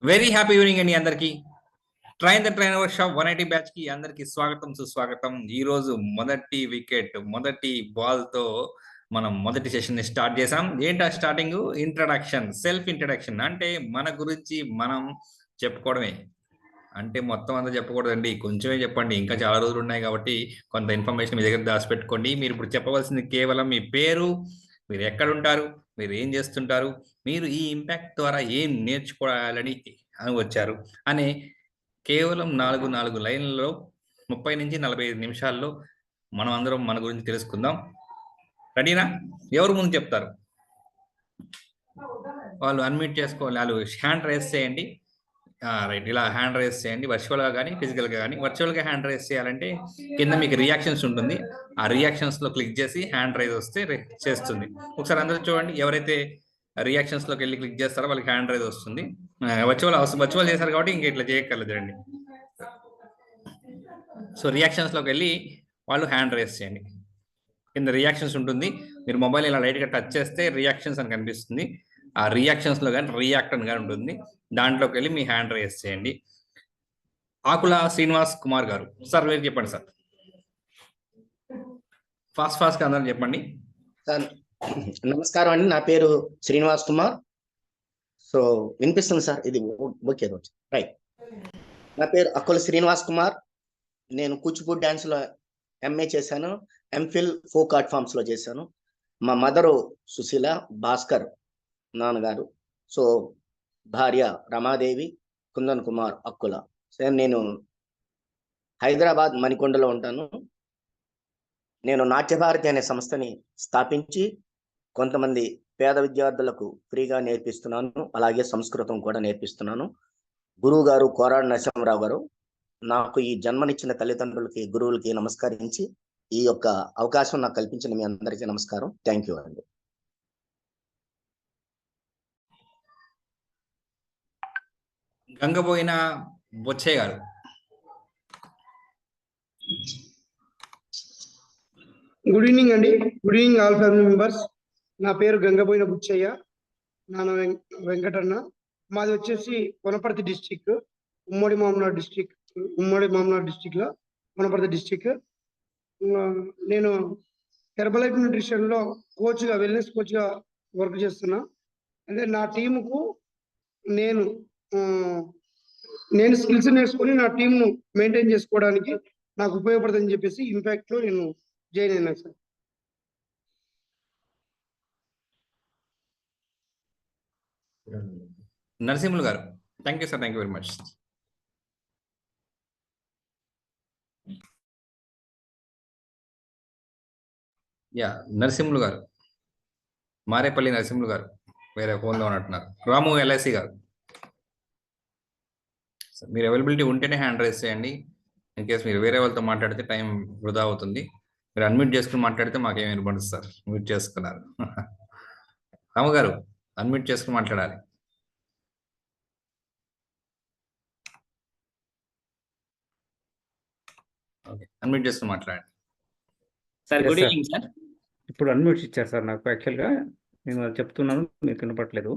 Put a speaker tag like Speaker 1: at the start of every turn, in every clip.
Speaker 1: Very happy evening అండి అందరికి. Train the train our shop 180 batch కి అందరికి స్వాగతం సుస్వాగతం. ఈ రోజు మొదటి వికెట్ మొదటి బాల్ తో మనం మొదటి సెషన్ ని స్టార్ట్ చేసాం. ఏంటా స్టార్టింగ్? Introduction, self introduction. అంటే మన గురించి మనం చెప్పుకోవడమే. అంటే మొత్తం అంతా చెప్పకూడదండి, కొంచెమే చెప్పండి. ఇంకా చాలా రోజులు ఉన్నాయి కాబట్టి కొంత ఇన్ఫర్మేషన్ మీ దగ్గర దాచిపెట్టుకోండి. మీరు ఇప్పుడు చెప్పవలసింది కేవలం మీ పేరు, మీరు ఎక్కడ ఉంటారు, మీరు ఏం చేస్తుంటారు, మీరు ఈ ఇంపాక్ట్ ద్వారా ఏం నేర్చుకోవాలని అని వచ్చారు అనే కేవలం నాలుగు నాలుగు లైన్లలో 30 నుంచి 45 నిమిషాల్లో మనం అందరం మన గురించి తెలుసుకుందాం. రెడీనా? ఎవరు ముందు చెప్తారు? వాళ్ళు అన్మ్యూట్ చేసుకోవాలి, వాళ్ళు హ్యాండ్ రైజ్ చేయండి. రైట్, ఇలా హ్యాండ్ రైజ్ చేయండి. వర్చువల్గా కానీ ఫిజికల్గా కానీ. వర్చువల్గా హ్యాండ్ రైజ్ చేయాలంటే కింద మీకు రియాక్షన్స్ ఉంటుంది, ఆ రియాక్షన్స్లో క్లిక్ చేసి హ్యాండ్ రైజ్ వస్తే చేస్తుంది. ఒకసారి అందరూ చూడండి, ఎవరైతే రియాక్షన్స్లోకి వెళ్ళి క్లిక్ చేస్తారో వాళ్ళకి హ్యాండ్ రైజ్ వస్తుంది. వర్చువల్ చేశారు కాబట్టి ఇంకా ఇట్లా చేయక్కర్లేదు రండి. సో రియాక్షన్స్లోకి వెళ్ళి వాళ్ళు హ్యాండ్ రైజ్ చేయండి. కింద రియాక్షన్స్ ఉంటుంది, మీరు మొబైల్ ఇలా లైట్గా టచ్ చేస్తే రియాక్షన్స్ అని కనిపిస్తుంది. ఆ రియాక్షన్స్లో కానీ రియాక్ట్ అని కానీ ఉంటుంది, దాంట్లోకి వెళ్ళి మీ హ్యాండ్ రైజ్ చేయండి. ఆకుల శ్రీనివాస్ కుమార్ గారు, సార్ మీరు చెప్పండి సార్. ఫాస్ట్ గా అందరూ చెప్పండి
Speaker 2: సార్. నమస్కారం అండి, నా పేరు శ్రీనివాస్ కుమార్. సో వినిపిస్తుంది సార్? ఇది ఓకే రోజు రైట్. నా పేరు అక్కుల శ్రీనివాస్ కుమార్. నేను కూచిపూడి డాన్స్ లో ఎంఏ చేశాను, ఎంఫిల్ ఫోక్ ఆర్ట్ ఫార్మ్స్ లో చేశాను. మా మదరు సుశీల, భాస్కర్ నాన్నగారు, సో భార్య రమాదేవి, కుందన్ కుమార్ అక్కుల. సార్ నేను హైదరాబాద్ మణికొండలో ఉంటాను. నేను నాట్యభారతి అనే సంస్థని స్థాపించి కొంతమంది పేద విద్యార్థులకు ఫ్రీగా నేర్పిస్తున్నాను, అలాగే సంస్కృతం కూడా నేర్పిస్తున్నాను. గురువు గారు కోరాడు నరసింహరావు గారు నాకు ఈ జన్మనిచ్చిన తల్లిదండ్రులకి, గురువులకి నమస్కరించి ఈ యొక్క అవకాశం నాకు కల్పించిన మీ అందరికీ నమస్కారం. థ్యాంక్ యూ అండి.
Speaker 1: గంగబోయిన బొచ్చయ్య గారు.
Speaker 3: గుడ్ ఈవినింగ్ అండి. Good evening all family members. నా పేరు గంగబోయిన బుచ్చయ్య, నాన్న వెంకటన్న. మాది వచ్చేసి వనపర్తి డిస్టిక్, ఉమ్మడి మామనాడు డిస్టిక్ లో వనపర్తి డిస్టిక్. నేను హెర్బలైఫ్ న్యూట్రిషన్ లో కోచ్గా, వెల్నెస్ కోచ్గా వర్క్ చేస్తున్నా. అంటే నా టీముకు నేను స్కిల్స్ నేర్చుకొని నా టీంను మెయింటైన్ చేసుకోవడానికి నాకు ఉపయోగపడుతుందని చెప్పేసి ఇంపాక్ట్ లో నేను జాయిన్ అయినా సార్.
Speaker 1: నరసింహులు గారు. Thank you sir, thank you very much. Yeah, Narasimhulu గారు, మారేపల్లి నరసింహులు గారు వేరే ఫోన్లో ఉన్నట్టున్నారు. రాము ఎల్ఐసి గారు, మీరు అవైలబిలిటీ ఉంటేనే హ్యాండ్ రైజ్ చేయండి. ఇన్ కేస్ మీరు వేరే వాళ్ళతో మాట్లాడితే టైం వృధా అవుతుంది. మీరు అన్మ్యూట్ చేసుకుని మాట్లాడితే మాకేమి వినపడుతుంది సార్, మ్యూట్ చేసుకున్నారు. రాము గారు అన్మ్యూట్ చేసుకుని మాట్లాడాలి. ఓకే, అన్మ్యూట్ చేసుకుని మాట్లాడండి
Speaker 4: సార్. Good evening sir.
Speaker 5: ఇప్పుడు అన్మ్యూట్ ఇచ్చారు సార్ నాకు. యాక్చువల్గా నేను చెప్తున్నాను, మీకు వినపట్లేదు.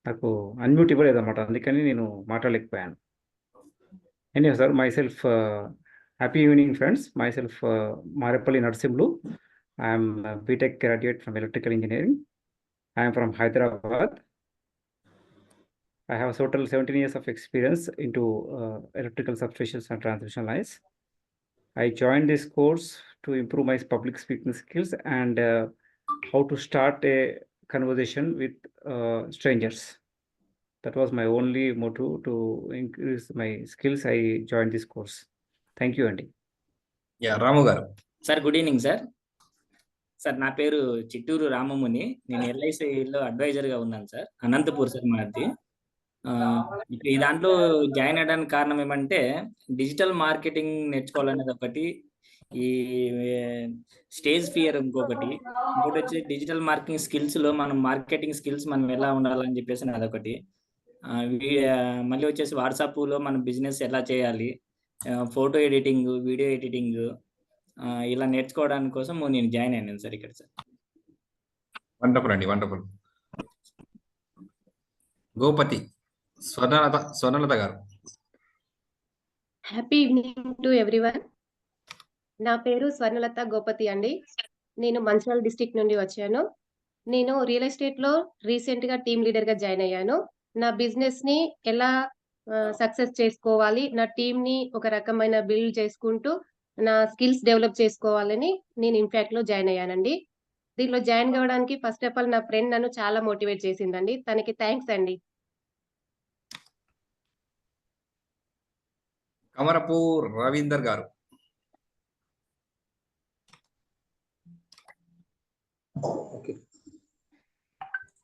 Speaker 5: నాకు అన్మ్యూట్ ఇవ్వలేదు అన్నమాట, అందుకని నేను మాట్లాడలేకపోయాను. Anyway sir, myself happy evening friends. Myself Marepalli Narasimhulu. I'm BTech graduate from electrical engineering. I'm from Hyderabad. I have a total 17 years of experience into electrical substations and transmission lines. I joined this course to improve my public speaking skills and how to start a conversation with strangers. That was my only motto to increase my skills. I joined this course. Thank you, Andy.
Speaker 1: Yeah, Ramu garu.
Speaker 4: Sir, good evening, sir. Sir, నా పేరు చిట్టూరు రామముని. నేను ఎల్ఐసిలో అడ్వైజర్గా ఉన్నాను sir. Anantapur sir మాది. ఈ దాంట్లో join అవ్వడానికి కారణం ఏమంటే డిజిటల్ మార్కెటింగ్ నేర్చుకోవాలనేది ఒకటి, ఈ స్టేజ్ ఫియర్ ఇంకొకటి వచ్చి డిజిటల్ మార్కెటింగ్ స్కిల్స్ లో మార్కెటింగ్ స్కిల్స్ మనం ఎలా ఉండాలని చెప్పేసి అదొకటి. మళ్ళీ వచ్చేసి వాట్సాప్ లో మనం బిజినెస్ ఎలా చేయాలి, ఫోటో ఎడిటింగ్, వీడియో ఎడిటింగ్, ఇలా నేర్చుకోవడానికి కోసం నేను జాయిన్ అయ్యాను సార్ ఇక్కడ సార్.
Speaker 1: వండర్ఫుల్ అండి, వండర్ఫుల్. గోపతి స్వర్ణలత గారు.
Speaker 6: Happy evening to everyone. నా పేరు స్వర్ణలత గోపతి అండి. నేను మంచిర్యాల డిస్ట్రిక్ట్ నుండి వచ్చాను. నేను రియల్ ఎస్టేట్ లో రీసెంట్ గా టీమ్ లీడర్ గా జాయిన్ అయ్యాను. నా బిజినెస్ ని ఎలా సక్సెస్ చేసుకోవాలి, నా టీమ్ ని ఒక రకమైన బిల్డ్ చేసుకుంటూ నా స్కిల్స్ డెవలప్ చేసుకోవాలని నేను ఇంపాక్ట్ లో జాయిన్ అయ్యానండి. దీనిలో జాయిన్ కావడానికి ఫస్ట్ ఆఫ్ ఆల్ నా ఫ్రెండ్ నన్ను చాలా మోటివేట్ చేసిందండి. తనకి థ్యాంక్స్ అండి.
Speaker 1: కమరపు రవీందర్ గారు.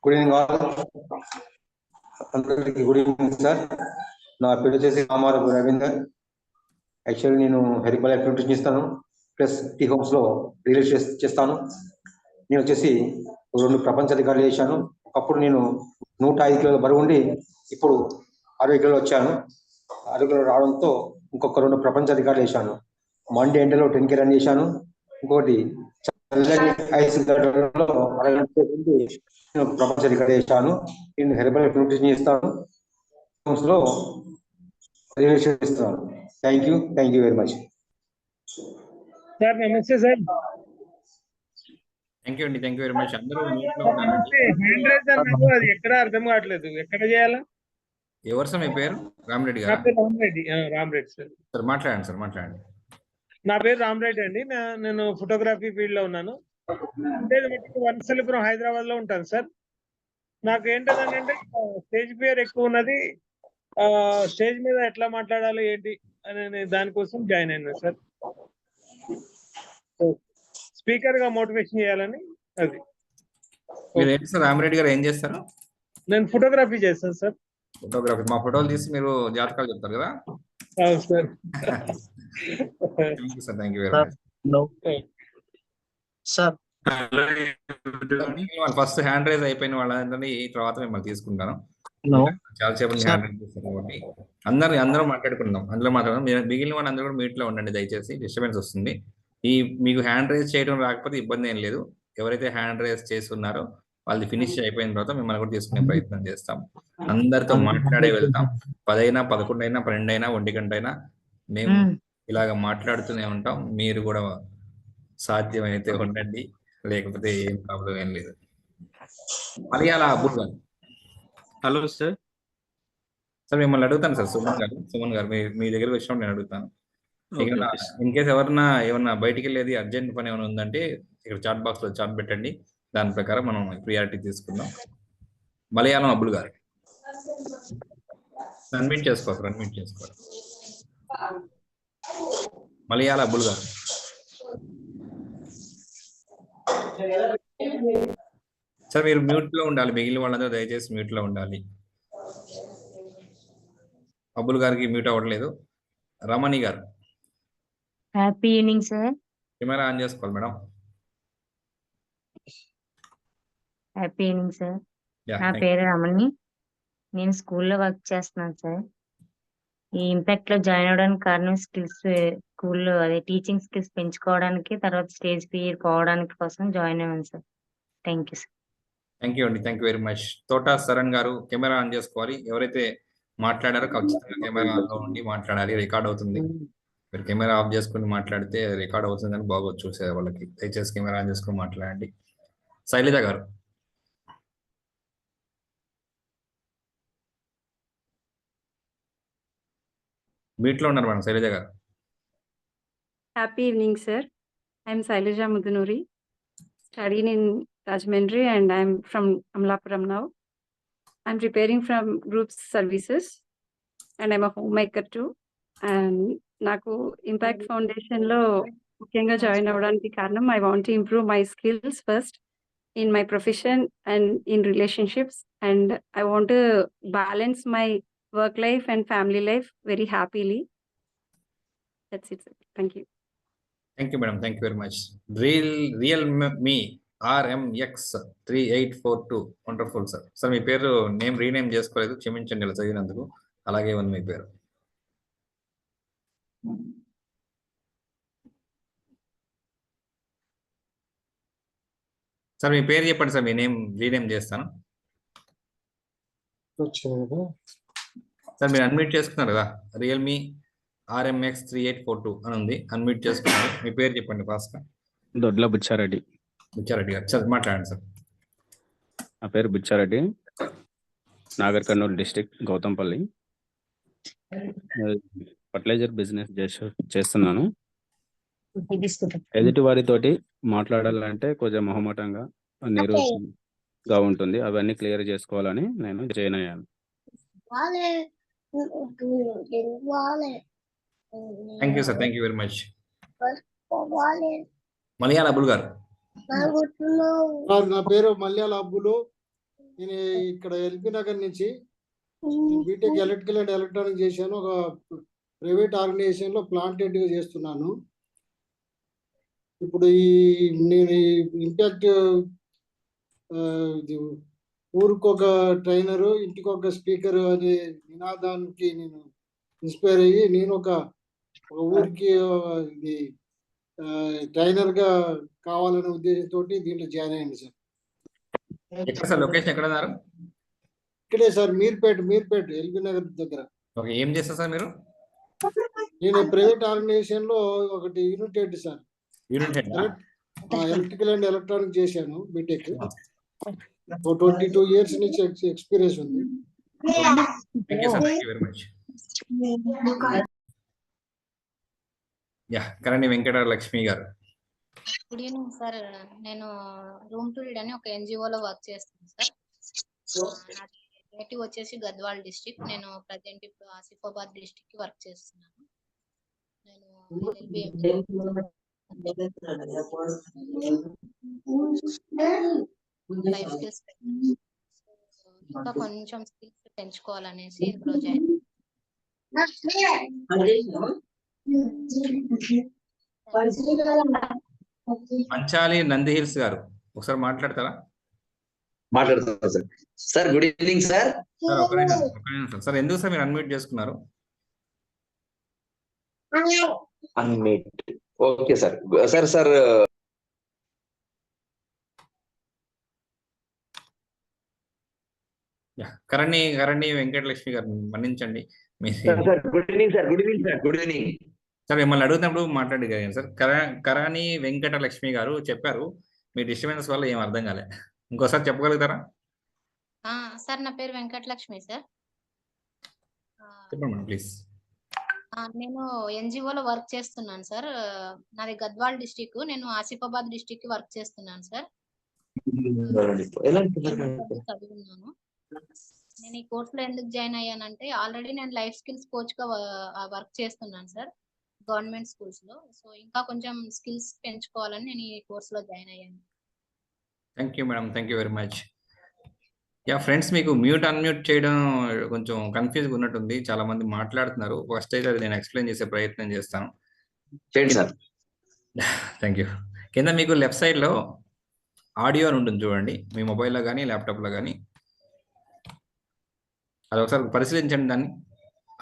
Speaker 7: గుడ్ ఈవినింగ్ ఆల్, అందరికీ గుడ్ ఈవినింగ్ సార్. నా పేరు వచ్చేసి కామారపు రవీందర్. యాక్చువల్లీ నేను హెరిబల్ యాక్టివిటీస్ చేస్తాను, ప్లస్ టీ హోమ్స్లో రియల్ ఎస్టేట్ చేస్తాను. నేను వచ్చేసి 2 ప్రపంచ రికార్డులు చేశాను. ఒకప్పుడు నేను 105 కిలోల బరువు ఉండి ఇప్పుడు 60 కిలోలు వచ్చాను. 60 కిలోలు రావడంతో ఇంకొక 2 ప్రపంచ రికార్డులు చేశాను. మండే ఎండలో 10K రన్ చేశాను. ఇంకోటి ఐస్ గడ్డలో 60 గంటల ముందు నేను ప్రపంచ రికార్డు చేశాను. నేను హెర్బల్ న్యూట్రిషన్ చేస్తాను, లో రియల్ ఎస్టేట్ ఇస్తున్నాను. Thank you very much
Speaker 8: sir. నమస్తే సార్.
Speaker 1: థ్యాంక్ యూ అండి, థ్యాంక్ యూ వెరీ మచ్. అందరూ mute లో ఉండండి.
Speaker 8: నమస్తే. హ్యాండ్ రైజ్ అన్నారు, అది ఎక్కడ అర్థం కావట్లేదు, ఎక్కడ చేయాలా?
Speaker 1: ఎవరు సార్ మీ పేరు? రామిరెడ్డి
Speaker 8: నా
Speaker 1: గారు.
Speaker 8: పేరు రామరెడ్డి. రామరెడ్డి సార్.
Speaker 1: సార్ మాట్లాడండి, సార్ మాట్లాడండి.
Speaker 8: నా పేరు రామరెడ్డి అండి. నేను ఫోటోగ్రఫీ ఫీల్డ్ లో ఉన్నాను. అంటే వనస్థలిపురం హైదరాబాద్ లో ఉంటాను సార్. నాకు ఏంటంటే స్టేజ్ ఫియర్ ఎక్కువ ఉన్నది. స్టేజ్ మీద ఎట్లా మాట్లాడాలి ఏంటి అనే దానికోసం జాయిన్ అయినా సార్. స్పీకర్ గా మోటివేషన్ చేయాలని. అది
Speaker 1: మీరు ఏంటి సార్, రామిరెడ్డి గారు ఏం చేస్తారు?
Speaker 8: నేను ఫోటోగ్రఫీ చేస్తాను సార్.
Speaker 1: ఫోటోగ్రఫీ. మా ఫోటోలు తీసి మీరు జాతకాలు చెప్తారు కదా.
Speaker 8: అవును sir.
Speaker 1: Thank you sir, thank you very much.
Speaker 2: Sir
Speaker 1: first hand raise అయిపోయిన వాళ్ళందరినీ తర్వాత మిమ్మల్ని తీసుకుంటాను. చాలా సేపు హ్యాండ్ రైజ్ చేస్తారు కాబట్టి అందరూ మాట్లాడుకుందాం. అందులో మాట్లాడదాం. మిగిలిన వాళ్ళందరూ కూడా మీట్ లో ఉండండి దయచేసి, డిస్టర్బెన్స్ వస్తుంది. మీకు హ్యాండ్ రైజ్ చేయడం రాకపోతే ఇబ్బంది ఏం లేదు. ఎవరైతే హ్యాండ్ రైజ్ చేస్తున్నారో వాళ్ళది ఫినిష్ అయిపోయిన తర్వాత మిమ్మల్ని కూడా తీసుకునే ప్రయత్నం చేస్తాం. అందరితో మాట్లాడే వెళ్తాం. 10 అయినా 11 అయినా 12 అయినా 1 గంట అయినా మేము ఇలాగ మాట్లాడుతూనే ఉంటాం. మీరు కూడా సాధ్యమైతే ఉండండి, లేకపోతే ఏం ప్రాబ్లం ఏం లేదు. మలయాళ అబ్బుల్ గారు.
Speaker 9: Hello sir.
Speaker 1: సార్ మిమ్మల్ని అడుగుతాను సార్. సుమన్ గారు మీ దగ్గరికి వచ్చినప్పుడు నేను అడుగుతాను. ఇన్ కేసు ఏమన్నా బయటికి వెళ్ళేది అర్జెంట్ పని ఏమైనా ఉందంటే ఇక్కడ చాట్ బాక్స్ లో చాట్ పెట్టండి, దాని ప్రకారం మనం ప్రియారిటీ తీసుకుందాం. మలయాళం అబ్బుల్ గారు అన్మ్యూట్ చేసుకోవాలి. మలయాళ అబ్బుల్ గారు. సార్ మీరు మ్యూట్ లో ఉండాలి, మిగిలిన వాళ్ళందరూ దయచేసి మ్యూట్ లో ఉండాలి. అబ్బుల్ గారికి మ్యూట్ అవ్వట్లేదు. రమణి గారు.
Speaker 10: Happy evening sir.
Speaker 1: Camera on చేసుకోవాలి మేడం.
Speaker 10: Happy evening sir. నా పేరు రమణి. నేను స్కూల్లో వర్క్ చేస్తున్నాను సార్. ఈ ఇంపాక్ట్ లో జాయిన్ అవడానికి కారణం స్కిల్స్, స్కూల్లో అదే టీచింగ్ స్కిల్స్ పెంచుకోవడానికి, తర్వాత స్టేజ్ ఫియర్ పోవడానికి కోసం జాయిన్ అయ్యాను sir. Thank you sir.
Speaker 1: Thank you అండి, thank you very much. Thota Saran గారు కెమెరా ఆన్ చేసుకోవాలి. ఎవరైతే మాట్లాడారో ఖచ్చితంగా కెమెరా ఆన్లో ఉండి మాట్లాడాలి, రికార్డ్ అవుతుంది. మీరు కెమెరా ఆఫ్ చేసుకుని మాట్లాడితే రికార్డ్ అవుతుందని బాగోదు చూసే వాళ్ళకి. దయచేసి కెమెరా ఆన్ చేసుకుని మాట్లాడండి. శైలజ గారు. మీట్లో ఉన్నారు మేడం శైలజ గారు.
Speaker 11: Happy evening, sir. I'm Sailaja Mudunuri, studying in Rajahmundry, and I'm from Amlapuram now. I'm preparing from group services, and I'm a homemaker too. And Naku Impact Foundation lo mukyanga join avvadaniki karanam, I want to improve my skills first in my profession and in relationships, and I want to balance my work life and family life very happily. That's it, sir. Thank you.
Speaker 1: Thank you madam, thank you very much. Realme RMX3842 wonderful sir. Sir మీ పేరు rename చేసుకోలేదు, క్షమించండి ఇలా చదివినందుకు. అలాగే ఉంది మీ పేరు. Sir మీ పేరు చెప్పండి సార్, మీ రీనేమ్ చేస్తాను. సార్ మీరు అన్మ్యూట్ చేసుకున్నారు కదా, రియల్మీ RMX 3842 అని ఉంది, అన్మ్యూట్ చేసుకున్నారు. మీ పేరు చెప్పండి ఫాస్ట్ గా.
Speaker 9: దొడ్ల బుచ్చారెడ్డి.
Speaker 1: బుచ్చారెడ్డి గారు, సార్ మాట్లాడండి సార్.
Speaker 9: నా పేరు Buchareddy, Nagar Kurnool district, Gowthampalli. Fertilizer business చేస్తున్నాను. ఎదుటి వారితోటి మాట్లాడాలంటే కొంచెం మొహమాటంగా, నిరుగా ఉంటుంది. అవన్నీ క్లియర్ చేసుకోవాలని నేను జాయిన్ అయ్యాను.
Speaker 1: Thank you sir, thank you very much. Malayala Abdul గారు.
Speaker 12: నా పేరు మల్యాల అబ్బులు. నేను ఇక్కడ ఎల్బీ నగర్ నుంచి బీటెక్ ఎలక్ట్రికల్ అండ్ ఎలక్ట్రానిక్ చేశాను. ఒక ప్రైవేట్ ఆర్గనైజేషన్ లో ప్లాంట్ హెడ్ గా చేస్తున్నాను. ఇప్పుడు నేను ఇంపాక్ట్ ఊరికి ఒక ట్రైనరు, ఇంటికి ఒక స్పీకర్ అనే నినాదానికి నేను ఇన్స్పైర్ అయ్యి నేను ఒక ఊరికి ఇది ట్రైనర్ గా కావాలనే ఉద్దేశంతో దీంట్లో జాయిన్ అయ్యాను సార్.
Speaker 1: ఎక్కడ సార్ లొకేషన్ ఎక్కడ ఉన్నారు?
Speaker 12: ఇక్కడే సార్, మీర్పేట ఎల్బీ నగర్ దగ్గర.
Speaker 1: ఓకే, ఏం చేస్తారు సార్ మీరు?
Speaker 12: నేను ప్రైవేట్ ఆర్గనైజేషన్ లో ఒకటి unit head sir.
Speaker 1: Unit head
Speaker 12: electrical and electronic చేశాను బీటెక్. 22 years నుంచి ఎక్స్పీరియన్స్ ఉంది.
Speaker 1: Thank you sir, thank you very much. Yeah, Karani Venkata Lakshmi గారు.
Speaker 13: Good evening sir. నేను రూమ్ టు రీడ్ అని ఒక ఎన్జిఓలో వర్క్ చేస్తాను సార్. నాది నేటివ్ వచ్చేసి గద్వాల్ డిస్ట్రిక్ట్. నేను ప్రజెంట్ ఇప్పుడు ఆసిఫాబాద్ డిస్ట్రిక్ట్ కి వర్క్ చేస్తున్నాను. నేను లైఫ్ స్కిల్స్ ఇంకా కొంచెం స్కిల్స్ పెంచుకోవాలనేసి ఇందులో జాయిన్.
Speaker 1: మంచాలి నంది హిల్స్ గారు, ఒకసారి మాట్లాడతారా?
Speaker 14: మాట్లాడుతున్నా sir. Sir good evening sir.
Speaker 1: Sir ఒక నిమిషం సార్, ఎందుకు సార్ మీరు అన్మ్యూట్ చేసుకున్నారు?
Speaker 14: Unmute. Okay sir. Sir
Speaker 1: Karani Venkatalakshmi గారు, మన్నించండి.
Speaker 14: Good evening sir. Good evening sir. Good evening
Speaker 1: sir, మిమ్మల్ని అడుగుతున్నప్పుడు మాట్లాడగలిగాను సార్. కరణి వెంకటలక్ష్మి గారు చెప్పారు, మీ డిస్టర్బెన్స్ వల్ల ఏం అర్థం కాలే, ఇంకోసారి చెప్పగలుగుతారా?
Speaker 13: సార్ నా పేరు వెంకటలక్ష్మి సార్.
Speaker 1: చెప్పండి ప్లీజ్.
Speaker 13: నేను ఎన్జిఓలో వర్క్ చేస్తున్నాను సార్. నాది గద్వాల్ డిస్టిక్. నేను ఆసిఫాబాద్ డిస్టిక్ కి వర్క్ చేస్తున్నాను సార్. చదువున్నాను. నేను ఈ కోర్సులో ఎందుకు జాయిన్ అయ్యానంటే, ఆల్రెడీ నేను లైఫ్ స్కిల్స్ కోచ్ గా వర్క్ చేస్తున్నాను సార్ గవర్నమెంట్ స్కూల్స్ లో. సో ఇంకా కొంచెం స్కిల్స్ పెంచుకోవాలని నేను ఈ కోర్సులో జాయిన్ అయ్యాను.
Speaker 1: Thank you madam, thank you very much. Yeah friends, మీకు మ్యూట్ అన్మ్యూట్ చేయడం కొంచెం కన్ఫ్యూజ్గా ఉన్నట్టుంది, చాలా మంది మాట్లాడుతున్నారు. ఫస్ట్ అయితే అది నేను ఎక్స్ప్లెయిన్ చేసే ప్రయత్నం చేస్తాను.
Speaker 14: చేయండి సార్.
Speaker 1: Thank you. కింద మీకు లెఫ్ట్ సైడ్ లో ఆడియో అని ఉంటుంది చూడండి, మీ మొబైల్లో కానీ ల్యాప్టాప్లో కానీ. అది ఒకసారి పరిశీలించండి దాన్ని.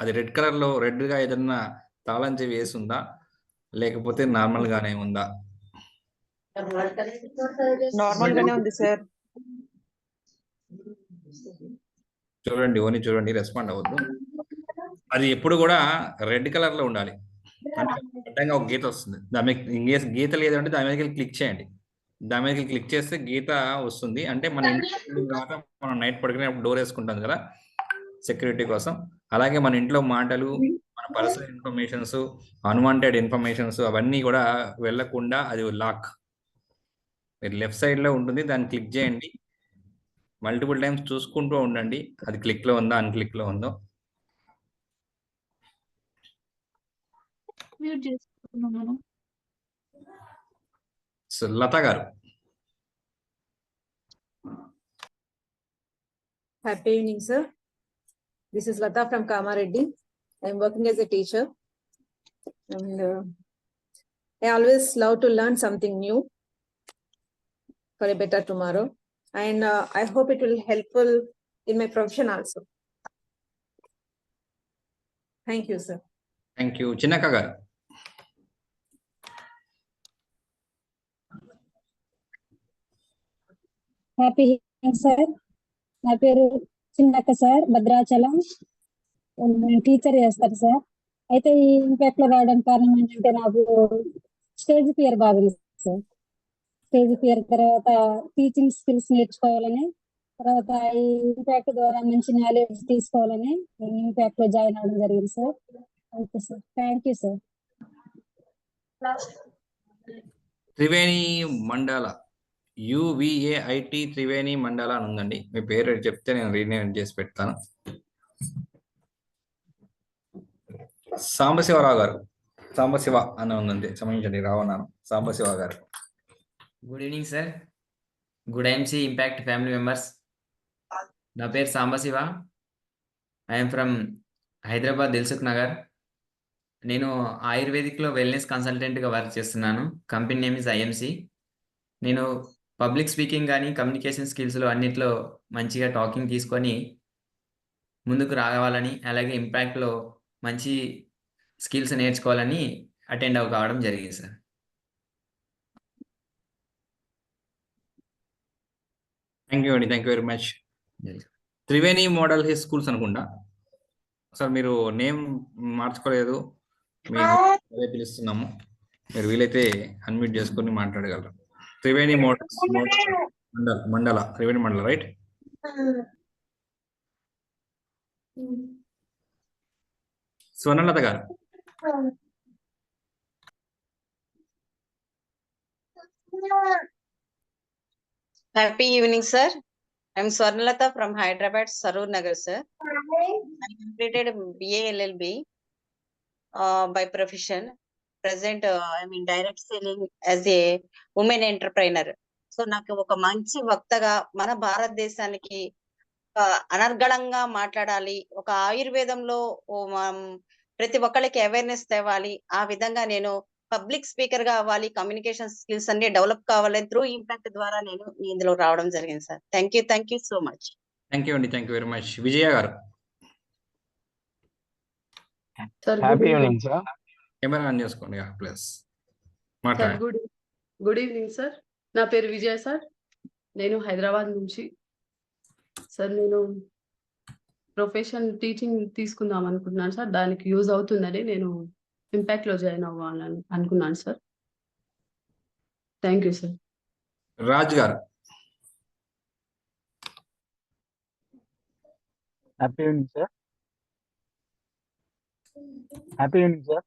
Speaker 1: అది రెడ్ కలర్లో రెడ్గా ఏదన్నా తాళం చెవి వేసి ఉందా, లేకపోతే నార్మల్ గానే ఉందా?
Speaker 15: నార్మల్ గానే ఉంది సార్.
Speaker 1: చూడండి, ఓని చూడండి, రెస్పాండ్ అవ్వద్దు. అది ఎప్పుడు కూడా రెడ్ కలర్ లో ఉండాలి. అంటే అడ్డంగా ఒక గీత వస్తుంది, దాని మీద గీత లేదంటే దాని మీదకి క్లిక్ చేయండి. దాని మీదకి క్లిక్ చేస్తే గీత వస్తుంది. అంటే మన ఇంట్లో తర్వాత మనం నైట్ పడుకునేప్పుడు డోర్ వేసుకుంటాం కదా సెక్యూరిటీ కోసం, అలాగే మన ఇంట్లో మాటలు, మన పర్సనల్ ఇన్ఫర్మేషన్స్, అన్వాంటెడ్ ఇన్ఫర్మేషన్స్ అవన్నీ కూడా వెళ్ళకుండా అది లాక్. మీరు లెఫ్ట్ సైడ్ లో ఉంటుంది, దాన్ని క్లిక్ చేయండి. మల్టిపుల్ టైమ్స్ చూసుకుంటూ ఉండండి, అది క్లిక్ లో ఉందో అన్క్లిక్ లో ఉందో. సో లత గారు.
Speaker 15: Happy evening, sir. This is Lata from Kamareddy. I am working as a teacher, and I always love to learn something new for a better tomorrow, and I hope it will helpful in my profession also. Thank you, sir.
Speaker 1: Thank you. చిన్నక్క గారు.
Speaker 16: Happy evening sir. నా పేరు చిన్నక్క sir, Bhadrachalam. Teacher చేస్తారు sir. అయితే ఈ impact లో రావడానికి కారణం ఏంటంటే నాకు స్టేజ్ ఫియర్ బాగుంది సార్. స్టేజ్ ఫియర్ తర్వాత టీచింగ్ స్కిల్స్ నేర్చుకోవాలని, తర్వాత ఈ ఇంపాక్ట్ ద్వారా మంచి నాలెడ్జ్ తీసుకోవాలని ఇంపాక్ట్ లో జాయిన్ అవ్వడం జరిగింది sir. Okay sir, thank you sir.
Speaker 1: Triveni మండల, UVAIT త్రివేణి మండల అని ఉందండి. మీ పేరు చెప్తే నేను రీనేమ్ చేసి పెడతాను. సాంబశివరావు గారు, సాంబశివ అని ఉందండి, క్షమించండి రావన్నాను. సాంబశివ గారు.
Speaker 17: Good evening sir. Good IMC impact family members. నా పేరు సాంబశివ. I'm from Hyderabad, Dilsukh Nagar. నేను ఆయుర్వేదిక్లో వెల్నెస్ కన్సల్టెంట్గా వర్క్ చేస్తున్నాను. Company name is IMC. నేను పబ్లిక్ స్పీకింగ్ కానీ కమ్యూనికేషన్ స్కిల్స్లో అన్నిట్లో మంచిగా టాకింగ్ తీసుకొని ముందుకు రావాలని, అలాగే ఇంపాక్ట్లో మంచి స్కిల్స్ నేర్చుకోవాలని అటెండ్ కావడం జరిగింది సార్.
Speaker 1: థ్యాంక్ యూ అండి, thank you very much. Triveni model high schools అనుకుంటా సార్. మీరు నేమ్ మార్చుకోలేదు, మేము అదే పిలుస్తున్నాము. మీరు వీలైతే అన్మ్యూట్ చేసుకొని మాట్లాడగలరు. త్రివేణి మోడల్స్ మండల, త్రివేణి మండల, రైట్? స్వర్ణలత గారు.
Speaker 18: Happy evening, sir. I'm Swarnalata from Hyderabad, Sarur Nagar, sir. I completed BA LLB by profession. Present, I'm in direct selling as a women entrepreneur. So, నాకు ఒక మంచి వక్తగా మన భారతదేశానికి అనర్గళంగా మాట్లాడాలి, ఒక ఆయుర్వేదంలో ప్రతి ఒక్కరికి అవేర్నెస్ తేవాలి, ఆ విధంగా నేను పబ్లిక్ స్పీకర్ గా అవ్వాలి, కమ్యూనికేషన్ స్కిల్స్ అన్ని డెవలప్ కావాలని త్రూ ఇంపాక్ట్ ద్వారా నేను ఇందులో రావడం జరిగింది sir. Thank you so much.
Speaker 1: Thank you అండి, థ్యాంక్ యూ వెరీ మచ్. విజయ గారు.
Speaker 19: Happy evening sir.
Speaker 1: Camera on చేసుకోండి ప్లీజ్,
Speaker 19: సార్
Speaker 1: మాట్లాడండి.
Speaker 19: Good evening sir. నా పేరు విజయ సార్. నేను హైదరాబాద్ నుంచి సార్. నేను ప్రొఫెషన్ టీచింగ్ తీసుకుందాం అనుకుంటున్నాను సార్. దానికి యూజ్ అవుతుందని నేను ఇంపాక్ట్ లో జాయిన్ అవ్వాలని అనుకున్నాను sir. Thank you sir.
Speaker 1: Raj గారు.
Speaker 20: Happy evening sir. Happy evening sir.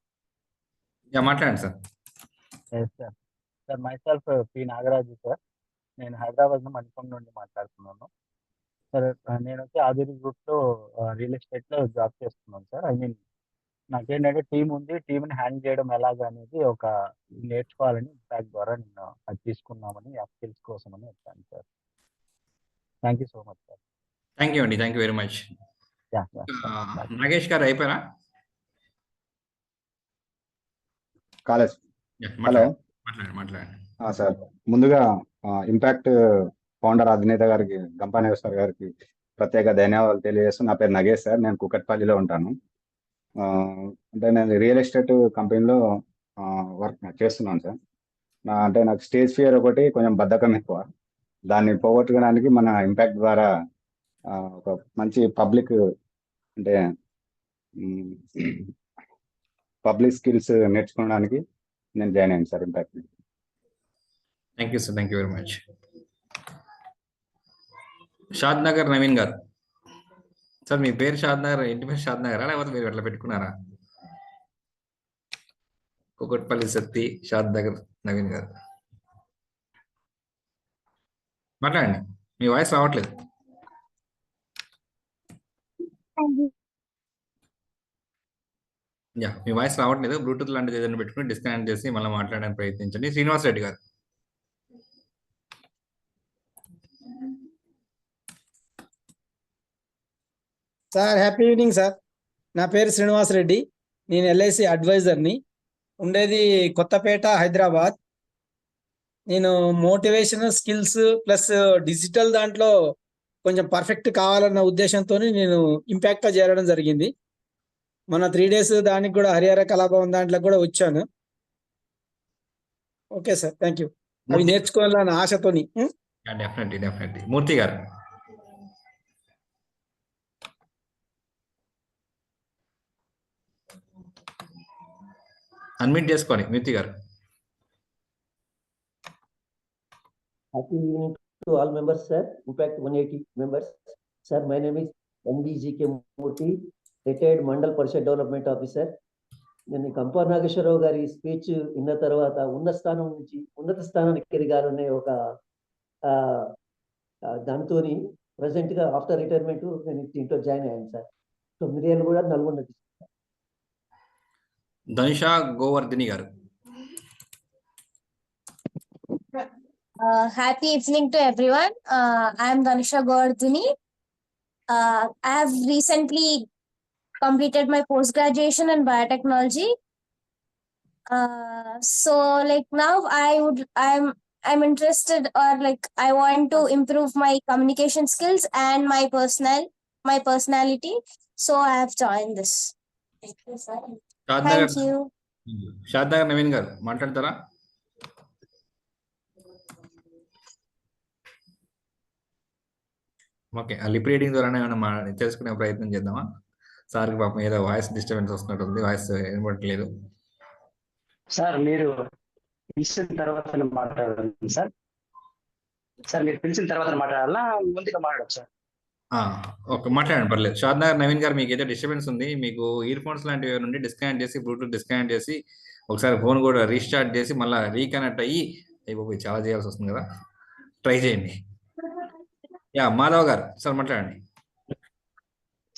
Speaker 1: మాట్లాడండి sir.
Speaker 20: Yes sir. Sir myself P Nagaraju sir. నేను హైదరాబాద్ మణికొండ నుండి మాట్లాడుతున్నాను సార్. నేను వచ్చి ఆదిరి గ్రూప్ లో రియల్ ఎస్టేట్ లో జాబ్ చేస్తున్నాను సార్. ఐ మీన్ నాకేంటంటే టీం ఉంది, టీంని హ్యాండిల్ చేయడం ఎలాగ అనేది ఒక నేర్చుకోవాలని ఇంపాక్ట్ ద్వారా నేను అది తీసుకున్నామని ఆ స్కిల్స్ కోసం అని వచ్చాను sir. Thank you so much sir.
Speaker 1: Thank you అండి, thank you very much. Nagesh గారు అయిపోయారా?
Speaker 21: కాలేజ్.
Speaker 1: హలో,
Speaker 21: హలో
Speaker 1: మాట్లాడండి.
Speaker 21: సార్, ముందుగా ఇంపాక్ట్ ఫౌండర్ అధినేత గారికి, గంపా నాగేశ్వర్ గారికి ప్రత్యేక ధన్యవాదాలు తెలియజేస్తూ, నా పేరు నగేష్ సార్. నేను కుకట్పల్లిలో ఉంటాను. అంటే నేను రియల్ ఎస్టేట్ కంపెనీలో వర్క్ చేస్తున్నాను సార్. అంటే నాకు స్టేజ్ ఫియర్ ఒకటి, కొంచెం బద్ధకం ఎక్కువ. దాన్ని పోగొట్టుకోవడానికి మన ఇంపాక్ట్ ద్వారా ఒక మంచి పబ్లిక్, అంటే పబ్లిక్ స్కిల్స్ నేర్చుకోవడానికి నేను జాయిన్ అయ్యాను sir impact.
Speaker 1: Thank you sir, thank you very much. Shad Nagar Naveen గారు. సార్ మీ పేరు షాద్ నగర్, ఇంటి పేరు షాద్ నగరా లేకపోతే మీరు ఎట్లా పెట్టుకున్నారా? కుకట్పల్లి సత్తి, షాద్ నగర్ నవీన్ గారు మాట్లాడండి. మీ వాయిస్ రావట్లేదు. మీ వాయిస్ రావట్లేదు. బ్లూటూత్ లాంటిది ఏదైనా పెట్టుకుని డిస్కనెక్ట్ చేసి మళ్ళీ మాట్లాడడానికి ప్రయత్నించండి. శ్రీనివాస్ రెడ్డి గారు.
Speaker 22: Sir happy evening sir. నా పేరు శ్రీనివాస్ రెడ్డి. నేను LIC అడ్వైజర్ని. ఉండేది కొత్తపేట, హైదరాబాద్. నేను మోటివేషన్ స్కిల్స్ ప్లస్ డిజిటల్ దాంట్లో కొంచెం పర్ఫెక్ట్ కావాలన్న ఉద్దేశంతో నేను ఇంపాక్ట్గా చేరడం జరిగింది. మన 3 days దానికి కూడా హరిహర కళాభవన్ దాంట్లో కూడా వచ్చాను. Okay sir, thank you. అవి నేర్చుకోవాలన్న ఆశతోని.
Speaker 1: డెఫినెట్లీ. మూర్తి గారు. అన్మ్యూట్ చేసుకోండి మ్యూతి గారు.
Speaker 3: Happy evening to all members, sir. In fact, 180 members. Sir, my name is NDGK Murthy, retired Mandal Parishad Development Officer. నేను కంపా నాగేశ్వరరావు గారి స్పీచ్ విన్న తర్వాత ఉన్నత స్థానం నుంచి ఉన్నత స్థానానికి ఎదగాలనే ఒక దాంతో ప్రజెంట్ గా ఆఫ్టర్ రిటైర్మెంట్ నేను దీంట్లో జాయిన్ అయ్యాను సార్. 9 ఏళ్ళు కూడా నల్గొండ.
Speaker 1: ధనుషా గోవర్ధిని గారు.
Speaker 5: Happy evening to everyone. I am Dhanusha Govardhani. I have recently completed my post-graduation in biotechnology. So like now I'm interested, or like I want to improve my communication skills and my personality. So I have joined this. Thank you.
Speaker 1: Shadnagar Naveen గారు మాట్లాడతారా? Okay, ఆ lip reading ద్వారా ఏమైనా తెలుసుకునే ప్రయత్నం చేద్దామా? సార్కి పాపం ఏదో వాయిస్ డిస్టర్బెన్స్ వస్తున్నట్టుంది, వాయిస్ వినబడట్లేదు.
Speaker 23: సార్ మీరు పిలిచిన తర్వాత మాట్లాడాలి సార్. సార్ మీరు పిలిచిన తర్వాత మాట్లాడాలా ముందుగా మాట్లాడచ్చు సార్?
Speaker 1: ఓకే, మాట్లాడండి, పర్లేదు. షాద్నగర్ నవీన్ గారు, మీకు ఏదో డిస్టర్బెన్స్ ఉంది, మీకు ఇయర్ ఫోన్స్ లాంటివి నుండి డిస్కనెక్ట్ చేసి బ్లూటూత్ డిస్కనెక్ట్ చేసి ఒకసారి ఫోన్ కూడా రీస్టార్ట్ చేసి మళ్ళీ రీకనెక్ట్ అయ్యి చాలా చేయాల్సి వస్తుంది కదా, ట్రై చేయండి. యా, మాధవ్ గారు సార్ మాట్లాడండి.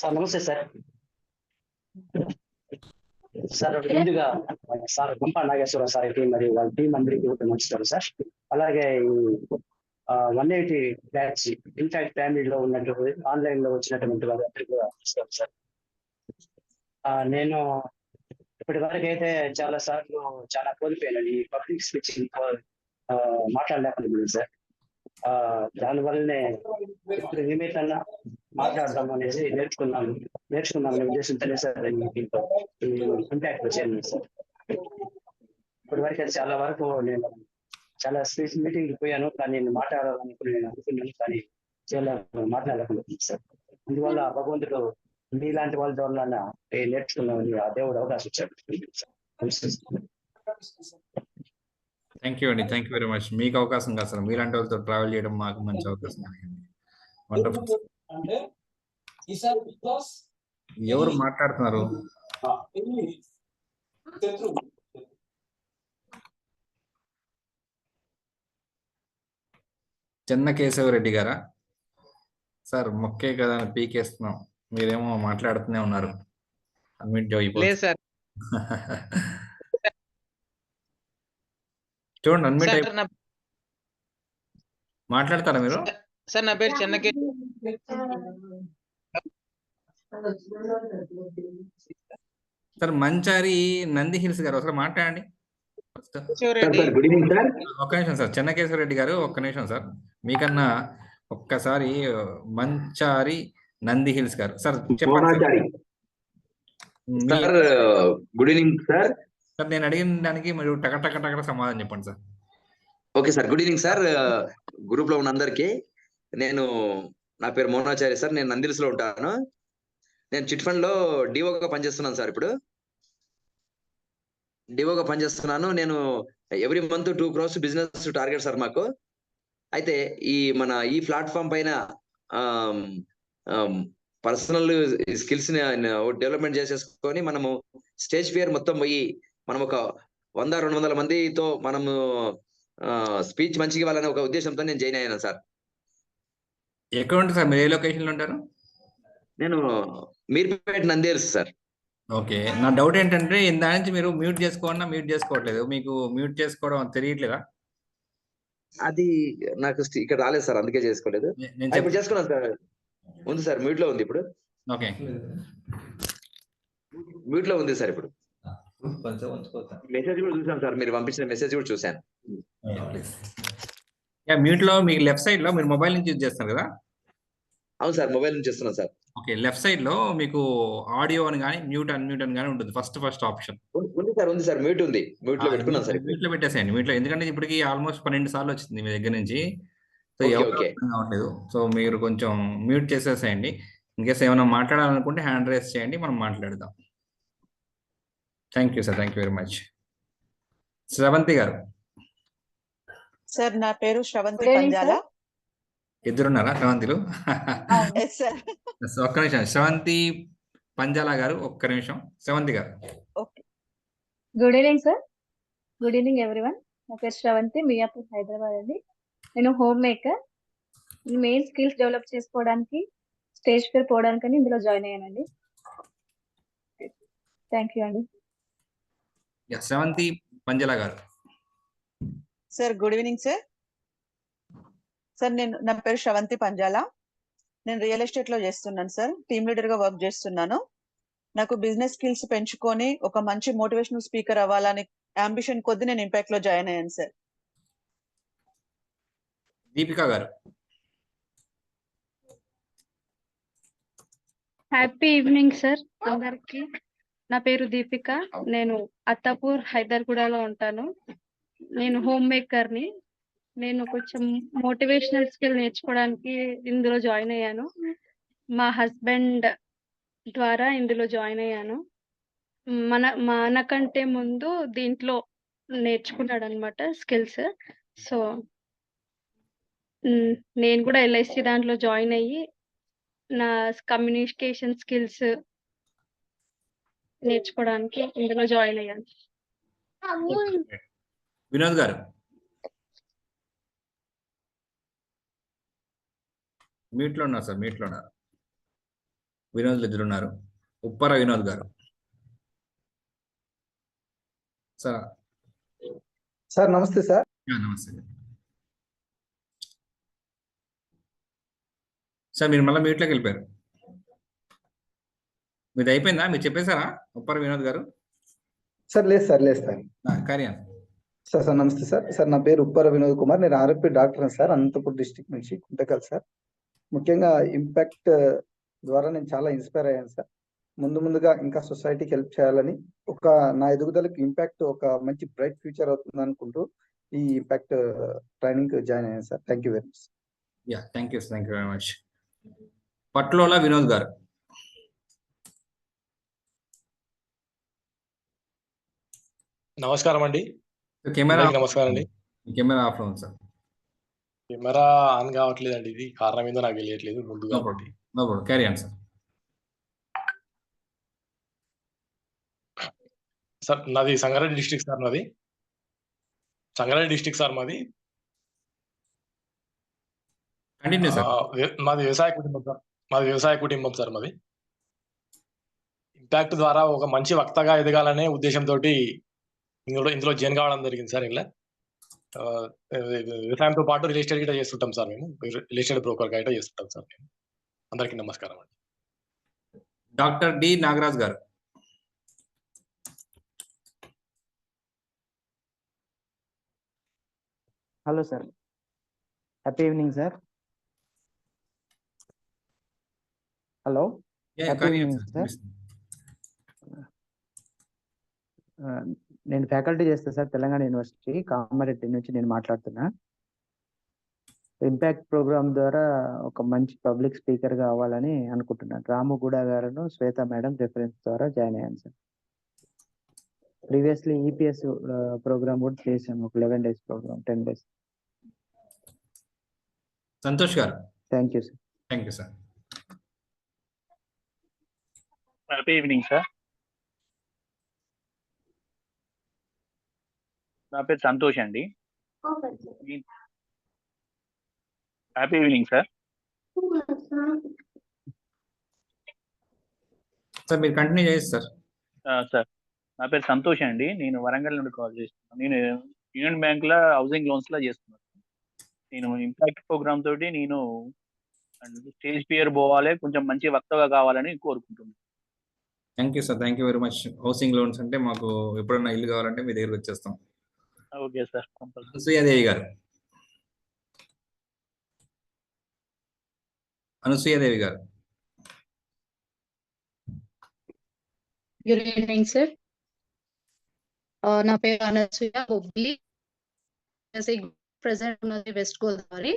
Speaker 23: సార్ నమస్తే సార్. సార్ ముందుగా సార్ గుంపా నాగేశ్వరరావు సార్కి మరియు వాళ్ళ టీం అందరికీ నమస్కారం సార్. అలాగే 180 బ్యాచ్ ఇన్ఫాక్ట్ ఫ్యామిలీలో ఉన్నటువంటి ఆన్లైన్ లో వచ్చినటువంటి వాళ్ళందరికీ కూడా నమస్కారం సార్. నేను ఇప్పటి వరకు అయితే చాలా సార్లు చాలా కోల్పోయాను ఈ పబ్లిక్ స్పీచింగ్ మాట్లాడలేకపోయింది సార్. దానివల్లనే ఇప్పుడు నిమిత్తంగా మాట్లాడదాం అనేసి నేర్చుకున్నాం ఉద్దేశంతోనే సార్ దీంట్లో ఇంపాక్ట్ వచ్చాను సార్. ఇప్పటి వరకు అయితే చాలా వరకు నేను చాలా స్పీచ్ మీటింగ్కి పోయాను, కానీ నేను అనుకున్నాను కానీ మాట్లాడలేకపోతున్నాను సార్. అందువల్ల భగవంతుడు మీలాంటి వాళ్ళ ద్వారా నేర్చుకున్నామని ఆ దేవుడు అవకాశం ఇచ్చాడు.
Speaker 1: థ్యాంక్ యూ అండి, థ్యాంక్ యూ వెరీ మచ్. మీకు అవకాశం కాదు సార్, మీలాంటి వాళ్ళతో ట్రావెల్ చేయడం మాకు మంచి అవకాశం. ఎవరు మాట్లాడుతున్నారు? చెన్న కేశవరెడ్డి గారా? సార్ మొక్కే కదా అని పీకేస్తున్నాం, మీరేమో మాట్లాడుతూనే ఉన్నారు. చూడండి, అన్మిట్ మాట్లాడతారా మీరు?
Speaker 24: సార్ నా పేరు చెన్నకే.
Speaker 1: సార్ మంచారి నంది హిల్స్ గారు ఒకసారి మాట్లాడండి. ఒక్క నిమిషం సార్, చెన్నకేశ్వరరెడ్డి గారు ఒక్క నిమిషం సార్, మీకన్నా ఒక్కసారి మంచారి నంది హిల్స్ గారు సార్ చెప్పండి.
Speaker 14: Good evening sir.
Speaker 1: సార్ నేను అడిగిన దానికి మీరు టక సమాధానం చెప్పండి sir.
Speaker 14: Okay sir, good evening sir. Group లో ఉన్న అందరికి నా పేరు మోహనాచారి సార్. నేను నందిల్స్ లో ఉంటాను. నేను చిట్ ఫండ్ లో డిఓగా పనిచేస్తున్నాను సార్. ఇప్పుడు డిఓగా పనిచేస్తున్నాను. నేను every month 2 crores business target sir మాకు. అయితే ఈ ప్లాట్ఫామ్ పైన పర్సనల్ స్కిల్స్ ని డెవలప్మెంట్ చేసేసుకొని మనము స్టేజ్ ఫియర్ మొత్తం పోయి మనం ఒక 100-200 మందితో మనము స్పీచ్ మంచిగా ఇవ్వాలనే ఒక ఉద్దేశంతో నేను జాయిన్ అయ్యాను సార్.
Speaker 1: ఎక్కడ ఉంటారు సార్, మీరు ఏ లొకేషన్ లో ఉంటారు?
Speaker 14: నేను మీర్పేట నందేల్స్ సార్.
Speaker 1: ఓకే, నా డౌట్ ఏంటంటే దాని నుంచి మీరు మ్యూట్ చేసుకోవట్లేదు, మీకు మ్యూట్ చేసుకోవడం తెలియట్లేదా?
Speaker 14: అది నాకు ఇక్కడ రాలేదు సార్, అందుకే చేసుకోలేదు. ఇప్పుడు చేసుకున్నాను సార్. ఉంది సార్, మ్యూట్ లో ఉంది ఇప్పుడు.
Speaker 1: ఓకే,
Speaker 14: మ్యూట్ లో ఉంది సార్. ఇప్పుడు మెసేజ్ కూడా చూసాను సార్, మీరు పంపించిన మెసేజ్ కూడా చూసాను.
Speaker 1: మ్యూట్ లో మీకు లెఫ్ట్ సైడ్ లో మీరు మొబైల్ నుంచి యూజ్ చేస్తారు కదా?
Speaker 14: అవును సార్, మొబైల్ నుంచి చేస్తున్నాను సార్.
Speaker 1: ఓకే, లెఫ్ట్ సైడ్ లో మీకు ఆడియో అని కానీ మ్యూట్ అన్మ్యూట్ అని కానీ ఉంటుంది. ఫస్ట్ ఆప్షన్
Speaker 14: ఉంది సార్, మ్యూట్ ఉంది. మ్యూట్ లో పెట్టుకున్నాను సార్.
Speaker 1: మ్యూట్ లో పెట్టేసేయండి. మ్యూట్ లో, ఎందుకంటే ఇప్పటికి ఆల్మోస్ట్ 12 సార్లు వచ్చింది మీ దగ్గర నుంచి. సో కావట్లేదు, సో మీరు కొంచెం మ్యూట్ చేసేసేయండి. ఇన్కేస్ ఏమైనా మాట్లాడాలనుకుంటే హ్యాండ్ రైజ్ చేయండి, మనం మాట్లాడదాం. Thank you sir, thank you very much. Sravanthi గారు.
Speaker 4: సార్ నా పేరు శ్రవంతి
Speaker 15: Good evening,
Speaker 4: పంజాల.
Speaker 1: ఇద్దరున్నారా శ్రవంతిలు?
Speaker 4: Yes sir.
Speaker 1: ఒక్క నిమిషం. శ్రవంతి పంజాల గారు ఒక్క నిమిషం. శ్రవంతి గారు.
Speaker 4: Okay.
Speaker 6: Good evening sir. Good evening everyone. నా పేరు శ్రవంతి, మియాపూర్ హైదరాబాద్ అండి. నేను homemaker. Main skills develop చేసుకోవడానికి, స్టేజ్ ఫియర్ పోవడానికని ఇందులో జాయిన్ అయ్యానండి. థ్యాంక్ యూ అండి.
Speaker 1: శ్రవంతి పంజాల గారు.
Speaker 4: Sir good evening sir. Sir నా పేరు శ్రవంతి పంజాల. నేను రియల్ ఎస్టేట్ లో చేస్తున్నాను సార్. టీమ్ లీడర్ గా వర్క్ చేస్తున్నాను. నాకు బిజినెస్ స్కిల్స్ పెంచుకొని ఒక మంచి మోటివేషనల్ స్పీకర్ అవ్వాలని అంబిషన్ కొద్ది నేను ఇంపాక్ట్ లో జాయిన్ అయ్యాను సార్.
Speaker 1: దీపిక గారు.
Speaker 7: హ్యాపీ ఈవినింగ్ సార్ అందరికి. నా పేరు దీపిక. నేను అత్తాపూర్ హైదర్గూడలో ఉంటాను. నేను హోమ్ మేకర్ని. నేను కొంచెం మోటివేషనల్ స్కిల్ నేర్చుకోవడానికి ఇందులో జాయిన్ అయ్యాను. మా హస్బెండ్ ద్వారా ఇందులో జాయిన్ అయ్యాను. మనకంటే ముందు దీంట్లో నేర్చుకున్నాడు అనమాట స్కిల్స్. సో నేను కూడా ఎల్ఐసి దాంట్లో జాయిన్ అయ్యి నా కమ్యూనికేషన్ స్కిల్స్ నేర్చుకోవడానికి ఇందులో జాయిన్ అయ్యాను.
Speaker 1: వినోద్ గారు. మీట్ లో ఉన్నారు సార్. మీట్ లో ఉన్నారు. వినోద్ ఇద్దరు ఉన్నారు. ఉప్పర వినోద్ గారు. సార్.
Speaker 24: సార్ నమస్తే సార్.
Speaker 1: నమస్తే సార్. మీరు మళ్ళీ మీట్లోకి వెళ్ళిపోయారు. మీది అయిపోయిందా? మీరు చెప్పేశారా ఉప్పర వినోద్ గారు?
Speaker 24: సార్ లేదు సార్, లేదు సార్.
Speaker 1: కార్యాన్
Speaker 24: సార్ సార్ నమస్తే సార్. సార్ నా పేరు ఉప్పర వినోద్ కుమార్. నేను RMP doctor sir, Anantapur district నుంచి కుంటకల్ సార్. ముఖ్యంగా ఇంపాక్ట్ ద్వారా నేను చాలా ఇన్స్పైర్ అయ్యాను సార్. ముందుగా ఇంకా సొసైటీకి హెల్ప్ చేయాలని, నా ఎదుగుదలకు ఇంపాక్ట్ ఒక మంచి బ్రైట్ ఫ్యూచర్ అవుతుంది అనుకుంటూ ఈ ఇంపాక్ట్ ట్రైనింగ్ జాయిన్ అయ్యాను sir. Thank you very much.
Speaker 1: Thank you very much. Patlola Vinod గారు.
Speaker 25: నమస్కారం అండి.
Speaker 1: కెమెరా
Speaker 25: నమస్కారం అండి.
Speaker 1: కెమెరా ఆఫ్ లో ఉంది సార్.
Speaker 25: కెమెరా ఆన్ కావట్లేదండి. ఇది కారణం ఏందో నాకు తెలియట్లేదు ముందు కాబట్టి.
Speaker 1: Carry on sir.
Speaker 25: సార్ నాది Sangareddy district sir. Sangareddy district sir మాది. మాది వ్యవసాయ కుటుంబం సార్. మాది ఇంపాక్ట్ ద్వారా ఒక మంచి వక్తగా ఎదగాలనే ఉద్దేశంతో ఇందులో జాయిన్ కావడం జరిగింది సార్. ఇలా వ్యవసాయంతో పాటు రియల్ ఎస్టేట్ గిట్ట చేస్తుంటాం సార్. మేము రియల్ ఎస్టేట్ బ్రోకర్ గా గిట్ట చేస్తుంటాం సార్. మేము అందరికీ నమస్కారం అండి.
Speaker 1: డాక్టర్ డి నాగరాజ్ గారు.
Speaker 26: Hello sir. Happy evening sir. Hello. Happy evening sir. నేను ఫ్యాకల్టీ చేస్తాను సార్, తెలంగాణ యూనివర్సిటీ కామారెడ్డి నుంచి నేను మాట్లాడుతున్నా. ఇంపాక్ట్ ప్రోగ్రామ్ ద్వారా ఒక మంచి పబ్లిక్ స్పీకర్ గా అవ్వాలని అనుకుంటున్నాను. రాముగూడ గారు, శ్వేత మేడం రెఫరెన్స్ ద్వారా జాయిన్ అయ్యాను సార్. ప్రీవియస్లీ ఈపీఎస్ ప్రోగ్రామ్ కూడా చేసాము, ఒక 11 days ప్రోగ్రామ్, 10 days.
Speaker 1: సంతోష్ గారు.
Speaker 26: Thank you sir.
Speaker 1: Thank you sir.
Speaker 20: Happy evening sir. నా పేరు సంతోష్ అండి. Happy evening sir.
Speaker 1: సార్ మీరు కంటిన్యూ చేయండి సార్.
Speaker 20: సార్ నా పేరు సంతోష్ అండి. నేను వరంగల్ నుండి కాల్ చేస్తున్నాను. నేను యూనియన్ బ్యాంక్ లో హౌసింగ్ లోన్స్ లో చేస్తున్నాను. నేను ఇంపాక్ట్ ప్రోగ్రామ్ తోటి నేను స్టేజ్ ఫియర్ పోవాలి, కొంచెం మంచి వక్తగా కావాలని కోరుకుంటున్నాను.
Speaker 1: Thank you sir. Thank you very much. Housing loans అంటే మాకు ఎప్పుడన్నా ఇల్లు కావాలంటే మీ దగ్గర వచ్చేస్తాం.
Speaker 20: Okay sir.
Speaker 1: అనసూయాదేవి గారు. అనసూయాదేవి గారు.
Speaker 27: Good evening sir. నా పేరు అనసూయ, హుబ్లీ. ప్రెసెంట్ ఉన్నది వెస్ట్ గోదావరి.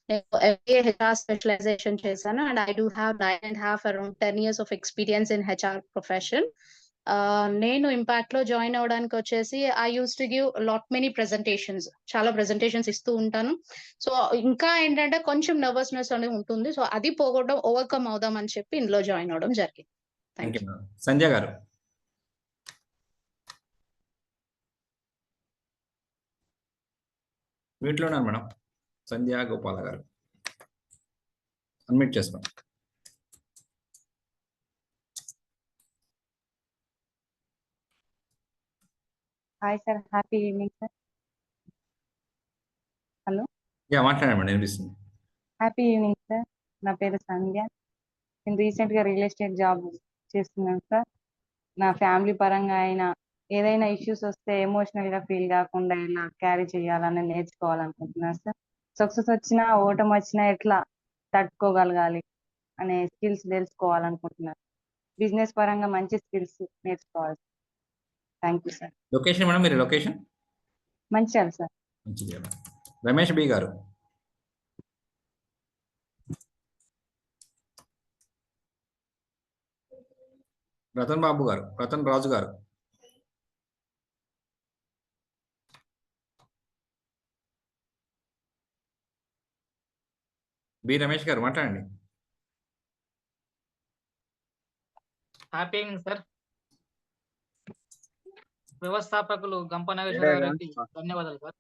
Speaker 27: నేను MBA HR స్పెషలైజేషన్ చేశాను and I do have 9.5 around 10 years of experience in HR profession. నేను ఇంపాక్ట్ లో జాయిన్ అవడానికి వచ్చేసి I use to give lot many presentations, చాలా ప్రెజెంటేషన్స్ ఇస్తూ ఉంటాను. సో ఇంకా ఏంటంటే కొంచెం నర్వస్నెస్ అనేది ఉంటుంది. సో అది పోగొట్టడం, ఓవర్కమ్ అవుదాం అని చెప్పి ఇందులో జాయిన్ అవడం జరిగింది.
Speaker 1: Thank you. సంజయ్ గారు. వీటిలో ఉన్నారు మేడం. సంధ్య గోపాల గారు అన్మ్యూట్ చేసుకోండి.
Speaker 2: Hi sir, happy evening sir. Hello,
Speaker 1: మాట్లాడండి మేడం, వినిపిస్తుంది.
Speaker 2: Happy evening sir. నా పేరు సంధ్య. నేను రీసెంట్ గా రియల్ ఎస్టేట్ జాబ్ చేస్తున్నాను సార్. నా ఫ్యామిలీ పరంగా అయినా ఏదైనా ఇష్యూస్ వస్తే ఎమోషనల్ గా ఫీల్ కాకుండా ఎలా క్యారీ చేయాలని నేర్చుకోవాలనుకుంటున్నాను సార్. సక్సెస్ వచ్చినా ఓటమి వచ్చినా ఎట్లా తట్టుకోగలగాలి అనే స్కిల్స్ తెలుసుకోవాలనుకుంటున్నాను. బిజినెస్ పరంగా మంచి స్కిల్స్ నేర్చుకోవాలి. Thank you sir.
Speaker 1: Location madam, మీరు location?
Speaker 2: Mancherial sir.
Speaker 1: Mancherial. Ramesh B గారు. రతన్ బాబు గారు, రతన్ రాజు గారు. బి రమేష్ గారు మాట్లాడండి.
Speaker 8: Happy evening sir. వ్యవస్థాపకులు గంప నాగేశ్వర గారికి ధన్యవాదాలు సార్.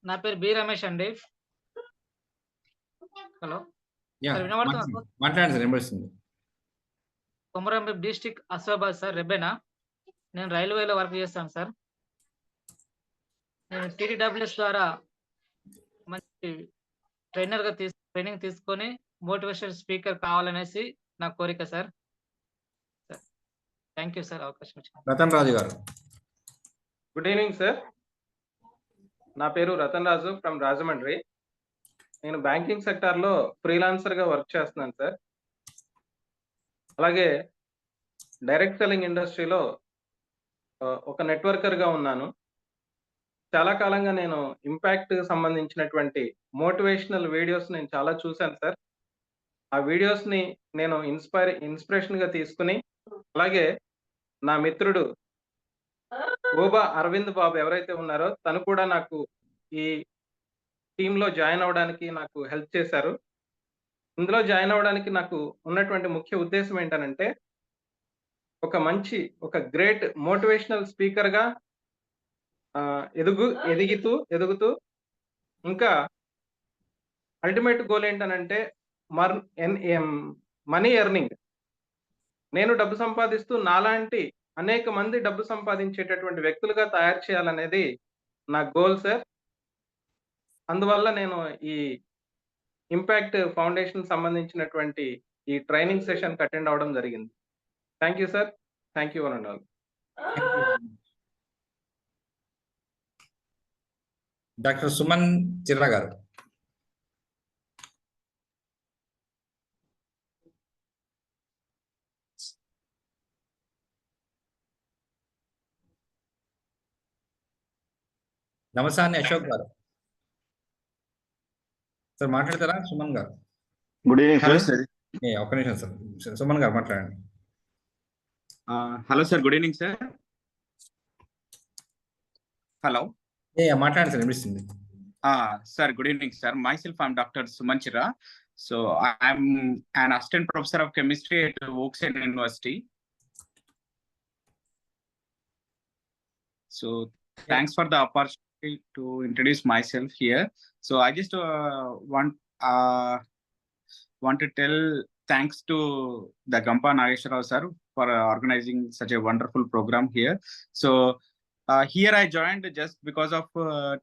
Speaker 8: నా పేరు బి రమేష్ అండి. హలో సార్, వినబడుతుందా సార్?
Speaker 1: మాట్లాడండి సార్, వినబడుతుంది.
Speaker 8: Komarambheem district Asifabad sir, Rebbena. నేను రైల్వేలో వర్క్ చేస్తాను సార్. నేను టీడబ్ల్యూఎస్ ద్వారా మంచి ట్రైనర్గా ట్రైనింగ్ తీసుకొని మోటివేషన్ స్పీకర్ కావాలనేసి నా కోరిక సార్. థ్యాంక్ యూ సార్, అవకాశం ఇచ్చారు.
Speaker 1: రతన్ రాజు గారు.
Speaker 9: Good evening sir. నా పేరు రతన్ రాజు ఫ్రమ్ రాజమండ్రి. నేను బ్యాంకింగ్ సెక్టార్లో ఫ్రీలాన్సర్గా వర్క్ చేస్తున్నాను సార్. అలాగే డైరెక్ట్ సెల్లింగ్ ఇండస్ట్రీలో ఒక నెట్వర్కర్గా ఉన్నాను. చాలా కాలంగా నేను ఇంపాక్ట్ సంబంధించినటువంటి మోటివేషనల్ వీడియోస్ నేను చాలా చూశాను సార్. ఆ వీడియోస్ని నేను ఇన్స్పిరేషన్గా తీసుకుని, అలాగే నా మిత్రుడు ఓబా అరవింద్ బాబు ఎవరైతే ఉన్నారో తను కూడా నాకు ఈ టీంలో జాయిన్ అవ్వడానికి నాకు హెల్ప్ చేశారు. ఇందులో జాయిన్ అవ్వడానికి నాకు ఉన్నటువంటి ముఖ్య ఉద్దేశం ఏంటనంటే, ఒక గ్రేట్ మోటివేషనల్ స్పీకర్గా ఎదుగుతూ ఇంకా అల్టిమేట్ గోల్ ఏంటనంటే మనీ ఎర్నింగ్. నేను డబ్బు సంపాదిస్తూ నాలాంటి అనేక మంది డబ్బు సంపాదించేటటువంటి వ్యక్తులుగా తయారు చేయాలనేది నా గోల్ సార్. అందువల్ల నేను ఈ ఇంపాక్ట్ ఫౌండేషన్ సంబంధించినటువంటి ఈ ట్రైనింగ్ సెషన్ అటెండ్ అవ్వడం జరిగింది. Thank you sir. Thank you one and all.
Speaker 1: Doctor Suman Chirra గారు. నమస్తే అండి. అశోక్ గారు సార్ మాట్లాడతారా? సుమన్ గారు.
Speaker 10: Good evening sir.
Speaker 1: ఒక్క నిమిషం సార్, సుమన్ గారు మాట్లాడండి.
Speaker 10: Hello sir, good evening sir. Hello,
Speaker 1: మాట్లాడండి సార్, వినిపిస్తుంది.
Speaker 10: Sir good evening sir. Myself I'm doctor Suman Chira. So I'm an assistant professor of chemistry at Oakland University. So thanks for the opportunity to introduce myself here. So I just want to tell thanks to the Gampa Nageshwar Rao sir for organizing such a wonderful program here. So here I joined just because of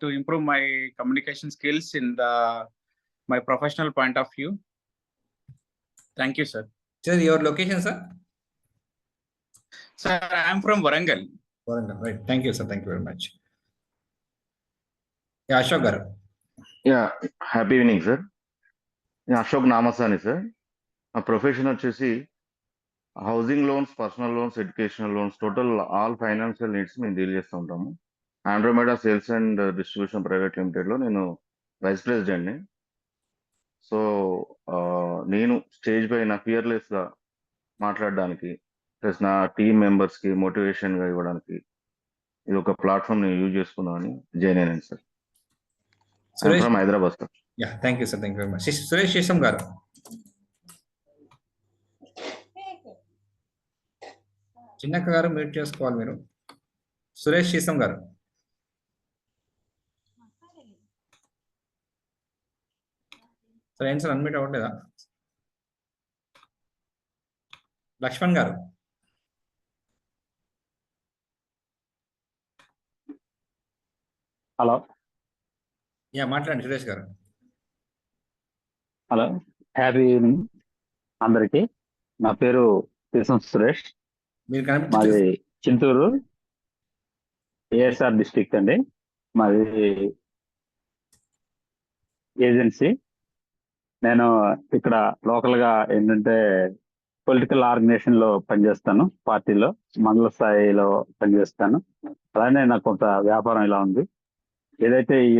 Speaker 10: to improve my communication skills in my professional point of view. Thank you, sir.
Speaker 1: Sir, your location, sir?
Speaker 10: Sir, I am from Warangal.
Speaker 1: Warangal, right. Thank you, sir. Thank you very much. Ashok garu.
Speaker 10: Happy evening, sir. Ashok Namasani, sir. My profession వచ్చేసి housing loans, personal loans, educational loans, total all financial needs మేము deal చేస్తూ ఉంటాము. Andromeda sales and distribution private లిమిటెడ్లో నేను vice ప్రెసిడెంట్ని. So నేను stage పైన ఫియర్లెస్గా మాట్లాడడానికి,
Speaker 11: ప్లస్ నా టీం మెంబర్స్ కి మోటివేషన్ గా ఇవ్వడానికి ఇది ఒక ప్లాట్ఫామ్ నేను యూజ్ చేసుకుందామని జాయిన్ అయినాను sir.
Speaker 1: Suresh
Speaker 11: from Hyderabad sir.
Speaker 1: Yeah thank you sir, thank you very much. Suresh శేషం గారు. చిన్నక్క గారు మ్యూట్ చేసుకోవాలి మీరు. సురేష్ శేషం గారు. సార్ ఏంటి సార్ అన్మ్యూట్ అవ్వట్లేదా? లక్ష్మణ్ గారు.
Speaker 20: హలో
Speaker 1: యా మాట్లాడండి సురేష్ గారు.
Speaker 20: హలో హ్యాపీ ఈవినింగ్ అందరికి. నా పేరు శేషం సురేష్,
Speaker 1: మీరు
Speaker 20: మాది
Speaker 1: కనిపించట్లేదు.
Speaker 20: చింతూరు ఏఎస్ఆర్ డిస్ట్రిక్ట్ అండి. మాది ఏజెన్సీ. నేను ఇక్కడ లోకల్ గా ఏంటంటే పొలిటికల్ ఆర్గనైజేషన్ లో పనిచేస్తాను, పార్టీలో మండల స్థాయిలో పనిచేస్తాను. అలానే నాకు కొంత వ్యాపారం ఇలా ఉంది. ఏదైతే ఈ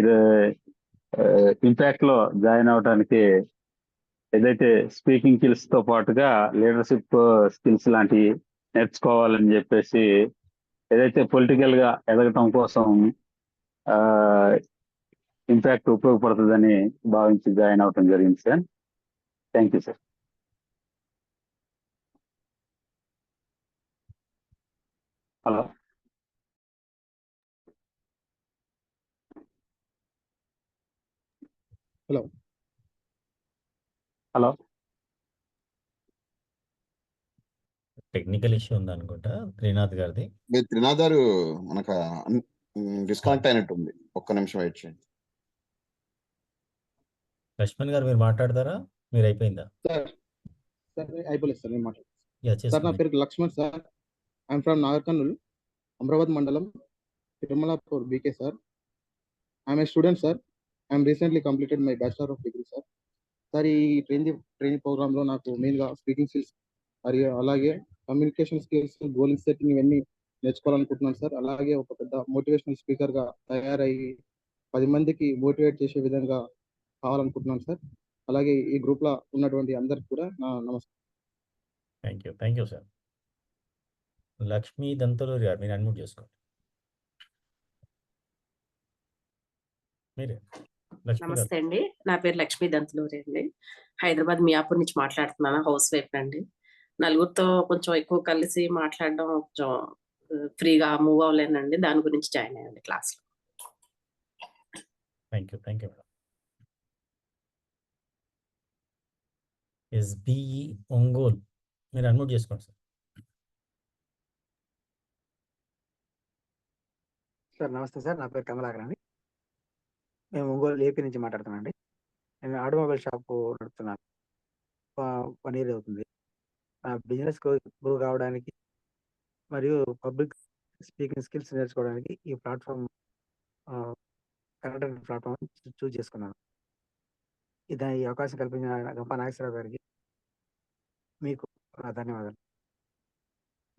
Speaker 20: ఇంపాక్ట్ లో జాయిన్ అవడానికి ఏదైతే స్పీకింగ్ స్కిల్స్ తో పాటుగా లీడర్షిప్ స్కిల్స్ లాంటివి నేర్చుకోవాలని చెప్పేసి ఏదైతే పొలిటికల్ గా ఎదగటం కోసం ఇంపాక్ట్ ఉపయోగపడుతుందని భావించి జాయిన్ అవటం జరిగింది sir. Thank you sir. Hello
Speaker 12: hello
Speaker 20: hello
Speaker 13: technical issue ఉంది అనుకుంటా త్రినాథ్ గారిది.
Speaker 16: మీరు త్రినాథ్ గారు మనకు డిస్కనెక్ట్ అయినట్టుంది, ఒక్క నిమిషం వెయిట్ చేయండి.
Speaker 13: లక్ష్మణ్ గారు మీరు మాట్లాడతారా? మీరు అయిపోయిందా?
Speaker 12: సార్ అయిపోలేదు సార్, నేను మాట్లాడుతాను.
Speaker 13: యా
Speaker 12: సార్ నా
Speaker 13: చేసుకోండి.
Speaker 12: పేరు Lakshman sir. I'm from Nagar Kurnool, Amaravati మండలం, Tirumalapur BK sir. I'm a student sir. I'm recently completed my bachelor of degree sir. Sir ఈ ట్రైనింగ్ ప్రోగ్రామ్ లో నాకు మెయిన్గా స్పీకింగ్ స్కిల్స్ మరియు అలాగే కమ్యూనికేషన్ స్కిల్స్, గోల్ సెట్టింగ్ ఇవన్నీ నేర్చుకోవాలనుకుంటున్నాను సార్. అలాగే ఒక పెద్ద మోటివేషనల్ స్పీకర్గా తయారయ్యి 10 మందికి మోటివేట్ చేసే విధంగా కావాలనుకుంటున్నాను సార్. అలాగే ఈ గ్రూప్లో ఉన్నటువంటి అందరికి కూడా నా నమస్కారం.
Speaker 13: Thank you sir. Lakshmi Dantaluri గారు మీరు అన్మ్యూట్ చేసుకోండి. మీరే లక్ష్మి గారు.
Speaker 17: నమస్తే అండి, నా పేరు లక్ష్మీ దంతలూరి అండి. హైదరాబాద్ మియాపూర్ నుంచి మాట్లాడుతున్నాను. హౌస్ వైఫ్ అండి. నలుగురితో కొంచెం ఎక్కువ కలిసి మాట్లాడడం కొంచెం ఫ్రీగా మూవ్ అవ్వలేనండి. దాని గురించి జాయిన్ అయ్యండి క్లాస్లో.
Speaker 13: Thank you madam. SBE Ongole మీరు అన్మ్యూట్ చేసుకోండి సార్.
Speaker 18: సార్ నమస్తే సార్, నా పేరు కమలాకర్ అండి. మేము ఒంగోలు ఏపీ నుంచి మాట్లాడుతున్నాం అండి. నేను ఆటోమొబైల్ షాప్ నడుపుతున్నాను. 1 year అవుతుంది. నా బిజినెస్ గ్రో కావడానికి మరియు పబ్లిక్ స్పీకింగ్ స్కిల్స్ నేర్చుకోవడానికి ఈ ప్లాట్ఫామ్ కరెక్ట్ ప్లాట్ఫామ్ చూజ్ చేసుకున్నాను. ఈ అవకాశం కల్పించిన గంప నాగేశ్వరరావు గారికి మీకు నా ధన్యవాదాలు.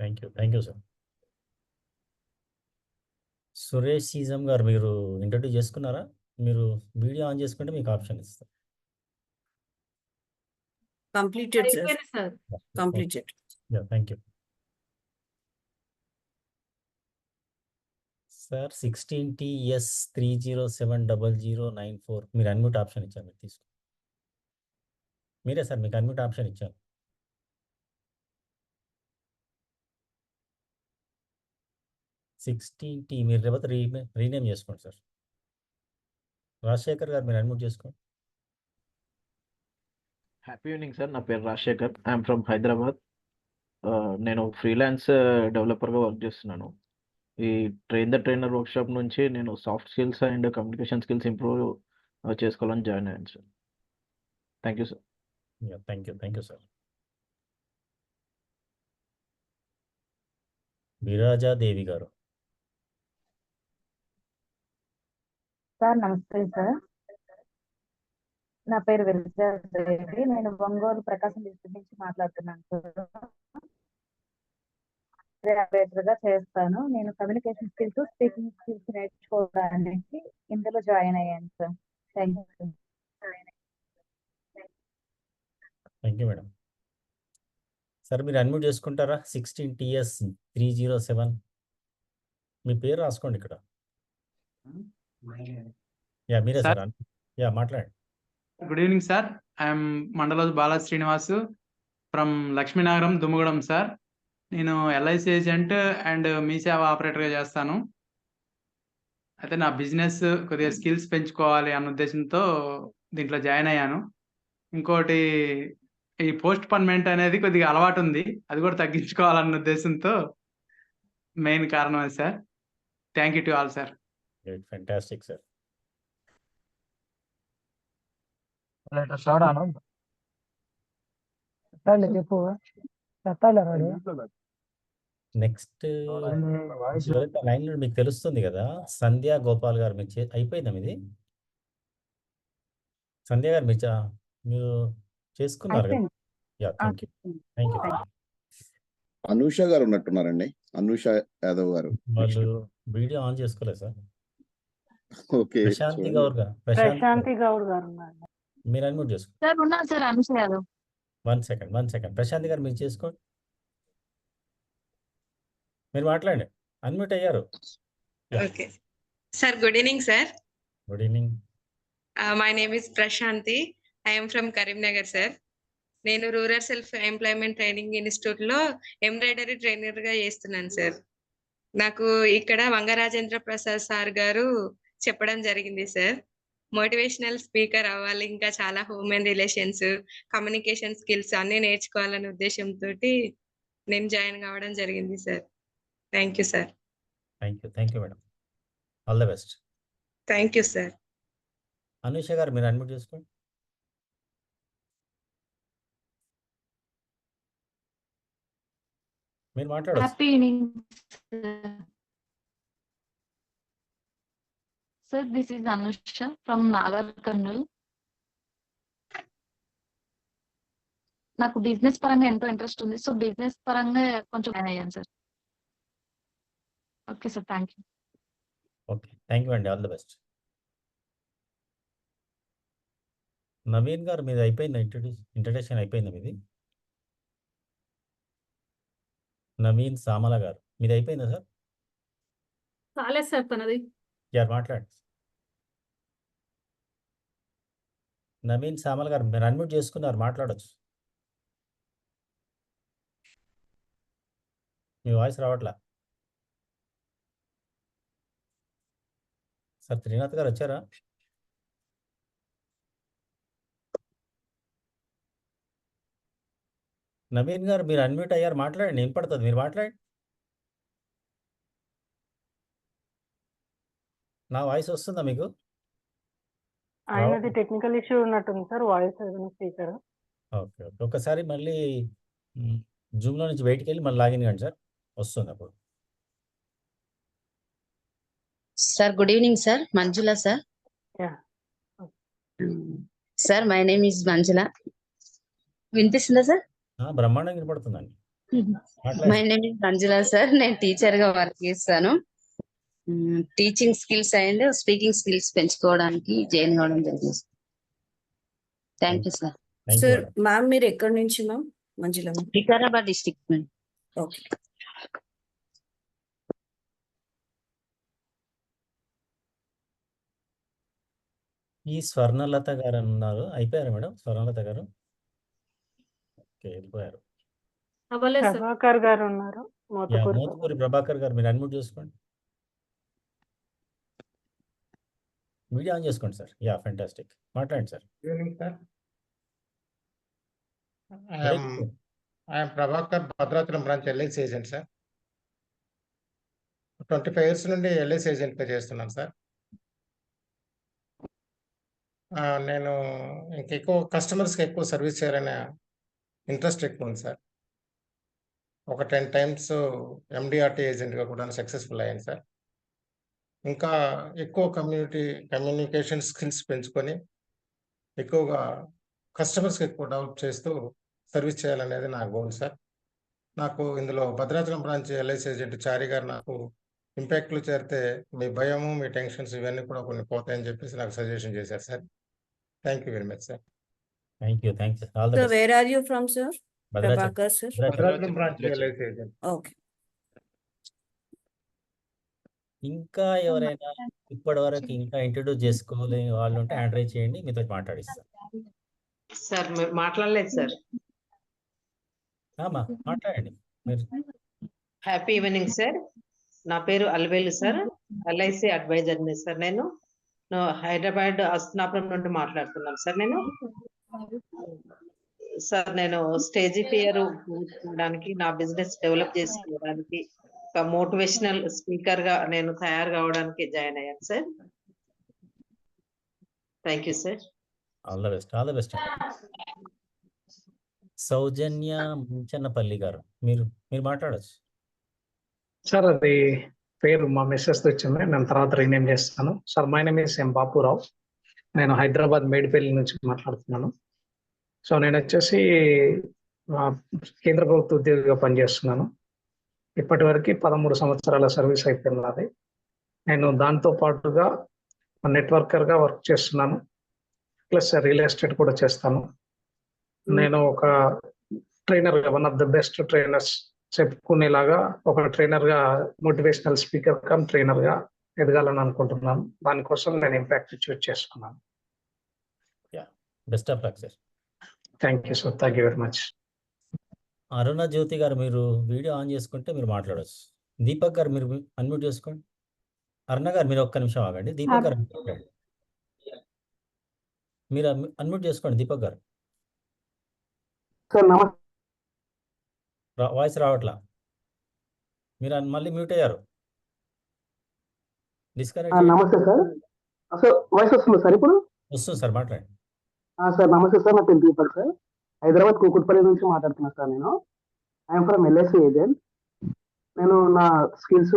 Speaker 13: Thank you sir. సురేష్ సీజం గారు మీరు ఇంట్రడ్యూస్ చేసుకున్నారా? మీరు వీడియో ఆన్ చేసుకుంటే మీకు ఆప్షన్ ఇస్తాను.
Speaker 19: Completed, sir.
Speaker 13: Okay.
Speaker 19: Completed.
Speaker 13: Yeah, thank you. Sir 16TS 3070094 మీరు అన్మ్యూట్ ఆప్షన్ ఇచ్చారు, మీరు తీసుకో. మీరే సార్, మీకు అన్మ్యూట్ ఆప్షన్ ఇచ్చాను. టీ మీరు రేపు రీనేమ్ చేసుకోండి సార్. రాజశేఖర్ గారు మీరు అన్మ్యూట్ చేసుకోండి.
Speaker 28: హ్యాపీ ఈవినింగ్ సార్, నా పేరు రాజశేఖర్. I'm from Hyderabad. నేను ఫ్రీలాన్స్ డెవలపర్గా వర్క్ చేస్తున్నాను. ఈ ట్రైనర్ వర్క్షాప్ నుంచి నేను soft skills and communication skills improve చేసుకోవాలని జాయిన్ అయ్యాను sir. Thank you sir.
Speaker 13: Thank you sir. Virajadevi గారు.
Speaker 2: సార్ నమస్తే సార్. నా పేరు విరాజాదేవి. నేను ఒంగోలు ప్రకాశం డిస్ట్రిక్ట్ నుంచి మాట్లాడుతున్నాను సార్. గా చేస్తాను. నేను కమ్యూనికేషన్ స్కిల్స్, స్పీకింగ్ స్కిల్స్ నేర్చుకోవడానికి ఇందులో జాయిన్ అయ్యాను sir. Thank you
Speaker 13: madam. Sir మీరు అన్మ్యూట్ చేసుకుంటారా? 16TS307 మీ పేరు రాసుకోండి ఇక్కడ. యా మీరే
Speaker 3: సార్
Speaker 13: సార్. యా మాట్లాడండి.
Speaker 3: Good evening sir. I'm Mandaloj Bala Srinivasu from Lakshminagaram Dummugudem sir. నేను LIC agent and Mee Seva ఆపరేటర్గా చేస్తాను. అయితే నా బిజినెస్ కొద్దిగా స్కిల్స్ పెంచుకోవాలి అన్న ఉద్దేశంతో దీంట్లో జాయిన్ అయ్యాను. ఇంకోటి ఈ పోస్ట్ పన్మెంట్ అనేది కొద్దిగా అలవాటు ఉంది, అది కూడా తగ్గించుకోవాలన్న ఉద్దేశంతో మెయిన్ కారణం అది sir. Thank you to all sir.
Speaker 13: Great, fantastic sir. Next లైన్లో మీకు తెలుస్తుంది కదా, సంధ్యా గోపాల్ గారు మీకు అయిపోయిందా మీది? సంధ్య గారు మీరు చేసుకున్నారు కదా?
Speaker 2: అయిపోయింది.
Speaker 13: Yeah thank you. Thank you.
Speaker 16: Anusha గారు ఉన్నట్టున్నారండి, అనూష యాదవ్ గారు.
Speaker 13: వాళ్ళు వీడియో ఆన్ చేసుకోలేదు సార్.
Speaker 16: ఓకే,
Speaker 13: ప్రశాంతి గౌడ్ గారు,
Speaker 2: ప్రశాంతి గౌడ్ గారు ఉన్నారు.
Speaker 13: మీరు అన్మ్యూట్ చేసుకోండి.
Speaker 7: సార్ ఉన్నారు సార్, అనుష యాదవ్.
Speaker 13: 1 సెకండ్. ప్రశాంతి గారు మీరు చేసుకోండి, మీరు మాట్లాడండి. అన్మ్యూట్ అయ్యారు.
Speaker 5: Okay sir, good evening sir.
Speaker 13: Good evening.
Speaker 5: My name is Prashanti. I'm from Karimnagar sir. నేను rural self employment training institute లో ఎంబ్రాయిడరీ ట్రైనర్ గా చేస్తున్నాను సార్. నాకు ఇక్కడ వంగరాజేంద్ర ప్రసాద్ సార్ గారు చెప్పడం జరిగింది సార్, మోటివేషనల్ స్పీకర్ అవ్వాలి, ఇంకా చాలా హ్యూమన్ రిలేషన్స్, కమ్యూనికేషన్ స్కిల్స్ అన్ని నేర్చుకోవాలనే ఉద్దేశంతో నేను జాయిన్ కావడం జరిగింది sir. Thank you sir.
Speaker 13: Thank you madam. All the best.
Speaker 5: Thank you sir.
Speaker 13: Anusha గారు మీరు అన్మ్యూట్ చేసుకోండి. మీరు మాట్లాడచ్చు.
Speaker 7: Happy evening sir. This is Anusha from Nagar Kurnool. నాకు బిజినెస్ పరంగా ఎంతో ఇంట్రెస్ట్ ఉంది, సో బిజినెస్ పరంగా కొంచెం జాయిన్ అయ్యాను sir. Okay sir, thank you.
Speaker 13: Okay, thank you అండి. All the best. Naveen garu మీది అయిపోయిందా? ఇంట్రడక్షన్ అయిపోయిందా మీది? నవీన్ సామల గారు మీది అయిపోయిందా సార్?
Speaker 7: కాలేదు సార్ తనది.
Speaker 13: యార్ మాట్లాడండి. నవీన్ సామల గారు మీరు అన్మ్యూట్ చేసుకున్నారు, మాట్లాడచ్చు. మీ వాయిస్ రావట్లా సార్. త్రినాథ్ గారు వచ్చారా? నవీన్ గారు మీరు అన్మ్యూట్ అయ్యారు, మాట్లాడండి. ఏం పడుతుంది, మీరు మాట్లాడండి. నా వాయిస్ వస్తుందా మీకు?
Speaker 2: ఆయనది టెక్నికల్ ఇష్యూ ఉన్నట్టుంది sir, voice speaker.
Speaker 13: Okay okay, ఒకసారి మళ్ళీ జూమ్లో నుంచి బయటికి వెళ్ళి మళ్ళీ లాగిన్ కండి సార్, వస్తుంది అప్పుడు.
Speaker 6: Sir good evening sir. Manjula sir. Sir my name is Manjula. వినిపిస్తుందా సార్?
Speaker 13: బ్రహ్మాండంగా వినపడుతుందండి.
Speaker 6: My name is Manjula sir. నేను టీచర్ గా వర్క్ చేస్తాను. Teaching skills and speaking skills పెంచుకోవడానికి జాయిన్ అవ్వడం జరిగింది. Thank you sir.
Speaker 19: Sir ma'am మీరు ఎక్కడి నుంచి ma'am? Manjula
Speaker 6: Vikarabad district ma'am.
Speaker 19: Okay.
Speaker 13: ఈ స్వర్ణలత గారు అన్నారు, అయిపోయారు మేడం? స్వర్ణలత గారు ఓకే, వెళ్ళిపోయారు.
Speaker 2: ప్రభాకర్ గారు ఉన్నారు.
Speaker 13: మోతుకూరి ప్రభాకర్ గారు మీరు అన్మ్యూట్ చేసుకోండి, వీడియో ఆన్ చేసుకోండి సార్. యా ఫ్యాంటాస్టిక్, మాట్లాడండి sir.
Speaker 14: Evening sir. I'm Prabhakar, Bhadrachalam branch LIC agent sir. 25 years నుండి ఎల్ఐసి ఏజెంట్గా చేస్తున్నాను సార్. నేను ఇంకెక్కువ కస్టమర్స్కి ఎక్కువ సర్వీస్ చేయాలనే ఇంట్రెస్ట్ ఎక్కువ ఉంది సార్. ఒక 10 times ఎండిఆర్టీ ఏజెంట్గా కూడా సక్సెస్ఫుల్ అయ్యాను సార్. ఇంకా ఎక్కువ కమ్యూనికేషన్ స్కిల్స్ పెంచుకొని ఎక్కువగా కస్టమర్స్కి ఎక్కువ డెవలప్ చేస్తూ సర్వీస్ చేయాలనేది నా గోల్ సార్. నాకు ఇందులో భద్రాచలం బ్రాంచ్ ఎల్ఐసి ఏజెంట్ చారి గారు నాకు ఇంపాక్ట్లో చేరితే మీ భయము, మీ టెన్షన్స్ ఇవన్నీ కూడా కొన్ని పోతాయని చెప్పేసి నాకు సజెషన్ చేశారు sir. Thank you very much sir.
Speaker 13: Thank you. All the
Speaker 19: Sir,
Speaker 13: best.
Speaker 19: where are you from, sir?
Speaker 13: Bhadrachalam
Speaker 19: Prabhakar sir.
Speaker 13: Bhadrachalam
Speaker 14: Bhadrachalam branch LIC agent.
Speaker 19: Okay.
Speaker 13: ఇంకా ఎవరైనా ఇప్పటి వరకు ఇంకా ఇంట్రడ్యూస్ చేసుకోలేని వాళ్ళు ఉంటే హ్యాండ్ రైజ్ చేయండి, మీతో మాట్లాడిస్తాను.
Speaker 4: సార్ మీరు మాట్లాడలేదు సార్.
Speaker 13: మాట్లాడండి మీరు.
Speaker 4: Happy evening sir. నా పేరు అల్వేలు సార్, LIC అడ్వైజర్ని సార్. నేను హైదరాబాద్ అస్నాపురం నుండి మాట్లాడుతున్నాను సార్. నేను స్టేజ్ ఫియర్ పోవడానికి, నా బిజినెస్ డెవలప్ చేసుకోవడానికి, ఒక మోటివేషనల్ స్పీకర్ గా నేను తయారు కావడానికి జాయిన్ అయ్యాను sir. Thank you sir.
Speaker 13: All the best, all the best. Soujanya Munchannapalli garu, మీరు మాట్లాడచ్చు
Speaker 15: సార్. అది పేరు మా మిస్సెస్ వచ్చింది, నేను తర్వాత రీనేమ్ చేస్తాను సార్. మై నేమ్ ఇస్ ఎం బాపురావు. నేను హైదరాబాద్ మేడిపల్లి నుంచి మాట్లాడుతున్నాను. సో నేను వచ్చేసి కేంద్ర ప్రభుత్వ ఉద్యోగిగా పనిచేస్తున్నాను. ఇప్పటి వరకు 13 సంవత్సరాల సర్వీస్ అయిపోయింది నాది. నేను దాంతో పాటుగా నెట్వర్కర్గా వర్క్ చేస్తున్నాను, ప్లస్ రియల్ ఎస్టేట్ కూడా చేస్తాను. నేను ఒక ట్రైనర్గా, one of the best trainers చెప్పుకునేలాగా ఒక ట్రైనర్గా, మోటివేషనల్ స్పీకర్ కమ్ ట్రైనర్గా ఎదగాలని అనుకుంటున్నాను. దానికోసం నేను ఇంపాక్ట్ చూస్ చేసుకున్నాను.
Speaker 13: Best of luck sir.
Speaker 15: Thank you sir, thank you very much.
Speaker 13: Aruna Jyothi garu, మీరు వీడియో ఆన్ చేసుకుంటే మీరు మాట్లాడవచ్చు. దీపక్ గారు మీరు అన్మ్యూట్ చేసుకోండి. అరుణ గారు మీరు ఒక్క నిమిషం ఆగండి. దీపక్ గారు మీరు అన్మ్యూట్ చేసుకోండి. దీపక్ గారు
Speaker 21: సార్ నమస్తే.
Speaker 13: వాయిస్ రావట్లా, మీరు మళ్ళీ మ్యూట్ అయ్యారు. డిస్కనెక్ట్.
Speaker 21: నమస్తే సార్. సార్ వాయిస్ వస్తుంది సార్ ఇప్పుడు?
Speaker 13: వస్తుంది సార్, మాట్లాడండి.
Speaker 21: సార్ నమస్తే సార్, నా పేరు దీపక్ సార్. హైదరాబాద్ కూకట్పల్లి నుంచి మాట్లాడుతున్నాను సార్. నేను ఐఎమ్ ఫ్రమ్ LIC ఏజెంట్. నేను నా స్కిల్స్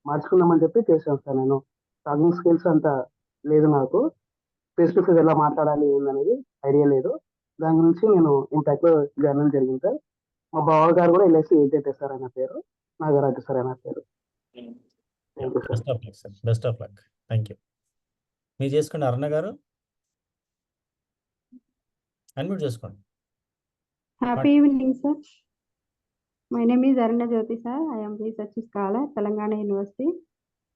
Speaker 21: మార్చుకుందామని చెప్పి చేశాను సార్. నేను టాకింగ్ స్కిల్స్ అంతా లేదు నాకు. ఫేస్ టు ఫేస్ ఎలా మాట్లాడాలి ఏందనేది ఐడియా లేదు. దాని గురించి నేను ఇంపాక్ట్లో జాయిన్ జరిగింది సార్. మా బావ గారు కూడా LIC ఏజెంట్ సార్, ఆయన పేరు నాగరాజు సార్, ఆయన పేరు.
Speaker 13: Best of luck sir, best of luck. Thank you. మీరు చేసుకోండి. అరుణ గారు అన్మ్యూట్ చేసుకోండి.
Speaker 22: Happy evening sir. My name is Aruna Jyothi sir. I'm research scholar, Telangana university,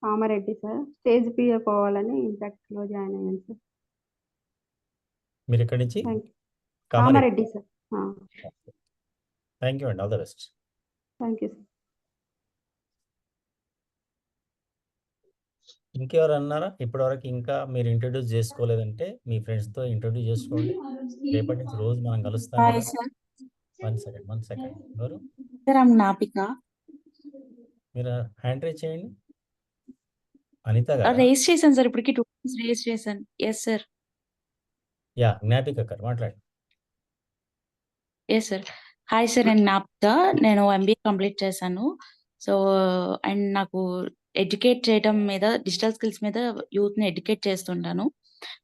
Speaker 22: Kamareddy sir. Stage fear పోవాలని ఇంపాక్ట్లో జాయిన్ అయ్యాను సార్.
Speaker 13: మీరు ఎక్కడి నుంచి?
Speaker 22: కామారెడ్డి సార్.
Speaker 13: థ్యాంక్ యూ అండి, all the best.
Speaker 22: Thank you sir. ఇంకెవరు
Speaker 13: అన్నారా ఇప్పటివరకు? ఇంకా మీరు ఇంట్రడ్యూస్ చేసుకోలేదంటే మీ ఫ్రెండ్స్తో ఇంట్రడ్యూస్ చేసుకోండి. రేపటి నుంచి రోజు మనం కలుస్తాం. One second. ఎవరు?
Speaker 23: నాపిక.
Speaker 13: మీరు హ్యాండ్ రైజ్ చేయండి. అనిత గారు
Speaker 23: రేస్ చేశాను సార్, ఇప్పటికి 2 times రేస్ చేశాను. Yes sir.
Speaker 13: జ్ఞాపిక గారు మాట్లాడండి.
Speaker 23: Yes sir. హాయ్ సార్, నేను నాపిక. నేను MBA కంప్లీట్ చేశాను. సో అండ్ నాకు ఎడ్యుకేట్ చేయడం మీద, డిజిటల్ స్కిల్స్ మీద యూత్ని ఎడ్యుకేట్ చేస్తుంటాను.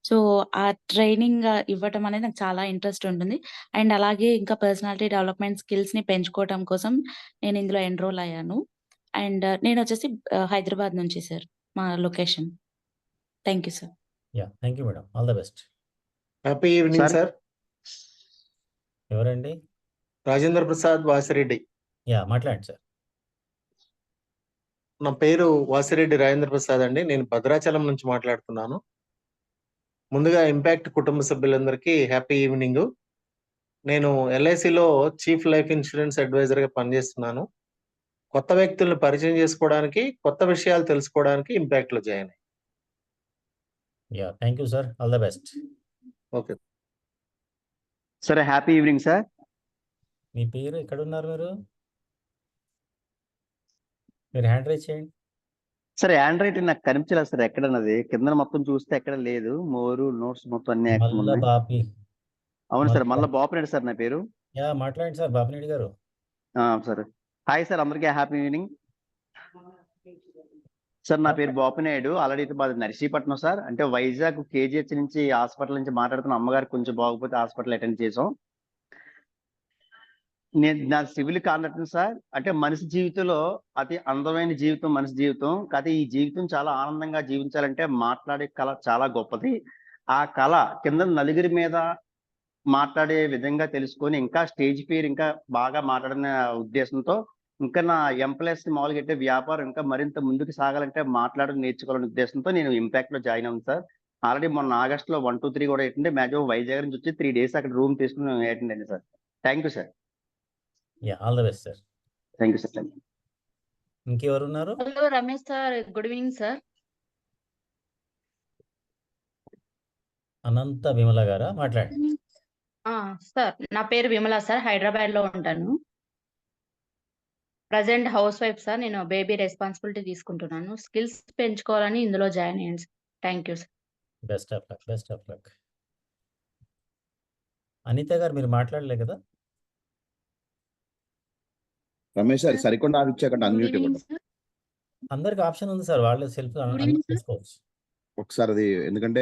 Speaker 23: సో ఆ ట్రైనింగ్ ఇవ్వటం అనేది నాకు చాలా ఇంట్రెస్ట్ ఉంటుంది. అండ్ అలాగే ఇంకా పర్సనాలిటీ డెవలప్మెంట్ స్కిల్స్ని పెంచుకోవడం కోసం నేను ఇందులో ఎన్రోల్ అయ్యాను. అండ్ నేను వచ్చేసి హైదరాబాద్ నుంచి సార్, మా location. Thank you sir.
Speaker 13: Thank you madam, all the best.
Speaker 14: Happy evening sir.
Speaker 13: ఎవరండి?
Speaker 14: రాజేంద్ర ప్రసాద్ వాసిరెడ్డి.
Speaker 13: మాట్లాడండి సార్.
Speaker 14: నా పేరు వాసిరెడ్డి రాజేంద్ర ప్రసాద్ అండి. నేను భద్రాచలం నుంచి మాట్లాడుతున్నాను. ముందుగా ఇంపాక్ట్ కుటుంబ సభ్యులందరికీ హ్యాపీ ఈవినింగ్. నేను LICలో చీఫ్ లైఫ్ ఇన్సూరెన్స్ అడ్వైజర్గా పనిచేస్తున్నాను. కొత్త వ్యక్తులను పరిచయం చేసుకోవడానికి, కొత్త విషయాలు తెలుసుకోవడానికి ఇంపాక్ట్లో జాయిన్
Speaker 13: అయ్యాను. Thank you sir, all the best.
Speaker 14: Okay
Speaker 24: sir. Happy evening sir.
Speaker 13: మీ పేరు? ఎక్కడున్నారు మీరు హ్యాండ్ రైజ్ చేయండి.
Speaker 24: సార్ హ్యాండ్ రైటింగ్ నాకు కనిపించలేదు సార్, ఎక్కడన్నది కింద మొత్తం చూస్తే ఎక్కడ లేదు. మోరు నోట్స్ మొత్తం అన్ని అవును సార్. మళ్ళీ బాపినేడు సార్ నా పేరు.
Speaker 13: మాట్లాడండి సార్. బాపినేడు గారు.
Speaker 24: సార్ హాయ్ సార్, అందరికీ హ్యాపీ ఈవినింగ్ సార్. నా పేరు బాపినేడు. ఆల్రెడీ మాది నర్సీపట్నం సార్. అంటే వైజాగ్ KGH నుంచి హాస్పిటల్ నుంచి మాట్లాడుతున్న. అమ్మగారికి కొంచెం బాగోకపోతే హాస్పిటల్ అటెండ్ చేసాం. నా సివిల్ కాంట్రాక్టర్ సార్. అంటే మనిషి జీవితంలో అతి అందమైన జీవితం మనిషి జీవితం. కాకపోతే ఈ జీవితం చాలా ఆనందంగా జీవించాలంటే మాట్లాడే కళ చాలా గొప్పది. ఆ కళ కింద నలుగురి మీద మాట్లాడే విధంగా తెలుసుకొని ఇంకా స్టేజ్ ఫియర్ ఇంకా బాగా మాట్లాడిన ఉద్దేశంతో ఇంకా నా ఎంప్లాయీస్ మామూలుగా అయితే వ్యాపారం ఇంకా మరింత ముందుకు సాగాలంటే మాట్లాడడం నేర్చుకోవాలనే ఉద్దేశంతో నేను ఇంపాక్ట్ లో జాయిన్ అవ్వను సార్. ఆల్రెడీ మొన్న ఆగస్టులో 1, 2, 3 కూడా ఏంటంటే మాక్సిమం వైజాగ్ నుంచి వచ్చి 3 days అక్కడ రూమ్ తీసుకుని అటెండ్ అయ్యింది sir. Thank you sir.
Speaker 13: All the best sir.
Speaker 24: Thank you sir. Thank you.
Speaker 13: ఇంకెవరు ఉన్నారు?
Speaker 6: Hello Ramesh sir, good evening sir.
Speaker 13: Anantha Vimala గారా? మాట్లాడండి.
Speaker 6: సార్ నా పేరు విమల సార్, హైదరాబాద్ లో ఉంటాను. Present housewife sir. నేను బేబీ రెస్పాన్సిబిలిటీ తీసుకుంటున్నాను. స్కిల్స్ పెంచుకోవాలని ఇందులో జాయిన్ అయ్యాను sir. Thank you sir.
Speaker 13: Best of luck, best of luck. Anitha garu మీరు మాట్లాడలే కదా?
Speaker 16: రమేష్ సార్ సరికొండ ఆఫ్ ఇచ్చాకంటే అన్మ్యూట్ ఇవ్వండి.
Speaker 13: అందరికి ఆప్షన్ ఉంది సార్, వాళ్ళు సెల్ఫ్ చేసుకోవచ్చు.
Speaker 16: ఒకసారి అది ఎందుకంటే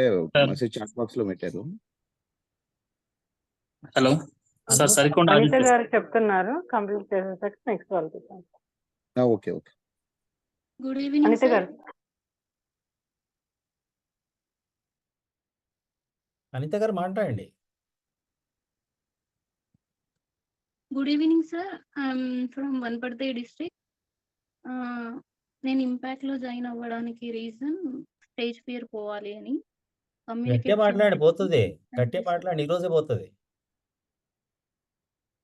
Speaker 16: మెసేజ్ చాట్ బాక్స్ లో పెట్టారు.
Speaker 1: హలో సార్, సరికొండ
Speaker 8: అనిత గారు చెప్తున్నారు, కంప్లీట్ చేసేసాక నెక్స్ట్ వాళ్ళకి.
Speaker 16: Okay okay.
Speaker 8: Good evening Anitha గారు.
Speaker 13: అనిత గారు మాట్లాడండి.
Speaker 9: Good evening sir, I'm from Wanaparthy district. నేను ఇంపాక్ట్ లో జాయిన్ అవ్వడానికి రీజన్ స్టేజ్ ఫియర్ పోవాలి అని.
Speaker 13: గట్టిగా మాట్లాడి పోతుంది, గట్టిగా మాట్లాడి ఈ రోజే పోతుంది.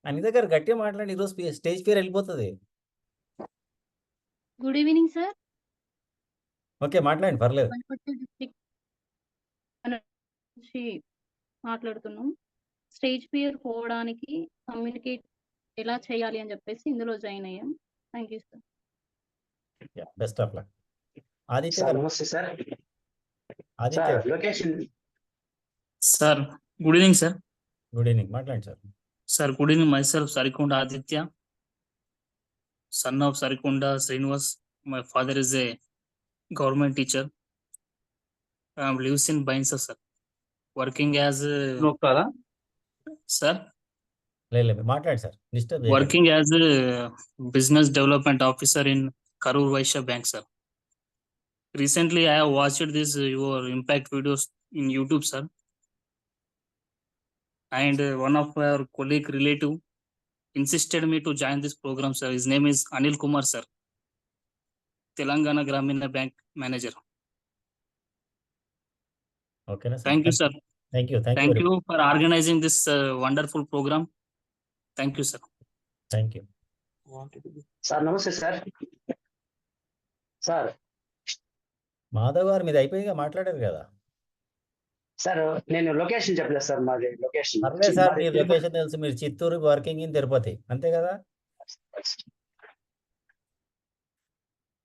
Speaker 13: అనిత గారు గట్టిగా మాట్లాడి ఈరోజు స్టేజ్ ఫియర్ వెళ్ళిపోతుంది.
Speaker 9: Good evening sir.
Speaker 13: ఓకే మాట్లాడండి, పర్లేదు.
Speaker 9: వనపర్తి డిస్ట్రిక్ట్ నుంచి మాట్లాడుతున్నాం. స్టేజ్ ఫియర్ పోవడానికి కమ్యూనికేట్ ఎలా చేయాలి అని చెప్పేసి ఇందులో జాయిన్ అయ్యాం. Thank you sir.
Speaker 13: Best of luck. Aditya garu.
Speaker 10: నమస్తే sir.
Speaker 13: Aditya
Speaker 10: location
Speaker 1: sir. Good evening sir.
Speaker 13: Good evening, మాట్లాడండి sir.
Speaker 1: Sir good evening. Myself Sarikunda Aditya, son of Sarikunda Srinivas. My father is a government teacher. Lives in Bainsa sir. Working as sir.
Speaker 13: లేదు మాట్లాడండి sir.
Speaker 1: Working as a business development officer in Karur Vaishya Bank sir. Recently I have watched this your impact videos in YouTube sir. And one of our colleague relative insisted me to join this program sir. His name is Anil Kumar sir, Telangana Gramina Bank manager.
Speaker 13: Okay na sir.
Speaker 1: Thank you sir.
Speaker 13: Thank you.
Speaker 1: Thank you for organizing this wonderful program. Thank you sir.
Speaker 13: Thank you.
Speaker 10: Sir నమస్తే sir. Sir
Speaker 13: Madhav గారు మీది అయిపోయిగా మాట్లాడారు కదా
Speaker 10: sir. నేను location చెప్పలేదు sir, మాది location.
Speaker 13: పర్లేదు sir, మీ location తెలుసు. మీరు చిత్తూరు, వర్కింగ్ ఇన్ తిరుపతి, అంతే కదా?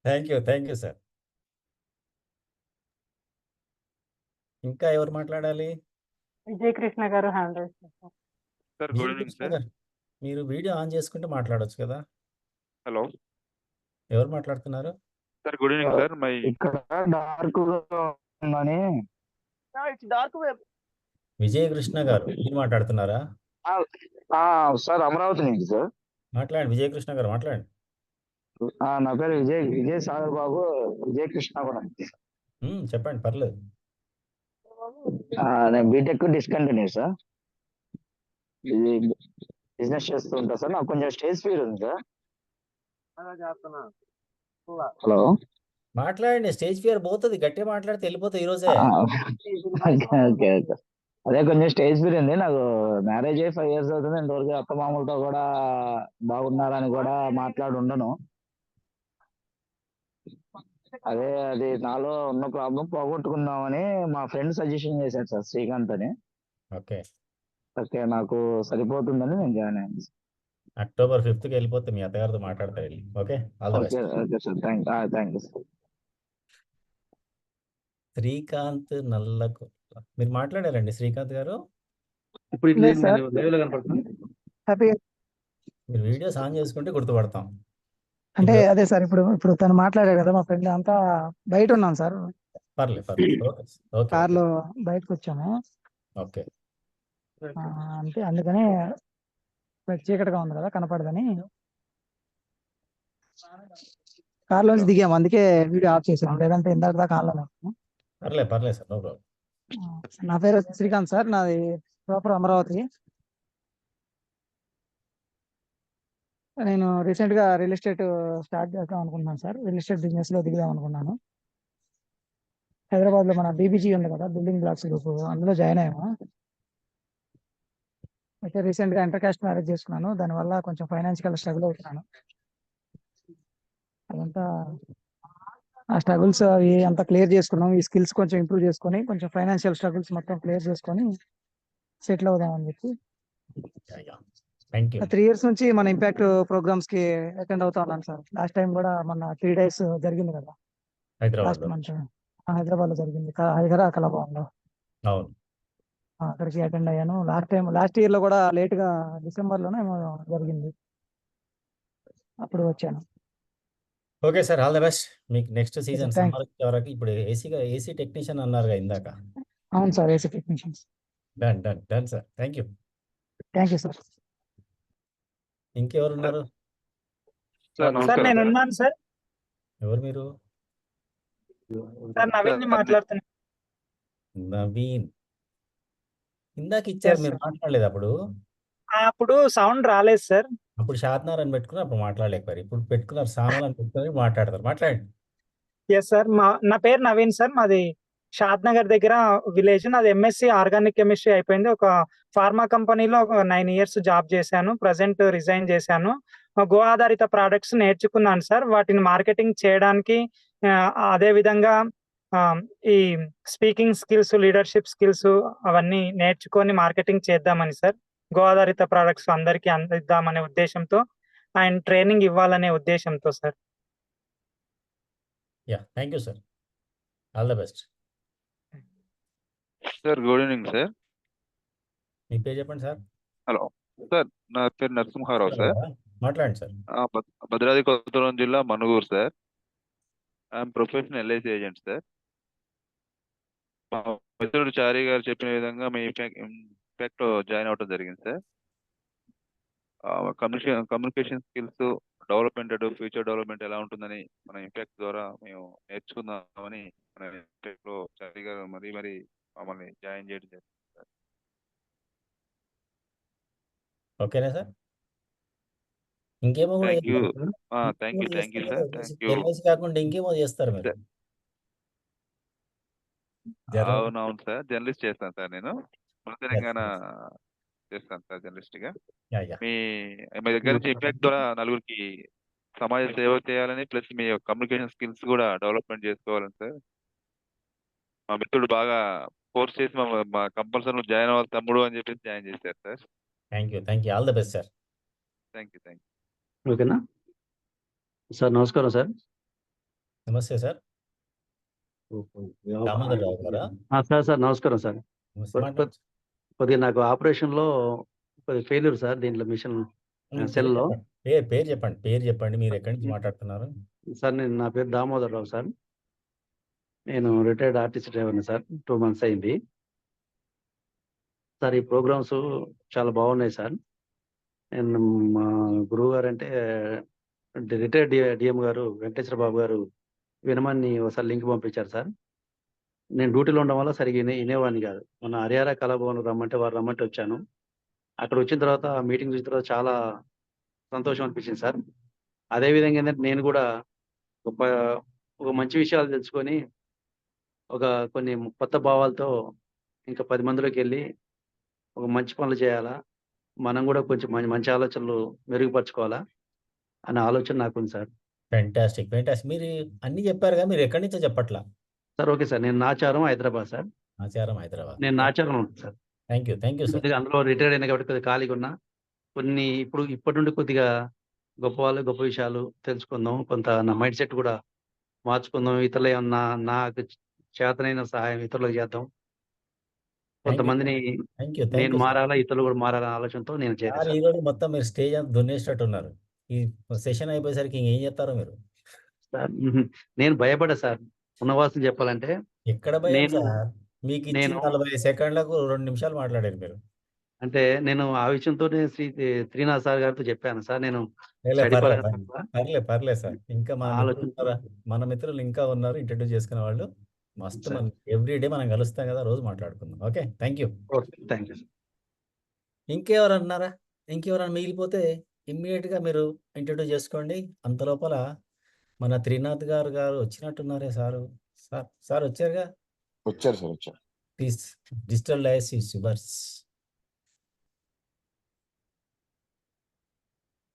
Speaker 13: Thank you sir. ఇంకా ఎవరు మాట్లాడాలి?
Speaker 8: విజయకృష్ణ గారు హ్యాండ్ రైజ్ చేశారు.
Speaker 11: Sir good evening sir.
Speaker 13: మీరు వీడియో ఆన్ చేసుకుంటే మాట్లాడొచ్చు కదా.
Speaker 11: హలో,
Speaker 13: ఎవరు మాట్లాడుతున్నారు?
Speaker 11: Sir good evening sir. My
Speaker 10: ఇక్కడ డార్క్ ఉందని
Speaker 13: విజయకృష్ణ గారు మీరు మాట్లాడుతున్నారా?
Speaker 10: సార్ అమరావతి నుంచి సార్.
Speaker 13: మాట్లాడండి విజయకృష్ణ గారు, మాట్లాడండి.
Speaker 10: నా పేరు విజయ్ సాగర్ బాబు, విజయకృష్ణ కూడా.
Speaker 13: చెప్పండి, పర్లేదు.
Speaker 10: నేను బీటెక్ డిస్కంటిన్యూ సార్. ఇది బిజినెస్ చేస్తూ ఉంటా సార్. నాకు కొంచెం స్టేజ్ ఫియర్ ఉంది సార్. హలో,
Speaker 13: మాట్లాడండి. స్టేజ్ ఫియర్ పోతుంది, గట్టిగా మాట్లాడితే వెళ్ళిపోతుంది ఈ రోజే.
Speaker 10: ఓకే. అదే కొంచెం స్టేజ్ ఫియర్ ఉంది నాకు. మ్యారేజ్ అయ్యి 5 years అవుతుంది. ఇంతవరకు అత్త మామూలతో కూడా బాగున్నారని కూడా మాట్లాడి ఉండను. అది నాలో ఉన్న ప్రాబ్లం పోగొట్టుకుందామని మా ఫ్రెండ్ సజెషన్ చేశాడు సార్, శ్రీకాంత్ అని.
Speaker 13: ఓకే,
Speaker 10: నాకు సరిపోతుందని నేను జాయిన్ అయ్యాను.
Speaker 13: October 5th వెళ్ళిపోతే మీ అత్తగారితో మాట్లాడతారు. Okay, all the best.
Speaker 10: Okay sir, thank you sir.
Speaker 13: Srikanth నల్లకు మీరు మాట్లాడారండి శ్రీకాంత్ గారు? మీరు వీడియోస్ ఆన్ చేసుకుంటే గుర్తుపడతాం.
Speaker 25: అంటే అదే సార్, ఇప్పుడు తను మాట్లాడారు కదా, మా ఫ్రెండ్ అంతా బయట ఉన్నాం సార్.
Speaker 13: పర్లేదు.
Speaker 25: కార్లో బయటకు వచ్చాము.
Speaker 13: ఓకే,
Speaker 25: అంటే అందుకని చీకటిగా ఉంది కదా, కనపడదని కార్లోంచి దిగాము. అందుకే వీడియో ఆఫ్ చేసాము, లేదంటే ఇందాక దాకా ఆన్లో.
Speaker 13: పర్లేదు సార్, నో ప్రాబ్లం.
Speaker 25: నా పేరు శ్రీకాంత్ సార్, నాది ప్రాపర్ అమరావతి. నేను రీసెంట్ గా రియల్ ఎస్టేట్ స్టార్ట్ చేద్దాం అనుకున్నాను సార్. రియల్ ఎస్టేట్ బిజినెస్ లో దిగుదాం అనుకున్నాను. హైదరాబాద్ లో మన బీబీజీ ఉంది కదా, బిల్డింగ్ బ్లాక్స్ గ్రూప్, అందులో జాయిన్ అయ్యాము. అయితే రీసెంట్ గా ఇంటర్ కాస్ట్ మ్యారేజ్ చేసుకున్నాను. దానివల్ల కొంచెం ఫైనాన్షియల్ స్ట్రగుల్ అవుతున్నాను. అదంతా ఆ స్ట్రగుల్స్ అవి అంతా క్లియర్ చేసుకున్నాం. ఈ స్కిల్స్ కొంచెం ఇంప్రూవ్ చేసుకొని కొంచెం ఫైనాన్షియల్ స్ట్రగుల్స్ మొత్తం క్లియర్ చేసుకొని సెటిల్ అవుదాం అని చెప్పి
Speaker 13: థ్యాంక్ యూ
Speaker 25: 3 years నుంచి మన ఇంపాక్ట్ ప్రోగ్రామ్స్ కి అటెండ్ అవుతా ఉన్నాను సార్. లాస్ట్ టైం కూడా మన 3 days జరిగింది కదా,
Speaker 13: హైదరాబాద్
Speaker 25: లాస్ట్ మంత్ హైదరాబాద్ లో జరిగింది, హైదరాబాద్ కళాభవన్లో.
Speaker 13: అవును.
Speaker 25: అక్కడికి అటెండ్ అయ్యాను. లాస్ట్ ఇయర్ లో కూడా లేట్ గా డిసెంబర్ లోనే ఏమో జరిగింది, అప్పుడు వచ్చాను.
Speaker 13: Okay sir, all the best. మీకు నెక్స్ట్ సీజన్
Speaker 25: thank
Speaker 13: సమ్మర్ వరకు ఇప్పుడు ఏసీ టెక్నీషియన్ అన్నారుగా ఇందాక.
Speaker 25: అవును sir, AC technicians.
Speaker 13: Done done done sir, thank you.
Speaker 25: Thank you sir.
Speaker 13: ఇంకెవరున్నారు?
Speaker 3: సార్ నేను ఉన్నాను సార్.
Speaker 13: ఎవరు మీరు?
Speaker 3: సార్ నవీన్ మాట్లాడుతున్నాను.
Speaker 13: నవీన్. ఇందాక ఇచ్చారు, మీరు మాట్లాడలేదు అప్పుడు.
Speaker 3: అప్పుడు సౌండ్ రాలేదు సార్.
Speaker 13: అప్పుడు షాద్నార్ అని పెట్టుకుని అప్పుడు మాట్లాడలేకపోయారు. ఇప్పుడు పెట్టుకున్నారు సామల్ అని పెట్టుకుని మాట్లాడతారు. మాట్లాడండి.
Speaker 3: ఎస్ సార్, నా పేరు నవీన్ సార్. మాది షాద్ నగర్ దగ్గర విలేజ్. నాది ఎంఎస్సి ఆర్గానిక్ కెమిస్ట్రీ అయిపోయింది. ఒక ఫార్మా కంపెనీలో ఒక 9 years జాబ్ చేశాను. ప్రజెంట్ రిజైన్ చేశాను. గో ఆధారిత ప్రోడక్ట్స్ నేర్చుకున్నాను సార్. వాటిని మార్కెటింగ్ చేయడానికి అదే విధంగా ఈ స్పీకింగ్ స్కిల్స్, లీడర్షిప్ స్కిల్స్ అవన్నీ నేర్చుకొని మార్కెటింగ్ చేద్దామని సార్. గో ఆధారిత ప్రోడక్ట్స్ అందరికీ అందిద్దామనే ఉద్దేశంతో అండ్ ట్రైనింగ్ ఇవ్వాలనే ఉద్దేశంతో sir.
Speaker 13: Yeah, thank you sir, all the best.
Speaker 11: Sir good evening sir.
Speaker 13: మీ పేరు చెప్పండి సార్.
Speaker 11: హలో సార్, నా పేరు నరసింహారావు సార్.
Speaker 13: మాట్లాడండి సార్.
Speaker 11: భద్రాద్రి కొత్తగూడెం జిల్లా Manuguru sir. I'm professional LIC agent sir. మా మిత్రుడు చారి గారు చెప్పిన విధంగా మీ ఇంపాక్ట్ జాయిన్ అవ్వడం జరిగింది sir. Communication skills development, future development ఎలా ఉంటుందని మన ఇంపాక్ట్ ద్వారా మేము నేర్చుకుందామని మన ఇంపాక్ట్ లో చారి గారు మరీ మమ్మల్ని జాయిన్ చేయడం జరిగింది సార్.
Speaker 13: ఓకేనా సార్? ఇంకేమో కూడా
Speaker 11: థ్యాంక్ యూ
Speaker 13: చేస్తారు.
Speaker 11: Thank you sir. Thank you.
Speaker 13: LIC కాకుండా ఇంకేమో చేస్తారు మీరు?
Speaker 11: అవునవును సార్, జర్నలిస్ట్ చేస్తాను సార్. నేను మన తెలంగాణ చేస్తాను సార్ జర్నలిస్ట్ గా. మీ దగ్గర నుంచి ఇంపాక్ట్ ద్వారా నలుగురికి సమాజ సేవ చేయాలని, ప్లస్ మీ కమ్యూనికేషన్ స్కిల్స్ కూడా డెవలప్మెంట్ చేసుకోవాలని సార్. మా మిత్రుడు బాగా ఫోర్స్ చేసి మా కంపల్సరీ జాయిన్ అవ్వాలి తమ్ముడు అని చెప్పేసి జాయిన్ చేశారు sir.
Speaker 13: Thank you, all the best sir.
Speaker 11: Thank you.
Speaker 12: ఓకేనా సార్? నమస్కారం సార్.
Speaker 13: నమస్తే సార్. దామోదర్ రావు గారా?
Speaker 12: సార్ నమస్కారం సార్. కొద్దిగా నాకు ఆపరేషన్ లో కొద్దిగా ఫెయిల్యూర్ సార్, దీంట్లో మిషన్ సెల్ లో.
Speaker 13: పేరు చెప్పండి. మీరు ఎక్కడి నుంచి మాట్లాడుతున్నారు
Speaker 12: సార్? నా పేరు దామోదర్ రావు సార్. నేను రిటైర్డ్ ఆర్టీసీ డ్రైవర్ని సార్. 2 months అయింది సార్. ఈ ప్రోగ్రామ్స్ చాలా బాగున్నాయి సార్. నేను మా గురువు గారు అంటే రిటైర్డ్ డిఎం గారు వెంకటేశ్వర బాబు గారు వినమని ఒకసారి లింక్ పంపించారు సార్. నేను డ్యూటీలో ఉండడం వల్ల సరిగ్గా వినేవాడిని కాదు. మన హరియారా కళాభవన్ రమ్మంటే వచ్చాను. అక్కడ వచ్చిన తర్వాత మీటింగ్ చూసిన తర్వాత చాలా సంతోషం అనిపించింది సార్. అదేవిధంగా ఏంటంటే నేను కూడా ఒక మంచి విషయాలు తెలుసుకొని కొన్ని కొత్త భావాలతో ఇంకా 10 మందిలోకి వెళ్ళి ఒక మంచి పనులు చేయాలా, మనం కూడా కొంచెం మంచి ఆలోచనలు మెరుగుపరచుకోవాలా అనే ఆలోచన నాకుంది సార్.
Speaker 13: ఫ్యాంటాస్టిక్. మీరు అన్ని చెప్పారుగా, మీరు ఎక్కడి నుంచో చెప్పట్లా
Speaker 12: సార్? ఓకే సార్, నేను నాచారం హైదరాబాద్ సార్.
Speaker 13: హైదరాబాద్.
Speaker 12: నేను నాచారం ఉంటాను సార్.
Speaker 13: Thank you sir.
Speaker 12: అందులో రిటైర్డ్ అయినా కాబట్టి కొద్దిగా ఖాళీగా ఉన్నా. ఇప్పటి నుండి కొద్దిగా గొప్ప విషయాలు తెలుసుకుందాం, కొంత నా మైండ్ సెట్ కూడా మార్చుకుందాం, ఇతరులు ఏమన్నా నాకు చేతనైన సహాయం ఇతరులకు చేద్దాం, కొంతమందిని నేను మారాలా, ఇతరులు కూడా మారాలనే ఆలోచనతో నేను చేశాను.
Speaker 13: ఈ రోజు మొత్తం మీరు స్టేజ్ అంతా దున్నేసినట్టు ఉన్నారు. ఈ సెషన్ అయిపోయేసరికి ఇంకేం చేస్తారో మీరు?
Speaker 12: సార్ నేను భయపడ్డా సార్, ఉన్నవాసం చెప్పాలంటే.
Speaker 13: ఎక్కడ భయం సార్? మీకు ఇచ్చిన 40 సెకండ్లకు 2 నిమిషాలు మాట్లాడారు మీరు.
Speaker 12: అంటే నేను ఆ విషయంతోనే శ్రీనాథ్ సార్ గారితో చెప్పాను సార్. నేను
Speaker 13: పర్లేదు సార్. ఇంకా మన మిత్రులు ఇంకా ఉన్నారు ఇంట్రడ్యూస్ చేసుకునే వాళ్ళు. మస్తు ఎవ్రీడే మనం కలుస్తాం కదా, రోజు మాట్లాడుకుందాం. Okay, thank you.
Speaker 12: Thank you.
Speaker 13: ఇంకెవరన్నారా? ఇంకెవరన్నా మిగిలిపోతే ఇమ్మీడియట్గా మీరు ఇంట్రడ్యూస్ చేసుకోండి. అంత లోపల మన త్రినాథ్ గారు వచ్చినట్టున్నారే సారు. సార్ వచ్చారుగా?
Speaker 16: వచ్చారు సార్, వచ్చారు.
Speaker 13: Please digital dice is yours.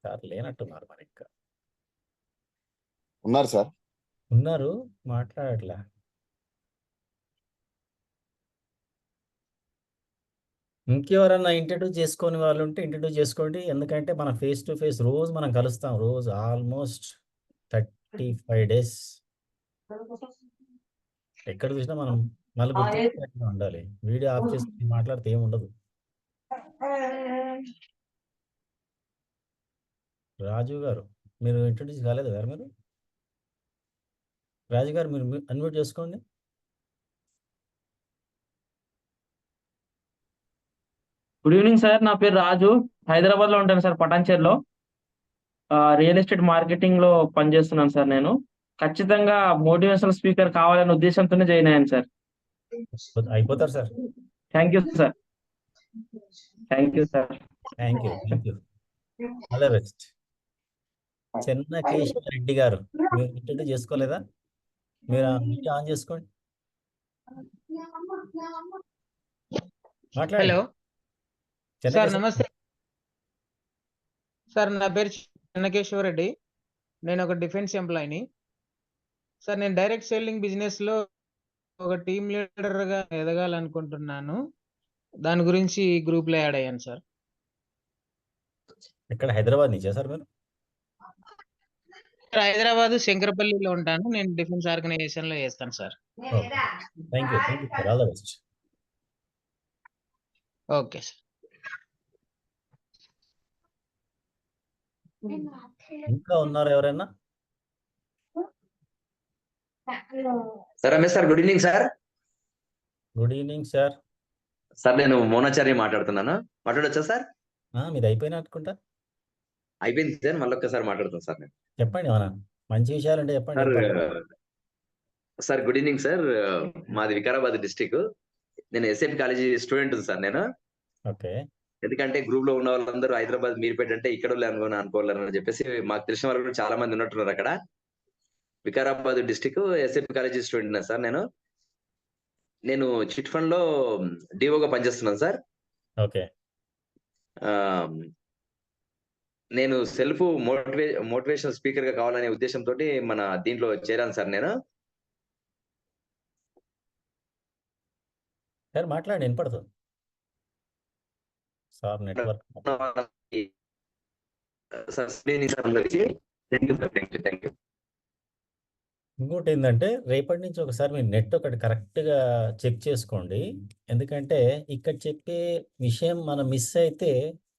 Speaker 13: Sir లేనట్టున్నారు మరి ఇంకా.
Speaker 16: ఉన్నారు సార్.
Speaker 13: ఉన్నారు, మాట్లాడట్లా. ఇంకెవరన్నా ఇంట్రడ్యూస్ చేసుకొని వాళ్ళు ఉంటే ఇంట్రడ్యూస్ చేసుకోండి. ఎందుకంటే మన ఫేస్ టు ఫేస్ రోజు మనం కలుస్తాం. రోజు ఆల్మోస్ట్ 35 days. ఎక్కడ చూసినా మనం నలుగురితో ఉండాలి. వీడియో ఆఫ్ చేసుకుని మాట్లాడితే ఏమి ఉండదు. రాజు గారు మీరు ఇంట్రడ్యూస్ కాలేదు కదా మీరు? రాజు గారు మీరు అన్మ్యూట్ చేసుకోండి.
Speaker 5: గుడ్ ఈవినింగ్ సార్, నా పేరు రాజు. హైదరాబాద్ లో ఉంటాను సార్, పటాన్చేరులో. రియల్ ఎస్టేట్ మార్కెటింగ్ లో పనిచేస్తున్నాను సార్. నేను ఖచ్చితంగా మోటివేషనల్ స్పీకర్ కావాలనే ఉద్దేశంతోనే జాయిన్ అయ్యాను సార్.
Speaker 13: అయిపోతారు sir.
Speaker 5: Thank you sir. Thank you sir.
Speaker 13: Thank you. All the best. Chennakeswara Reddy గారు మీరు ఇంట్రడ్యూస్ చేసుకోలేదా? మీరు వీడియో ఆన్ చేసుకోండి, మాట్లాడండి.
Speaker 7: హలో సార్, నమస్తే సార్. నా పేరు చెన్నకేశ్వర రెడ్డి. నేను ఒక డిఫెన్స్ ఎంప్లాయీని సార్. నేను డైరెక్ట్ సెల్లింగ్ బిజినెస్ లో ఒక టీమ్ లీడర్ గా ఎదగాలనుకుంటున్నాను. దాని గురించి గ్రూప్ లో యాడ్ అయ్యాను సార్.
Speaker 13: ఎక్కడ? హైదరాబాద్ నుంచా సార్ మీరు?
Speaker 7: హైదరాబాద్ శంకరపల్లిలో ఉంటాను. నేను డిఫెన్స్ ఆర్గనైజేషన్ లో చేస్తాను sir.
Speaker 13: Thank you sir. All the best.
Speaker 7: Okay sir.
Speaker 13: ఇంకా ఉన్నారు ఎవరైనా?
Speaker 17: Sir Ramesh sir, good evening sir.
Speaker 13: Good evening sir.
Speaker 17: Sir నేను మోనాచారి మాట్లాడుతున్నాను. మాట్లాడొచ్చా సార్?
Speaker 13: మీది అయిపోయినా అనుకుంటా.
Speaker 17: అయిపోయింది సార్, మళ్ళీ ఒక్కసారి మాట్లాడుతాను సార్. నేను
Speaker 13: చెప్పండి, ఏమన్నా మంచి విషయాలు అంటే చెప్పండి.
Speaker 17: Sir good evening sir. మాది వికారాబాద్ డిస్టిక్. నేను ఎస్ఎఫ్ కాలేజీ స్టూడెంట్ సార్ నేను.
Speaker 13: ఓకే.
Speaker 17: ఎందుకంటే గ్రూప్ లో ఉన్న వాళ్ళందరూ హైదరాబాద్ మీరుపేట అంటే ఇక్కడ అనుకోవాలని చెప్పేసి మాకు తెలిసిన వాళ్ళు కూడా చాలా మంది ఉన్నట్టున్నారు అక్కడ. Vikarabad district SF college student sir నేను. నేను చిట్ ఫండ్ లో డిఓగా పనిచేస్తున్నాను సార్.
Speaker 13: ఓకే.
Speaker 17: నేను సెల్ఫ్ మోటివేషనల్ స్పీకర్ గా కావాలనే ఉద్దేశంతో మన దీంట్లో చేరాను సార్ నేను.
Speaker 13: సార్ మాట్లాడండి, వినపడుతుంది సార్. నెట్వర్క్ ఇంకోటి ఏంటంటే రేపటి నుంచి ఒకసారి మీ నెట్ ఒకటి కరెక్ట్గా చెక్ చేసుకోండి. ఎందుకంటే ఇక్కడ చెప్పే విషయం మనం మిస్ అయితే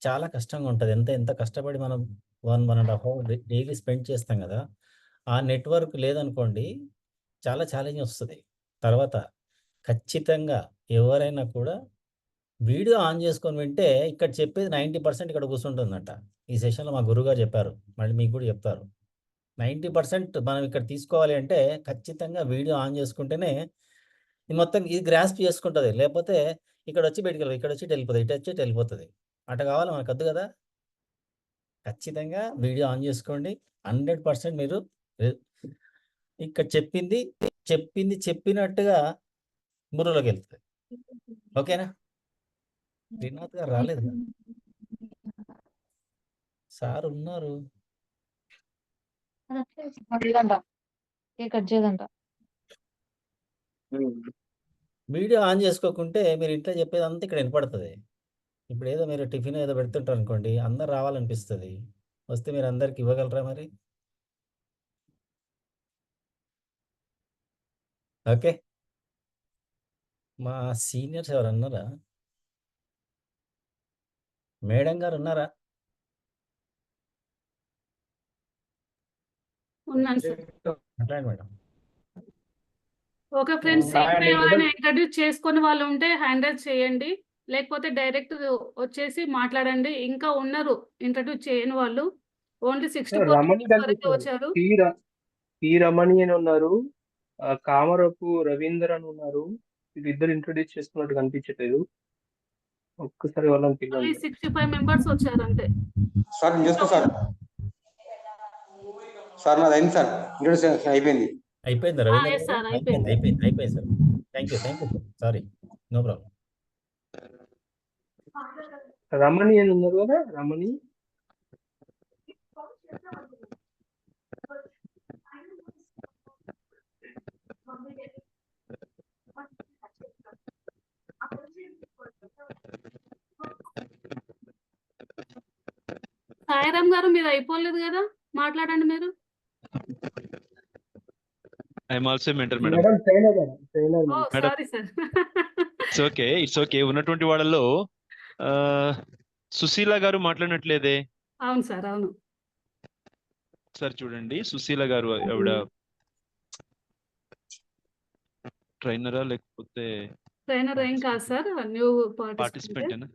Speaker 13: చాలా కష్టంగా ఉంటుంది. ఎంత కష్టపడి మనం 1.5 hour డైలీ స్పెండ్ చేస్తాం కదా, ఆ నెట్వర్క్ లేదనుకోండి చాలా ఛాలెంజ్ వస్తుంది. తర్వాత ఖచ్చితంగా ఎవరైనా కూడా వీడియో ఆన్ చేసుకొని వింటే ఇక్కడ చెప్పేది 90% ఇక్కడ కూర్చుంటుందంట. ఈ సెషన్లో మా గురువుగారు చెప్పారు, మళ్ళీ మీకు కూడా చెప్తారు. 90% మనం ఇక్కడ తీసుకోవాలి అంటే ఖచ్చితంగా వీడియో ఆన్ చేసుకుంటేనే ఇది మొత్తం ఇది గ్రాస్ప్ చేసుకుంటుంది. లేకపోతే ఇక్కడ వచ్చి బయటికి వెళ్ళిపోతుంది, ఇక్కడ వచ్చి వెళ్ళిపోతుంది, ఇటు వచ్చి వెళ్ళిపోతుంది. అటు కావాలి మనకు వద్దు కదా. ఖచ్చితంగా వీడియో ఆన్ చేసుకోండి. 100% మీరు ఇక్కడ చెప్పినట్టుగా బుర్రలోకి వెళ్తుంది. ఓకేనా? శ్రీనాథ్ గారు రాలేదు, సార్ ఉన్నారు. వీడియో ఆన్ చేసుకోకుంటే మీరు ఇంట్లో చెప్పేది అంతా ఇక్కడ వినపడుతుంది. ఇప్పుడు ఏదో మీరు టిఫిన్ ఏదో పెడుతుంటారు అనుకోండి, అందరు రావాలనిపిస్తుంది. వస్తే మీరు అందరికి ఇవ్వగలరా మరి? ఓకే. మా సీనియర్స్ ఎవరు అన్నారా? మేడం గారు ఉన్నారా?
Speaker 18: ఉన్నాను సార్.
Speaker 13: మాట్లాడండి మేడం.
Speaker 18: ఓకే ఫ్రెండ్స్, ఇప్పుడు ఎవరైనా ఇంట్రడ్యూస్ చేసుకుని వాళ్ళు ఉంటే హ్యాండ్ రైజ్ చేయండి, లేకపోతే డైరెక్ట్ వచ్చేసి మాట్లాడండి. ఇంకా ఉన్నారు ఇంట్రడ్యూస్ చేయని వాళ్ళు, ఓన్లీ 64 వరకు వచ్చారు.
Speaker 20: పి రమణి అని ఉన్నారు, కామరపు రవీందర్ అని ఉన్నారు. వీళ్ళిద్దరు ఇంట్రడ్యూస్ చేసుకున్నట్టు కనిపించట్లేదు. ఒక్కసారి వాళ్ళని
Speaker 18: ఓన్లీ
Speaker 20: పిలవండి.
Speaker 18: 65 మెంబర్స్ వచ్చారు అంతే.
Speaker 2: సార్ నేను చూస్తా సార్. సార్ నాది అయింది సార్, ఇంట్రొడక్షన్ అయిపోయింది.
Speaker 13: అయిపోయిందా రవీంద్ర
Speaker 18: ఎస్
Speaker 13: గారు?
Speaker 18: సార్,
Speaker 13: అయిపోయింది
Speaker 18: అయిపోయింది.
Speaker 13: అయిపోయింది sir. Thank you sir. Sorry, no problem.
Speaker 20: Ramani అని ఉన్నారు కదా, రమణి.
Speaker 18: సాయిరామ్ గారు మీది అయిపోలేదు కదా, మాట్లాడండి మీరు.
Speaker 4: I'm also mentor madam.
Speaker 20: Madam trainer కదా, trainer
Speaker 18: oh
Speaker 4: madam
Speaker 18: sorry sir.
Speaker 4: It's okay. ఉన్నటువంటి వాళ్ళలో సుశీల గారు మాట్లాడినట్లేదే.
Speaker 18: అవును సార్, అవును.
Speaker 4: ఒకసారి చూడండి, సుశీల గారు ఆవిడ ట్రైనరా లేకపోతే
Speaker 18: ట్రైనర్ ఏం కాదు సార్, న్యూ
Speaker 4: పార్టిసిపెంట్
Speaker 18: పార్టిసిపెంట్.
Speaker 4: అయినా?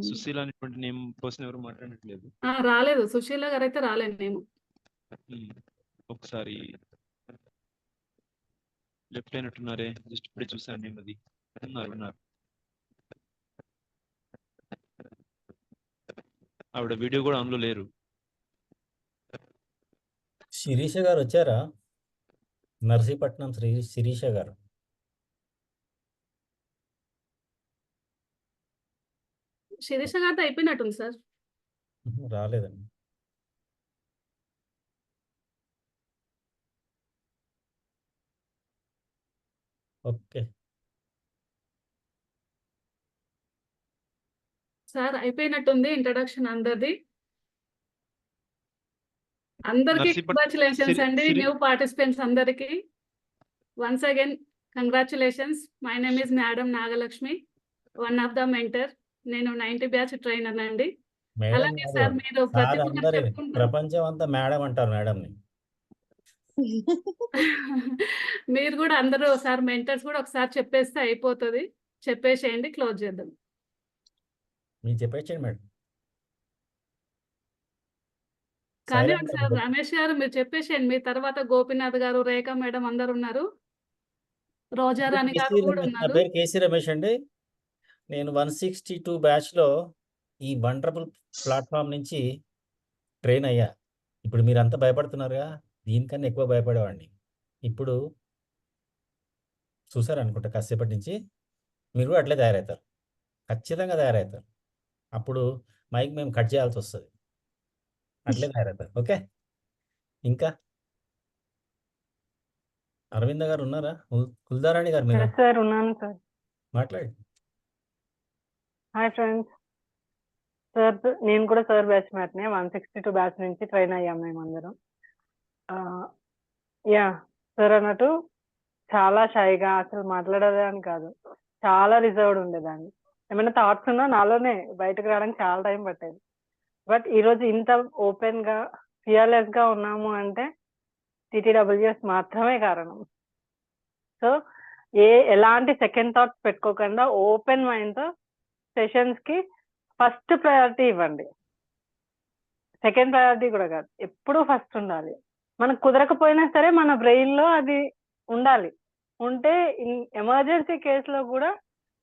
Speaker 4: సుశీల అనేటువంటి నేమ్ పర్సన్ ఎవరు మాట్లాడట్లేదు.
Speaker 18: రాలేదు, సుశీల గారు అయితే రాలేదు మేము.
Speaker 4: ఒకసారి లెఫ్ట్ అయినట్టున్నారే, జస్ట్ ఇప్పుడే చూసాను నేను. అది ఉన్నారు. ఆవిడ వీడియో కూడా ఆన్లో లేరు.
Speaker 13: శిరీష గారు వచ్చారా? నర్సీపట్నం శిరీష గారు.
Speaker 18: శిరీష గారితో అయిపోయినట్టుంది సార్.
Speaker 13: రాలేదండి. ఓకే
Speaker 18: సార్, అయిపోయినట్టుంది ఇంట్రడక్షన్ అందరిది. అందరికి కంగ్రాచులేషన్స్ అండి, న్యూ పార్టిసిపెంట్స్ అందరికి. Once again congratulations. My name is madam Nagalakshmi, one of the mentor. నేను 90 బ్యాచ్ ట్రైనర్ అండి.
Speaker 13: మేడం
Speaker 18: అలాగే
Speaker 13: కాదు,
Speaker 18: సార్, మీరు ప్రతి
Speaker 13: సార్
Speaker 18: ఒక్కరు
Speaker 13: అందరి
Speaker 18: చెప్పుకుంటారు.
Speaker 13: ప్రపంచం అంతా మేడం అంటారు మేడంని.
Speaker 18: మీరు కూడా అందరూ సార్ మెంటర్స్ కూడా ఒకసారి చెప్పేస్తే అయిపోతుంది. చెప్పేసేయండి, క్లోజ్ చేద్దాం.
Speaker 13: మీరు చెప్పేయండి మేడం.
Speaker 18: కానీ
Speaker 13: సైలెంట్
Speaker 18: సార్ రమేష్ గారు మీరు చెప్పేసేయండి. మీ తర్వాత గోపీనాథ్ గారు, రేఖ మేడం అందరు ఉన్నారు, రోజారాణి గారు కూడా
Speaker 13: నా
Speaker 18: ఉన్నారు.
Speaker 13: పేరు కేసీ రమేష్ అండి. నేను 162 బ్యాచ్లో ఈ వండర్ఫుల్ ప్లాట్ఫామ్ నుంచి ట్రైన్ అయ్యా. ఇప్పుడు మీరు అంతా భయపడుతున్నారుగా, దీనికన్నా ఎక్కువ భయపడేవాడిని. ఇప్పుడు చూసారనుకుంటా కాసేపటి నుంచి మీరు కూడా అట్లే తయారవుతారు, ఖచ్చితంగా తయారవుతారు. అప్పుడు మైక్ మేము కట్ చేయాల్సి వస్తుంది, అట్లే తయారవుతారు. ఓకే, ఇంకా అరవింద గారు ఉన్నారా? కుల్దారాణి గారు మీరు
Speaker 8: సార్ ఉన్నాను సార్.
Speaker 13: మాట్లాడి.
Speaker 8: Hi friends. సార్ నేను కూడా సార్ బ్యాచ్ మ్యాట్నే 162 బ్యాచ్ నుంచి ట్రైన్ అయ్యాం మేము అందరం. యా సార్ అన్నట్టు చాలా షైగా, అసలు మాట్లాడేదాన్ని కాదు, చాలా రిజర్వ్డ్ ఉండేదాన్ని. ఏమైనా థాట్స్ ఉన్నా నాలోనే బయటకు రావడానికి చాలా టైం పట్టేది. బట్ ఈరోజు ఇంత ఓపెన్ గా ఫియర్లెస్ గా ఉన్నాము అంటే TTWS మాత్రమే కారణం. సో ఎలాంటి సెకండ్ థాట్స్ పెట్టుకోకుండా ఓపెన్ మైండ్ తో సెషన్స్ కి ఫస్ట్ ప్రయారిటీ ఇవ్వండి. సెకండ్ ప్రయారిటీ కూడా కాదు, ఎప్పుడూ ఫస్ట్ ఉండాలి. మనకు కుదరకపోయినా సరే మన బ్రెయిన్ లో అది ఉండాలి. ఉంటే ఎమర్జెన్సీ కేసులో కూడా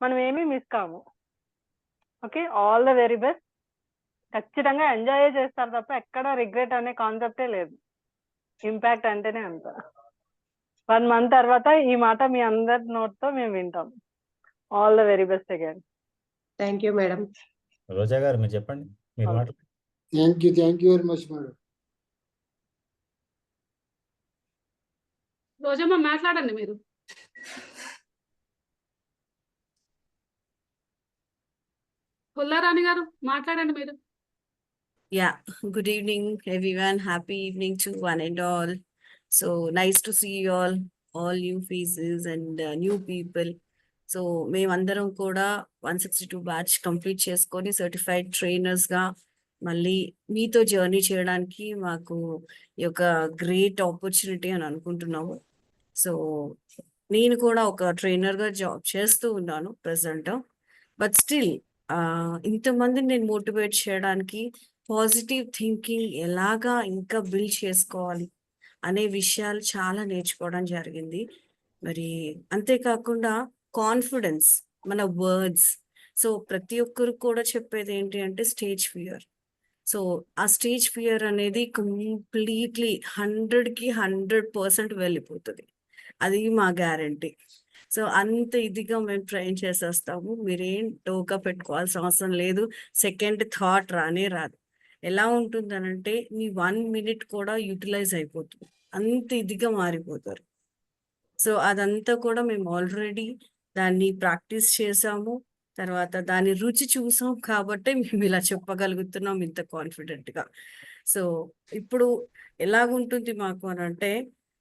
Speaker 8: మనం ఏమీ మిస్ కాము. Okay, all the very best. ఖచ్చితంగా ఎంజాయ్ చేస్తారు తప్ప ఎక్కడ రిగ్రెట్ అనే కాన్సెప్టే లేదు. ఇంపాక్ట్ అంటేనే అంత. 1 month తర్వాత ఈ మాట మీ అందరి నోట్తో మేము వింటాం. All the very best again.
Speaker 15: Thank you madam.
Speaker 13: Roja garu మీరు చెప్పండి, మీరు మాట్లాడండి.
Speaker 19: Thank you very much madam.
Speaker 18: Rojamma మాట్లాడండి మీరు. పుల్లారాణి గారు మాట్లాడండి మీరు.
Speaker 21: Yeah, good evening, everyone. Happy evening to one and all. So nice to see you all new faces and new people. So మేమందరం కూడా 162 బ్యాచ్ కంప్లీట్ చేసుకొని సర్టిఫైడ్ ట్రైనర్స్ గా మళ్ళీ మీతో జర్నీ చేయడానికి మాకు ఈ యొక్క గ్రేట్ ఆపర్చునిటీ అని అనుకుంటున్నాము. సో నేను కూడా ఒక ట్రైనర్ గా జాబ్ చేస్తూ ఉన్నాను ప్రెసెంట్. బట్ స్టిల్ ఇంతమందిని నేను మోటివేట్ చేయడానికి పాజిటివ్ థింకింగ్ ఎలాగా ఇంకా బిల్డ్ చేసుకోవాలి అనే విషయాలు చాలా నేర్చుకోవడం జరిగింది. మరి అంతేకాకుండా కాన్ఫిడెన్స్, మన వర్డ్స్, సో ప్రతి ఒక్కరు కూడా చెప్పేది ఏంటి అంటే స్టేజ్ ఫియర్. సో ఆ స్టేజ్ ఫియర్ అనేది కంప్లీట్లీ 100కి 100% వెళ్ళిపోతుంది. అది మా గ్యారంటీ. సో అంత ఇదిగా మేము ట్రైన్ చేసేస్తాము. మీరేం డోకా పెట్టుకోవాల్సిన అవసరం లేదు. సెకండ్ థాట్ రానే రాదు. ఎలా ఉంటుందనంటే మీ 1 మినిట్ కూడా యూటిలైజ్ అయిపోతుంది. అంత ఇదిగా మారిపోతారు. సో అదంతా కూడా మేము ఆల్రెడీ దాన్ని ప్రాక్టీస్ చేసాము. తర్వాత దాని రుచి చూసాం కాబట్టే మేము ఇలా చెప్పగలుగుతున్నాం ఇంత కాన్ఫిడెంట్‌గా. సో ఇప్పుడు ఎలాగుంటుంది మాకు అనంటే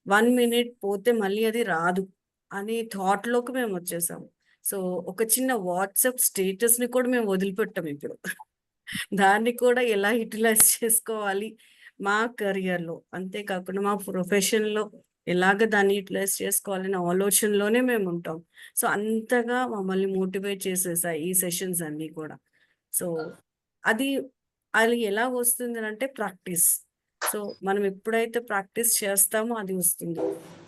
Speaker 21: 1 మినిట్ పోతే మళ్ళీ అది రాదు అనే థాట్‌లోకి మేము వచ్చేసాము. సో ఒక చిన్న వాట్సాప్ స్టేటస్‌ని కూడా మేము వదిలిపెట్టాం ఇప్పుడు. దాన్ని కూడా ఎలా యుటిలైజ్ చేసుకోవాలి మా కెరియర్‌లో, అంతేకాకుండా మా ప్రొఫెషన్‌లో ఎలాగ దాన్ని యుటిలైజ్ చేసుకోవాలనే ఆలోచనలోనే మేము ఉంటాం. సో అంతగా మమ్మల్ని మోటివేట్ చేసేసాయి ఈ సెషన్స్ అన్నీ కూడా. సో అది అది ఎలా వస్తుందనంటే ప్రాక్టీస్. సో మనం ఎప్పుడైతే ప్రాక్టీస్ చేస్తామో అది వస్తుంది.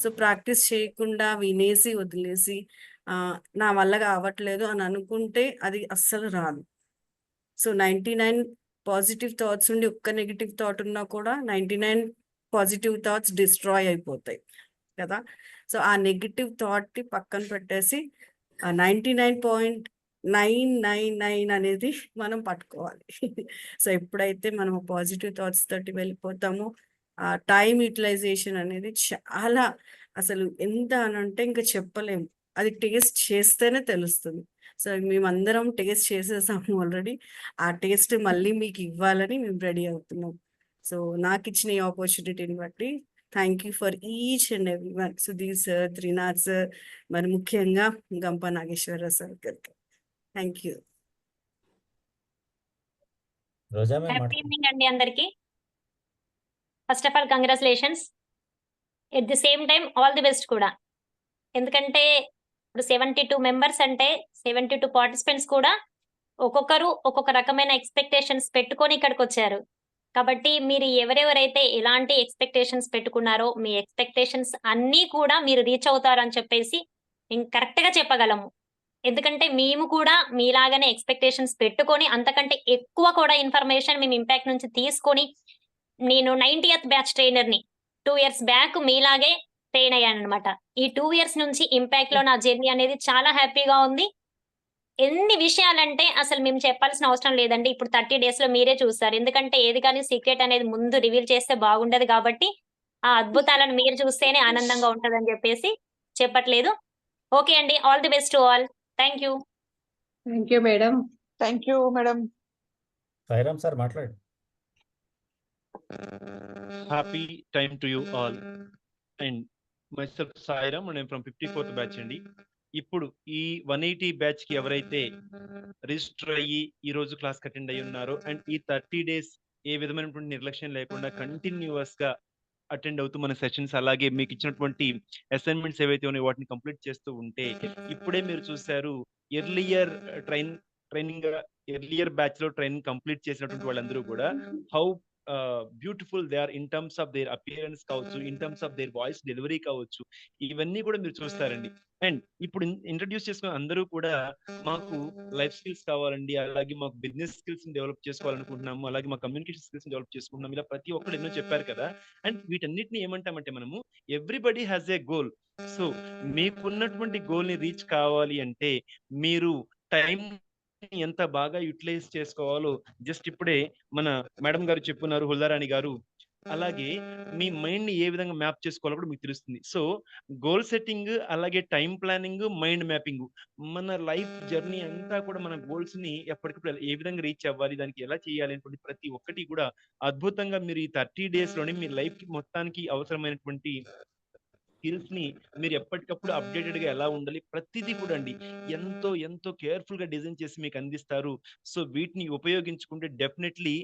Speaker 21: సో ప్రాక్టీస్ చేయకుండా వినేసి వదిలేసి నా వల్ల కావట్లేదు అని అనుకుంటే అది అస్సలు రాదు. సో 99 పాజిటివ్ థాట్స్ ఉండి ఒక్క నెగిటివ్ థాట్ ఉన్నా కూడా 99 పాజిటివ్ థాట్స్ డిస్ట్రాయ్ అయిపోతాయి కదా. సో ఆ నెగిటివ్ థాట్‌ని పక్కన పెట్టేసి 99.999 అనేది మనం పట్టుకోవాలి. సో ఎప్పుడైతే మనం పాజిటివ్ థాట్స్ తోటి వెళ్ళిపోతామో ఆ టైం యూటిలైజేషన్ అనేది చాలా అసలు ఎంత అనంటే ఇంకా చెప్పలేము. అది టేస్ట్ చేస్తేనే తెలుస్తుంది. సో మేమందరం టేస్ట్ చేసేసాము ఆల్రెడీ. ఆ టేస్ట్ మళ్ళీ మీకు ఇవ్వాలని మేము రెడీ అవుతున్నాం. సో నాకిచ్చిన ఈ ఆపర్చునిటీని బట్టి thank you for each and everyone. Sudheer sir, Trinath sir, మరి ముఖ్యంగా గంప నాగేశ్వరరావు సార్ గారికి thank you.
Speaker 13: Roja ma'am
Speaker 6: happy evening అండి అందరికి. First of all congratulations. At the same time all the best కూడా. ఎందుకంటే ఇప్పుడు 72 మెంబర్స్ అంటే 72 పార్టిసిపెంట్స్ కూడా ఒక్కొక్కరు ఒక్కొక్క రకమైన ఎక్స్పెక్టేషన్స్ పెట్టుకొని ఇక్కడికి వచ్చారు. కాబట్టి మీరు ఎవరెవరైతే ఎలాంటి ఎక్స్పెక్టేషన్స్ పెట్టుకున్నారో మీ ఎక్స్పెక్టేషన్స్ అన్నీ కూడా మీరు రీచ్ అవుతారని చెప్పేసి మేము కరెక్ట్‌గా చెప్పగలము. ఎందుకంటే మేము కూడా మీలాగానే ఎక్స్పెక్టేషన్స్ పెట్టుకొని అంతకంటే ఎక్కువ కూడా ఇన్ఫర్మేషన్ మేము ఇంపాక్ట్ నుంచి తీసుకొని నేను 90th బ్యాచ్ ట్రైనర్‌ని. 2 ఇయర్స్ బ్యాక్ మీలాగే ట్రైన్ అయ్యానన్నమాట. ఈ 2 ఇయర్స్ నుంచి ఇంపాక్ట్‌లో నా జర్నీ అనేది చాలా హ్యాపీగా ఉంది. ఎన్ని విషయాలంటే అసలు మేము చెప్పాల్సిన అవసరం లేదండి. ఇప్పుడు 30 డేస్‌లో మీరే చూస్తారు. ఎందుకంటే ఏది కానీ సీక్రెట్ అనేది ముందు రివీల్ చేస్తే బాగుండదు కాబట్టి ఆ అద్భుతాలను మీరు చూస్తేనే ఆనందంగా ఉంటదని చెప్పేసి చెప్పట్లేదు. ఓకే అండి. All the best to all. Thank you.
Speaker 15: Thank you madam.
Speaker 14: Thank you madam.
Speaker 13: Sairam sir మాట్లాడు.
Speaker 4: Happy time to you all. And myself Sairam and I'm from 54th batch అండి. ఇప్పుడు ఈ 180 బ్యాచ్ కి ఎవరైతే రిజిస్టర్ అయ్యి ఈ రోజు క్లాస్ అటెండ్ అయ్యి ఉన్నారో అండ్ ఈ 30 డేస్ ఏ విధమైనటువంటి నిర్లక్ష్యం లేకుండా కంటిన్యూస్ గా అటెండ్ అవుతూ మన సెషన్స్ అలాగే మీకు ఇచ్చినటువంటి అసైన్మెంట్స్ ఏవైతే ఉన్నాయో వాటిని కంప్లీట్ చేస్తూ ఉంటే ఇప్పుడే మీరు చూసారు ఎర్లియర్ బ్యాచ్ లో ట్రైనింగ్ కంప్లీట్ చేసినటువంటి వాళ్ళందరూ కూడా how beautiful they are in terms of their appearance కావచ్చు, in terms of their voice delivery కావచ్చు, ఇవన్నీ కూడా మీరు చూస్తారండి. అండ్ ఇప్పుడు ఇంట్రడ్యూస్ చేసుకున్న అందరూ కూడా మాకు లైఫ్ స్కిల్స్ కావాలండి, అలాగే మాకు బిజినెస్ స్కిల్స్ డెవలప్ చేసుకోవాలనుకుంటున్నాము, అలాగే మా కమ్యూనికేషన్ స్కిల్స్ డెవలప్ చేసుకుంటున్నాము, ఇలా ప్రతి ఒక్కరు ఎన్నో చెప్పారు కదా. అండ్ వీటన్నిటిని ఏమంటామంటే మనము everybody has a goal. So మీకున్నటువంటి గోల్ ని రీచ్ కావాలి అంటే మీరు టైం ఎంత బాగా యూటిలైజ్ చేసుకోవాలో జస్ట్ ఇప్పుడే మన మేడం గారు చెప్పున్నారు, హుల్లారాణి గారు. అలాగే మీ మైండ్ ని ఏ విధంగా మ్యాప్ చేసుకోవాలో కూడా మీకు తెలుస్తుంది. సో గోల్ సెట్టింగ్, అలాగే టైం ప్లానింగ్, మైండ్ మ్యాపింగ్, మన లైఫ్ జర్నీ అంతా కూడా మన గోల్స్ ని ఎప్పటికప్పుడు ఏ విధంగా రీచ్ అవ్వాలి, దానికి ఎలా చేయాలి అనేటువంటి ప్రతి ఒక్కటి కూడా అద్భుతంగా మీరు ఈ 30 డేస్ లోనే మీ లైఫ్ కి మొత్తానికి అవసరమైనటువంటి స్కిల్స్ ని మీరు ఎప్పటికప్పుడు అప్డేటెడ్ గా ఎలా ఉండాలి ప్రతిదీ కూడా అండి ఎంతో ఎంతో కేర్ఫుల్ గా డిజైన్ చేసి మీకు అందిస్తారు. సో వీటిని ఉపయోగించుకుంటే definitely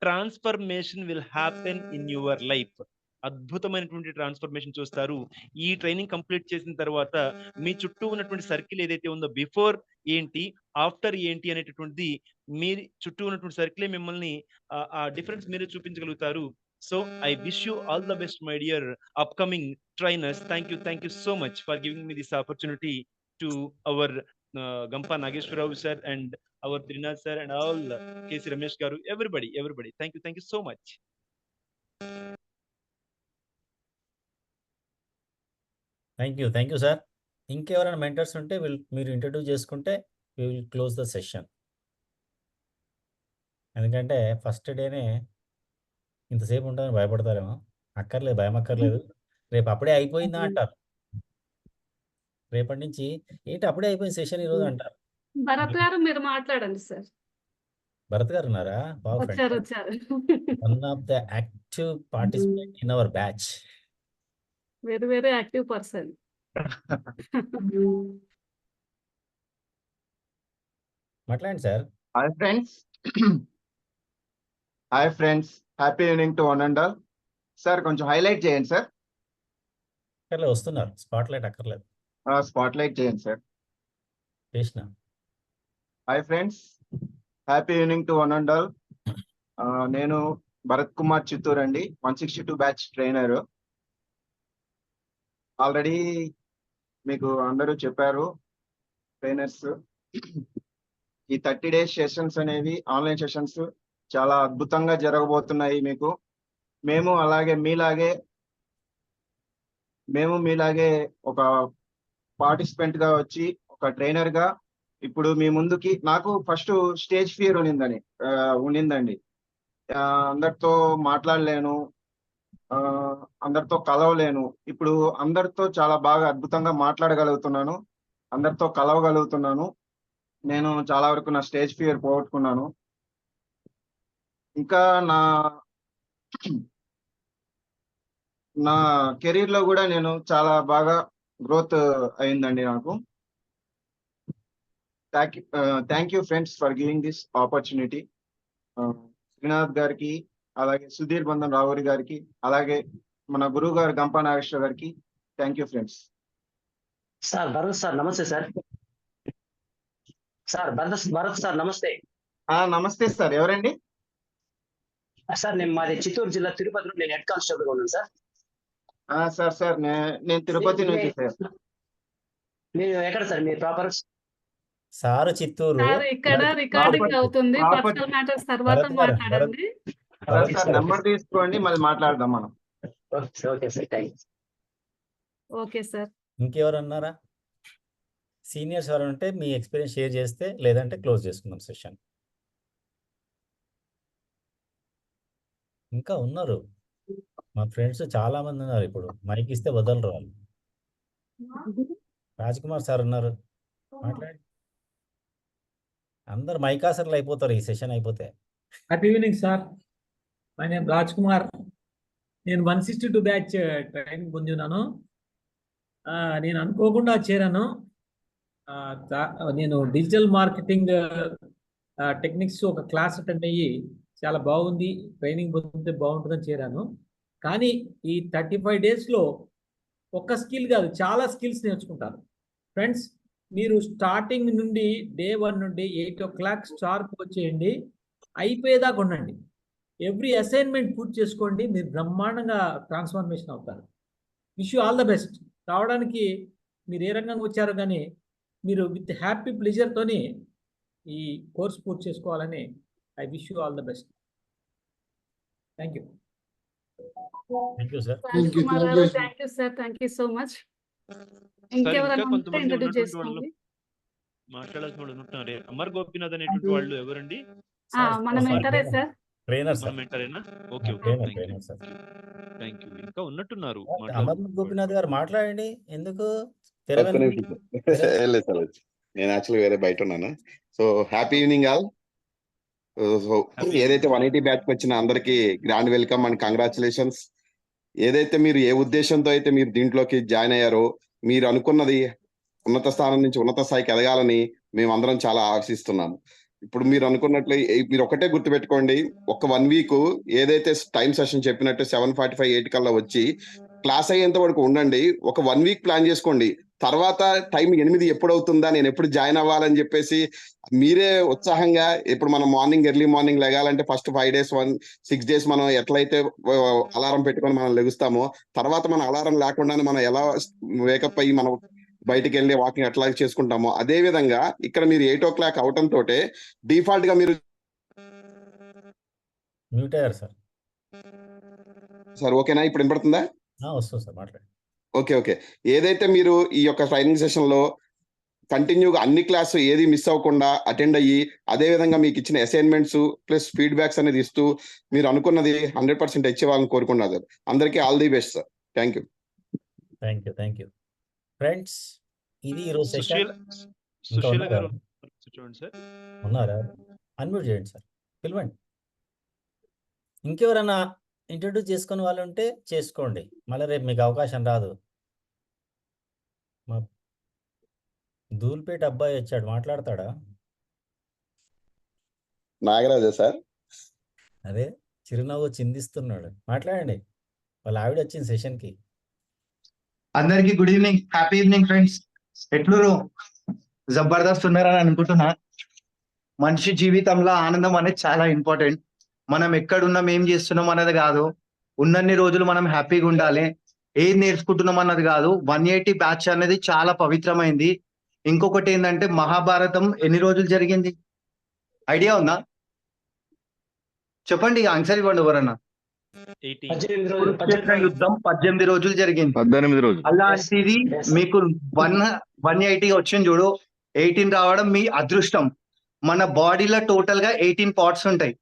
Speaker 4: transformation will happen in your life. అద్భుతమైనటువంటి ట్రాన్స్ఫర్మేషన్ చూస్తారు. ఈ ట్రైనింగ్ కంప్లీట్ చేసిన తర్వాత మీ చుట్టూ ఉన్నటువంటి సర్కిల్ ఏదైతే ఉందో బిఫోర్ ఏంటి, ఆఫ్టర్ ఏంటి అనేటటువంటిది మీ చుట్టూ ఉన్నటువంటి సర్కిలే మిమ్మల్ని ఆ డిఫరెన్స్ మీరే చూపించగలుగుతారు. So I wish you all the best, my dear upcoming trainers. Thank you so much for giving me this opportunity to our Gampa Nageswarrao sir and our Trinath sir and all KC Ramesh garu, everybody. Thank you so much.
Speaker 13: Thank you sir. ఇంకెవరైనా mentors ఉంటే మీరు introduce చేసుకుంటే we will close the session. ఎందుకంటే first డేనే ఇంతసేపు ఉంటుందని భయపడతారేమో. అక్కర్లేదు, భయం అక్కర్లేదు. రేపు అప్పుడే అయిపోయిందా అంటారు. రేపటి నుంచి ఏంటి అప్పుడే అయిపోయింది సెషన్ ఈరోజు అంటారు.
Speaker 18: భరత్ గారు మీరు మాట్లాడండి సార్.
Speaker 13: భరత్ గారు ఉన్నారా?
Speaker 18: వచ్చారు.
Speaker 13: One of the active participant in our batch.
Speaker 18: Very active person.
Speaker 13: మాట్లాడండి sir.
Speaker 9: Hi friends, happy evening to one and all. Sir కొంచెం హైలైట్ చేయండి సార్.
Speaker 13: అక్కర్లేదు, వస్తున్నారు. స్పాట్ లైట్ అక్కర్లేదు,
Speaker 9: స్పాట్ లైట్ చేయండి సార్.
Speaker 13: చేసిన.
Speaker 9: Hi friends, happy evening to one and all. నేను భరత్ కుమార్ చిత్తూరు అండి, 162 బ్యాచ్ ట్రైనర్. ఆల్రెడీ మీకు అందరూ చెప్పారు ట్రైనర్స్, ఈ 30 days సెషన్స్ అనేవి ఆన్లైన్ సెషన్స్ చాలా అద్భుతంగా జరగబోతున్నాయి మీకు. మేము మీలాగే ఒక పార్టిసిపెంట్ గా వచ్చి ఒక ట్రైనర్ గా ఇప్పుడు మీ ముందుకి, నాకు ఫస్ట్ స్టేజ్ ఫియర్ ఉండిందండి. అందరితో మాట్లాడలేను, అందరితో కలవలేను. ఇప్పుడు అందరితో చాలా బాగా అద్భుతంగా మాట్లాడగలుగుతున్నాను, అందరితో కలవగలుగుతున్నాను. నేను చాలా వరకు నా స్టేజ్ ఫియర్ పోగొట్టుకున్నాను. ఇంకా నా కెరీర్ లో కూడా నేను చాలా బాగా గ్రోత్ అయిందండి నాకు. Thank you friends for giving this opportunity. Srinath గారికి, అలాగే సుధీర్ బంధన్ రావురి గారికి, అలాగే మన గురువు గారు గంపా నాగేశ్వర గారికి thank you friends.
Speaker 14: Sir Bharat sir నమస్తే సార్. సార్ భరత్ సార్ నమస్తే.
Speaker 9: నమస్తే సార్, ఎవరండి?
Speaker 14: సార్ నేను మాది చిత్తూరు జిల్లా తిరుపతిలో నేను హెడ్ కానిస్టేబుల్ గా ఉన్నాను సార్.
Speaker 9: సార్ నేను తిరుపతి నుంచి సార్.
Speaker 14: మీరు ఎక్కడ సార్ మీ ప్రాపర్?
Speaker 13: సార్ చిత్తూరు.
Speaker 18: ఇక్కడ రికార్డింగ్ అవుతుంది, పర్సనల్ మ్యాటర్స్ తర్వాత మాట్లాడండి.
Speaker 9: సార్ నెంబర్ తీసుకోండి, మళ్ళీ మాట్లాడదాం మనం.
Speaker 14: Okay sir, thanks.
Speaker 18: Okay sir.
Speaker 13: ఇంకెవరు అన్నారా? సీనియర్స్ ఎవరు ఉంటే మీ ఎక్స్పీరియన్స్ షేర్ చేస్తే, లేదంటే క్లోజ్ చేసుకుందాం సెషన్. ఇంకా ఉన్నారు మా ఫ్రెండ్స్ చాలా మంది ఉన్నారు. ఇప్పుడు మైక్ ఇస్తే వదలరు వాళ్ళు. రాజ్ కుమార్ సార్ ఉన్నారు, మాట్లాడండి. అందరు మైకాసర్లు అయిపోతారు ఈ సెషన్ అయిపోతే.
Speaker 22: Happy evening sir. My name Raj Kumar. నేను 162 బ్యాచ్ ట్రైనింగ్ పొంది ఉన్నాను. నేను అనుకోకుండా చేరాను. నేను డిజిటల్ మార్కెటింగ్ టెక్నిక్స్ ఒక క్లాస్ అటెండ్ అయ్యి చాలా బాగుంది, ట్రైనింగ్ పొందితే బాగుంటుందని చేరాను. కానీ ఈ 35 daysలో ఒక్క స్కిల్ కాదు, చాలా స్కిల్స్ నేర్చుకుంటారు. ఫ్రెండ్స్, మీరు స్టార్టింగ్ నుండి డే 1 నుండి 8 o'clock షార్ప్ వచ్చేయండి, అయిపోయేదాకా ఉండండి. ఎవ్రీ అసైన్మెంట్ పూర్తి చేసుకోండి, మీరు బ్రహ్మాండంగా ట్రాన్స్ఫర్మేషన్ అవుతారు. Wish you all the best. రావడానికి మీరు ఏ రంగంగా వచ్చారో కానీ మీరు విత్ హ్యాపీ ప్లెజర్తోని ఈ కోర్స్ పూర్తి చేసుకోవాలని I wish you all the best. Thank you.
Speaker 13: Thank you sir.
Speaker 18: Thank you sir, thank you so much. ఇంకెవరైనా ఇంట్రడ్యూస్ చేసుకోండి.
Speaker 4: మాట్లాడాల్సిన వాళ్ళు ఉంటున్నారు. అమర్ గోపినాథ్ అనేటువంటి వాళ్ళు ఎవరండి?
Speaker 18: మన మెంటరే సార్.
Speaker 13: Trainer sir.
Speaker 4: మెంటరేనా? Okay, thank you. ఇంకా ఉన్నట్టున్నారు.
Speaker 13: అమర్ గోపినాథ్ గారు మాట్లాడండి. ఎందుకు
Speaker 16: నేను యాక్చువల్లీ వేరే బయట ఉన్నాను. So happy evening all. So ఏదైతే 180 బ్యాచ్ వచ్చిన అందరికి గ్రాండ్ వెల్కమ్ అండ్ కంగ్రాచులేషన్స్. ఏదైతే మీరు ఏ ఉద్దేశంతో అయితే మీరు దీంట్లోకి జాయిన్ అయ్యారో, మీరు అనుకున్నది ఉన్నత స్థానం నుంచి ఉన్నత స్థాయికి ఎదగాలని మేము అందరం చాలా ఆశిస్తున్నాము. ఇప్పుడు మీరు అనుకున్నట్లు మీరు ఒకటే గుర్తుపెట్టుకోండి, ఒక 1 week ఏదైతే టైం సెషన్ చెప్పినట్టు 7:45 8 కల్లా వచ్చి క్లాస్ అయ్యేంత వరకు ఉండండి. ఒక 1 week ప్లాన్ చేసుకోండి. తర్వాత టైం 8 ఎప్పుడవుతుందా, నేను ఎప్పుడు జాయిన్ అవ్వాలని చెప్పేసి మీరే ఉత్సాహంగా, ఇప్పుడు మనం early morning లెగాలంటే first 5 days 6 days మనం ఎట్లయితే అలారం పెట్టుకొని మనం లెగుస్తామో, తర్వాత మన అలారం లేకుండానే మనం ఎలా వేకప్ అయ్యి మనం బయటికి వెళ్ళి వాకింగ్ అట్లా చేసుకుంటామో అదే విధంగా ఇక్కడ మీరు 8 o'clock అవటంతో డిఫాల్ట్ గా మీరు
Speaker 13: మ్యూట్ అయ్యారు సార్.
Speaker 16: సార్ ఓకేనా? ఇప్పుడు వినపడుతుందా?
Speaker 13: వస్తుంది సార్, మాట్లాడండి.
Speaker 16: ఓకే. ఏదైతే మీరు ఈ యొక్క ట్రైనింగ్ సెషన్ లో కంటిన్యూగా అన్ని క్లాసు ఏది మిస్ అవ్వకుండా అటెండ్ అయ్యి అదే విధంగా మీకు ఇచ్చిన అసైన్మెంట్స్ ప్లస్ ఫీడ్బ్యాక్స్ అనేది ఇస్తూ మీరు అనుకున్నది 100% ఇచ్చేవాళ్ళని కోరుకున్నారు. అందరికీ all the best sir. Thank you.
Speaker 13: Friends, ఇది ఈరోజు సెషన్.
Speaker 4: సుశీల గారు చూడండి సార్.
Speaker 13: ఉన్నారా? అన్మ్యూట్ చేయండి సార్, పిలవండి. ఇంకెవరన్నా ఇంట్రడ్యూస్ చేసుకునే వాళ్ళు ఉంటే చేసుకోండి, మళ్ళీ రేపు మీకు అవకాశం రాదు. మా ధూల్పేట అబ్బాయి వచ్చాడు, మాట్లాడతాడా?
Speaker 16: నాగరాజా సార్.
Speaker 13: అదే చిరునవ్వు చిందిస్తున్నాడు, మాట్లాడండి. వాళ్ళ ఆవిడ వచ్చింది సెషన్కి.
Speaker 1: అందరికి good evening, happy evening friends. ఎట్లురు? జబర్దస్త్ ఉన్నారని అనుకుంటున్నా. మనిషి జీవితంలో ఆనందం అనేది చాలా ఇంపార్టెంట్. మనం ఎక్కడున్నాం, ఏం చేస్తున్నాం అన్నది కాదు, ఉన్నన్ని రోజులు మనం హ్యాపీగా ఉండాలి. ఏం నేర్చుకుంటున్నాం అన్నది కాదు. 180 బ్యాచ్ అనేది చాలా పవిత్రమైంది. ఇంకొకటి ఏంటంటే, మహాభారతం ఎన్ని రోజులు జరిగింది ఐడియా ఉందా? చెప్పండి, ఆన్సర్ ఇవ్వండి ఎవరన్నా. కురుక్షేత్ర యుద్ధం 18 రోజులు జరిగింది.
Speaker 11: 18 రోజులు.
Speaker 1: అలాంటిది మీకు 180 వచ్చింది చూడు, 18 రావడం మీ అదృష్టం. మన బాడీలో టోటల్ గా 18 పార్ట్స్ ఉంటాయి,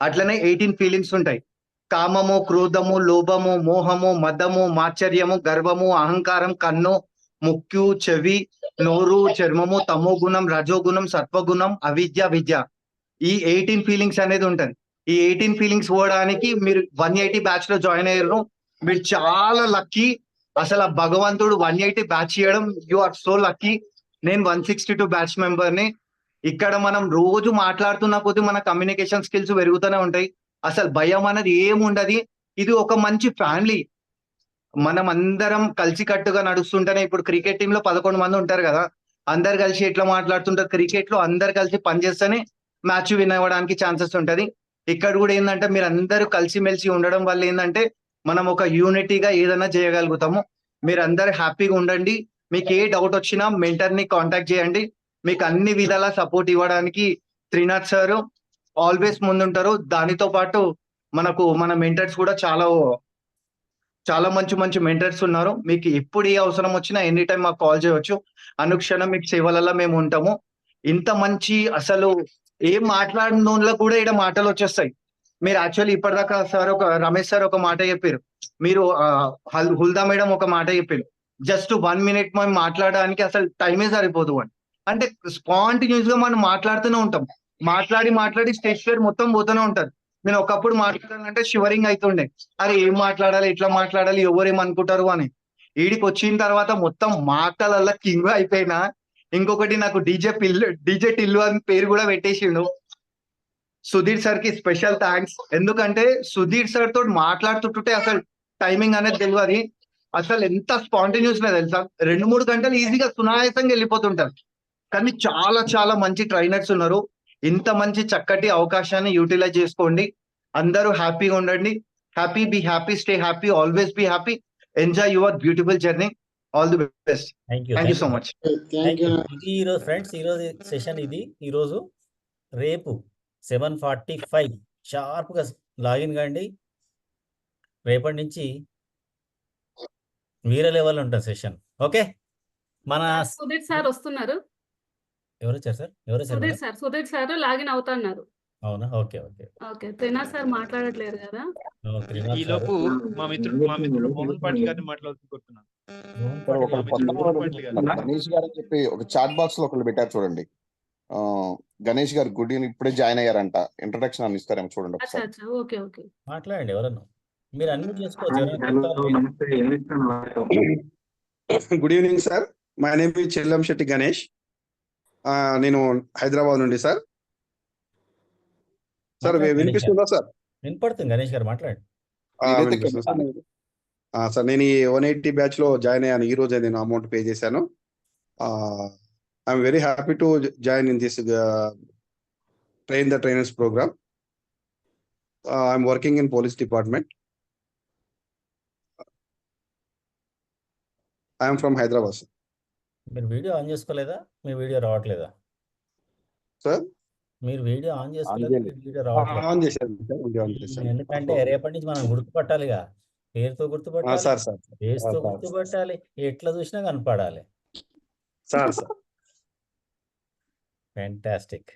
Speaker 1: అట్లనే 18 ఫీలింగ్స్ ఉంటాయి. కామము, క్రోధము, లోభము, మోహము, మదము, మాత్సర్యము, గర్వము, అహంకారం, కన్ను, ముక్కు, చెవి, నోరు, చర్మము, తమో గుణం, రజోగుణం, సత్వగుణం, అవిద్య, విద్య. ఈ 18 ఫీలింగ్స్ అనేది ఉంటది. ఈ 18 ఫీలింగ్స్ పోవడానికి మీరు 180 బ్యాచ్ లో జాయిన్ అయ్యారు. మీరు చాలా లక్కీ. అసలు ఆ భగవంతుడు 180 బ్యాచ్ చేయడం, యు ఆర్ సో లక్కీ. నేను 162 బ్యాచ్ మెంబర్ని. ఇక్కడ మనం రోజు మాట్లాడుతున్న కొద్దీ మన కమ్యూనికేషన్ స్కిల్స్ పెరుగుతూనే ఉంటాయి. అసలు భయం అనేది ఏముండదు. ఇది ఒక మంచి ఫ్యామిలీ. మనం అందరం కలిసికట్టుగా నడుస్తుంటేనే, ఇప్పుడు క్రికెట్ టీంలో 11 మంది ఉంటారు కదా, అందరు కలిసి ఎట్లా మాట్లాడుతుంటారు. క్రికెట్ లో అందరు కలిసి పనిచేస్తేనే మ్యాచ్ విన్ అవ్వడానికి ఛాన్సెస్ ఉంటది. ఇక్కడ కూడా ఏంటంటే, మీరు అందరూ కలిసిమెలిసి ఉండడం వల్ల ఏంటంటే, మనం ఒక యూనిటీగా ఏదైనా చేయగలుగుతాము. మీరు అందరు హ్యాపీగా ఉండండి. మీకు ఏ డౌట్ వచ్చినా మెంటర్ ని కాంటాక్ట్ చేయండి. మీకు అన్ని విధాలా సపోర్ట్ ఇవ్వడానికి త్రినాథ్ సార్ ఆల్వేస్ ముందుంటారు. దానితో పాటు మన మెంటర్స్ కూడా చాలా మంచి మెంటర్స్ ఉన్నారు. మీకు ఎప్పుడు ఏ అవసరం వచ్చినా ఎనీ టైం మాకు కాల్ చేయవచ్చు. అనుక్షణం మీకు సేవలలో మేము ఉంటాము. ఇంత మంచి, అసలు ఏం మాట్లాడిన కూడా ఇక్కడ మాటలు వచ్చేస్తాయి. మీరు యాక్చువల్లీ ఇప్పటిదాకా రమేష్ సార్ ఒక మాట చెప్పారు, మీరు హుల్దా మేడం ఒక మాట చెప్పారు. జస్ట్ 1 minute మనం మాట్లాడడానికి అసలు టైమే సరిపోదు అని. అంటే స్పాంటిన్యూస్ గా మనం మాట్లాడుతూనే ఉంటాం. మాట్లాడి స్టేజ్ ఫియర్ మొత్తం పోతూనే ఉంటారు. నేను ఒకప్పుడు మాట్లాడాలంటే షివరింగ్ అవుతుండే, అరే ఏం మాట్లాడాలి, ఎట్లా మాట్లాడాలి, ఎవరేమనుకుంటారు అని. ఈడికి వచ్చిన తర్వాత మొత్తం మాటలల్లా కింగ్ అయిపోయినా. ఇంకొకటి, నాకు డీజే టిల్లు అని పేరు కూడా పెట్టేసిండు. సుధీర్ సార్ కి స్పెషల్ థ్యాంక్స్. ఎందుకంటే సుధీర్ సార్ తోటి మాట్లాడుతుంటే అసలు టైమింగ్ అనేది తెలియదు. అసలు ఎంత స్పాంటేనియస్ గా తెలుసా, 2-3 గంటలు ఈజీగా సునాయాసంగా వెళ్ళిపోతుంటారు. కానీ చాలా మంచి ట్రైనర్స్ ఉన్నారు. ఇంత మంచి చక్కటి అవకాశాన్ని యూటిలైజ్ చేసుకోండి. అందరూ హ్యాపీగా ఉండండి. Be happy, stay happy, always be happy. Enjoy your beautiful journey. All the best. Thank you so much.
Speaker 13: ఇది ఈరోజు ఫ్రెండ్స్, ఈరోజు సెషన్ ఇది. ఈరోజు రేపు 7:45 షార్ప్గా లాగిన్ కండి. రేపటి నుంచి వేరే లెవెల్ ఉంటుంది సెషన్. ఓకే, మన
Speaker 18: సుధీర్ సార్ వస్తున్నారు.
Speaker 13: ఎవరు వచ్చారు సార్?
Speaker 18: సుధీర్ సార్ లాగిన్ అవుతున్నారు.
Speaker 13: అవునా? ఓకే.
Speaker 18: త్రినాథ్ సార్ మాట్లాడట్లేరు కదా.
Speaker 4: ఈ లోపు మా మిత్రుడు మోహన్ పాటిల్ గారిని మాట్లాడుతున్నాను.
Speaker 16: గణేష్ గారు అని చెప్పి ఒక చాట్ బాక్స్ లో ఒకళ్ళు పెట్టారు చూడండి. గణేష్ గారు గుడ్ ఈవినింగ్, ఇప్పుడే జాయిన్ అయ్యారంట. ఇంట్రొడక్షన్ అని ఇస్తారేమో చూడండి ఒకసారి.
Speaker 18: ఓకే
Speaker 13: మాట్లాడండి. ఎవరన్నా మీరు అన్మ్యూట్ చేసుకోవచ్చు.
Speaker 10: Good evening sir, my name is Chellam Shetty Ganesh. నేను హైదరాబాద్ నుండి సార్. వినిపిస్తుందా సార్?
Speaker 13: వినపడుతుంది. గణేష్ గారు మాట్లాడండి.
Speaker 10: సార్, నేను ఈ 180 బ్యాచ్ లో జాయిన్ అయ్యాను. ఈ రోజే నేను అమౌంట్ పే చేశాను. I'm very happy to join in this train the trainers programme. I'm working in police department. I'm from Hyderabad.
Speaker 13: మీరు వీడియో ఆన్ చేసుకోలేదా? మీ వీడియో రావట్లేదా?
Speaker 10: సార్
Speaker 13: మీరు వీడియో ఆన్ చేసుకోలేదు,
Speaker 10: చేయలేదు.
Speaker 13: మీ వీడియో రావట్లేదు.
Speaker 10: ఆన్ చేశాను సార్, వీడియో ఆన్ చేశాను.
Speaker 13: ఎందుకంటే రేపటి నుంచి మనం గుర్తుపట్టాలిగా, పేరుతో గుర్తుపట్టాలి,
Speaker 10: సార్ సార్
Speaker 13: ఫేస్తో
Speaker 10: సార్
Speaker 13: గుర్తుపట్టాలి, ఎట్లా చూసినా కనపడాలి.
Speaker 10: Sir
Speaker 13: fantastic.